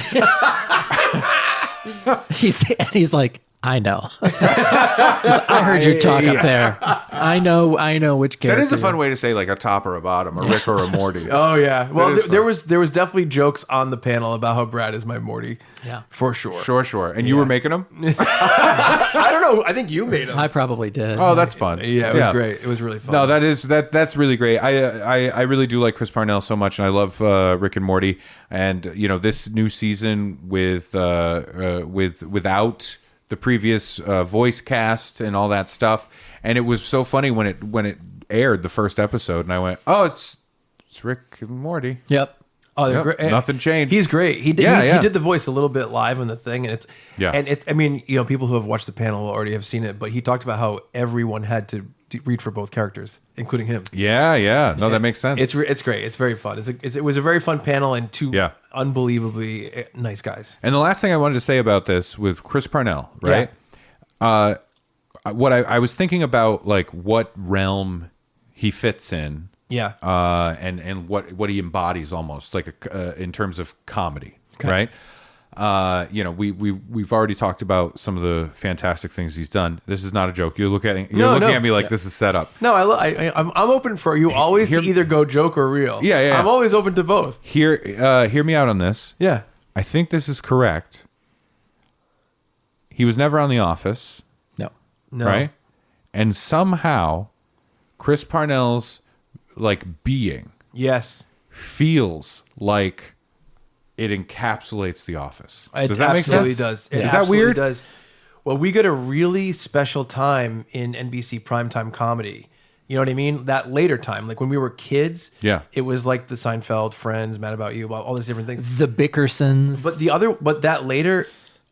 [SPEAKER 1] He's like, I know. I heard your talk up there. I know which character.
[SPEAKER 3] That is a fun way to say like a top or a bottom, a Rick or a Morty.
[SPEAKER 2] Oh yeah. Well, there was definitely jokes on the panel about how Brad is my Morty.
[SPEAKER 1] Yeah,
[SPEAKER 2] for sure.
[SPEAKER 3] Sure. And you were making them?
[SPEAKER 2] I don't know. I think you made them.
[SPEAKER 1] I probably did.
[SPEAKER 3] Oh, that's fun.
[SPEAKER 2] Yeah, it was great. It was really fun.
[SPEAKER 3] No, that's really great. I really do like Chris Parnell so much, and I love Rick and Morty. And this new season without the previous voice cast and all that stuff, and it was so funny when it aired the first episode, and I went, "Oh, it's Rick and Morty."
[SPEAKER 1] Yep.
[SPEAKER 2] Oh,
[SPEAKER 3] yep.
[SPEAKER 2] Great.
[SPEAKER 3] Nothing changed.
[SPEAKER 2] He's great. He did the voice a little bit live on the thing, and I mean, people who have watched the panel already have seen it, but he talked about how everyone had to read for both characters, including him.
[SPEAKER 3] Yeah. No, that makes sense.
[SPEAKER 2] It's great. It's very fun. It was a very fun panel and two unbelievably nice guys.
[SPEAKER 3] And the last thing I wanted to say about this with Chris Parnell, right? Yeah. What I was thinking about, like what realm he fits in.
[SPEAKER 2] Yeah.
[SPEAKER 3] And what he embodies almost like in terms of comedy, right? We've already talked about some of the fantastic things he's done. This is not a joke. You're looking at me like this is set up.
[SPEAKER 2] No, I'm open for you always to either go joke or real.
[SPEAKER 3] Yeah.
[SPEAKER 2] I'm always open to both.
[SPEAKER 3] Hear me out on this.
[SPEAKER 2] Yeah.
[SPEAKER 3] I think this is correct. He was never on The Office.
[SPEAKER 2] No.
[SPEAKER 3] Right? And somehow Chris Parnell's being feels like it encapsulates The Office. Does that make sense?
[SPEAKER 2] Does. It
[SPEAKER 3] Is that weird?
[SPEAKER 2] Does. Well, we get a really special time in NBC primetime comedy. You know what I mean? That later time, like when we were kids, it was like the Seinfeld, Friends, Mad About You, all these different things.
[SPEAKER 1] The Bickersons.
[SPEAKER 2] But that later,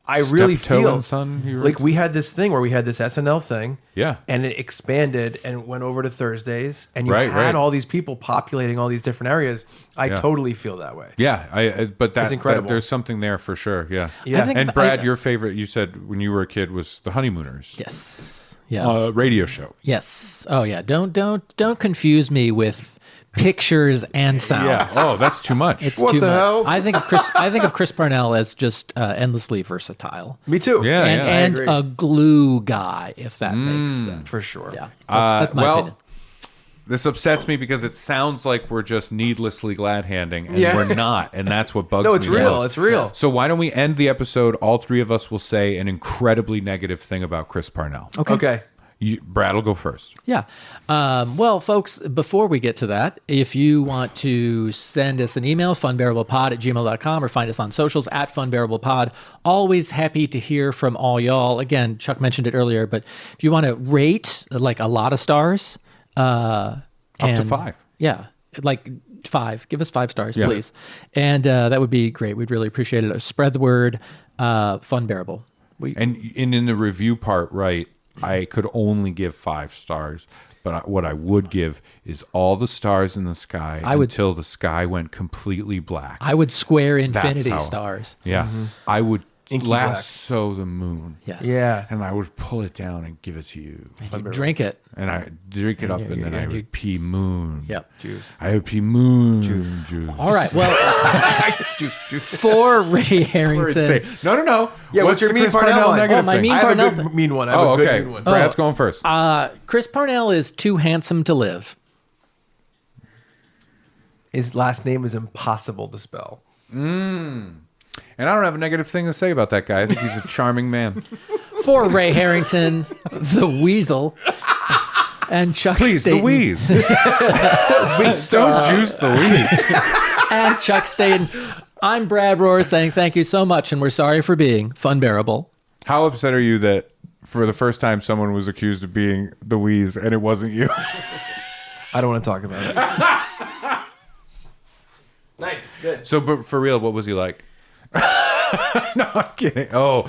[SPEAKER 2] I really
[SPEAKER 3] Steptoe
[SPEAKER 2] feel
[SPEAKER 3] and Son,
[SPEAKER 2] like we had this thing where we had this SNL thing,
[SPEAKER 3] Yeah.
[SPEAKER 2] and it expanded and went over to Thursdays, and you
[SPEAKER 3] Right,
[SPEAKER 2] had
[SPEAKER 3] right.
[SPEAKER 2] all these people populating all these different areas. I
[SPEAKER 3] Yeah.
[SPEAKER 2] totally feel that way.
[SPEAKER 3] Yeah, but
[SPEAKER 2] It's incredible.
[SPEAKER 3] there's something there for sure. Yeah.
[SPEAKER 2] Yeah. I think
[SPEAKER 3] And Brad, your favorite, you said when you were a kid, was The Honeymooners.
[SPEAKER 1] Yes. Yeah.
[SPEAKER 3] Radio show.
[SPEAKER 1] Yes. Oh yeah. Don't confuse me with pictures and sounds.
[SPEAKER 3] Yeah. Oh, that's too much.
[SPEAKER 1] It's
[SPEAKER 2] What
[SPEAKER 1] too
[SPEAKER 2] the
[SPEAKER 1] much.
[SPEAKER 2] hell?
[SPEAKER 1] I think of Chris Parnell as just endlessly versatile.
[SPEAKER 2] Me too.
[SPEAKER 3] Yeah,
[SPEAKER 1] and,
[SPEAKER 3] yeah. I
[SPEAKER 1] and
[SPEAKER 2] agree.
[SPEAKER 1] a glue guy, if that makes sense.
[SPEAKER 2] For sure.
[SPEAKER 1] Yeah. That's my opinion.
[SPEAKER 3] This upsets me because it sounds like we're just needlessly glad-handing, and
[SPEAKER 2] Yeah.
[SPEAKER 3] we're not, and that's what bugs me.
[SPEAKER 2] No, it's
[SPEAKER 3] the
[SPEAKER 2] real.
[SPEAKER 3] most.
[SPEAKER 2] It's real.
[SPEAKER 3] So why don't we end the episode? All three of us will say an incredibly negative thing about Chris Parnell.
[SPEAKER 2] Okay.
[SPEAKER 3] Brad will go first.
[SPEAKER 1] Yeah. Well, folks, before we get to that, if you want to send us an email, funbearablepod@gmail.com, or find us on socials @funbearablepod. Always happy to hear from all y'all. Again, Chuck mentioned it earlier, but if you want to rate like a lot of stars,
[SPEAKER 3] Up to 5.
[SPEAKER 1] Yeah. Like 5. Give us 5 stars,
[SPEAKER 3] Yeah.
[SPEAKER 1] please. And that would be great. We'd really appreciate it. Spread the word. Funbearable.
[SPEAKER 3] And in the review part, right, I could only give 5 stars, but what I would give is all the stars in the sky until the sky went completely black.
[SPEAKER 1] I would square
[SPEAKER 3] That's
[SPEAKER 1] infinity
[SPEAKER 3] how-
[SPEAKER 1] stars.
[SPEAKER 3] Yeah. I would
[SPEAKER 2] Inky black.
[SPEAKER 3] lasso the moon.
[SPEAKER 1] Yes.
[SPEAKER 2] Yeah.
[SPEAKER 3] And I would pull it down and give it to you.
[SPEAKER 1] You drink it.
[SPEAKER 3] And I drink it up, and then I would pee moon.
[SPEAKER 1] Yep.
[SPEAKER 3] Juice. I would pee moon juice.
[SPEAKER 1] All right. Well, for Ray Harrington.
[SPEAKER 3] No.
[SPEAKER 2] Yeah, what's your
[SPEAKER 3] the
[SPEAKER 2] mean
[SPEAKER 3] Chris
[SPEAKER 2] Parnell one?
[SPEAKER 3] negative
[SPEAKER 1] my
[SPEAKER 3] thing?
[SPEAKER 1] mean
[SPEAKER 2] I have
[SPEAKER 1] Parnell
[SPEAKER 2] a good
[SPEAKER 1] thing.
[SPEAKER 2] mean one. I have a good mean one.
[SPEAKER 3] Brad's going first.
[SPEAKER 1] Chris Parnell is too handsome to live.
[SPEAKER 2] His last name is impossible to spell.
[SPEAKER 3] And I don't have a negative thing to say about that guy. I think he's a charming man.
[SPEAKER 1] For Ray Harrington, the Weasel, and Chuck
[SPEAKER 3] Please,
[SPEAKER 1] Staten.
[SPEAKER 3] the wheeze. Don't juice the wheeze.
[SPEAKER 1] And Chuck Staten. I'm Brad Rohr saying thank you so much, and we're sorry for being Funbearable.
[SPEAKER 3] How upset are you that for the first time someone was accused of being the wheeze and it wasn't you?
[SPEAKER 2] I don't want to talk about it. Nice. Good.
[SPEAKER 3] So, but for real, what was he like? No, I'm kidding. Oh.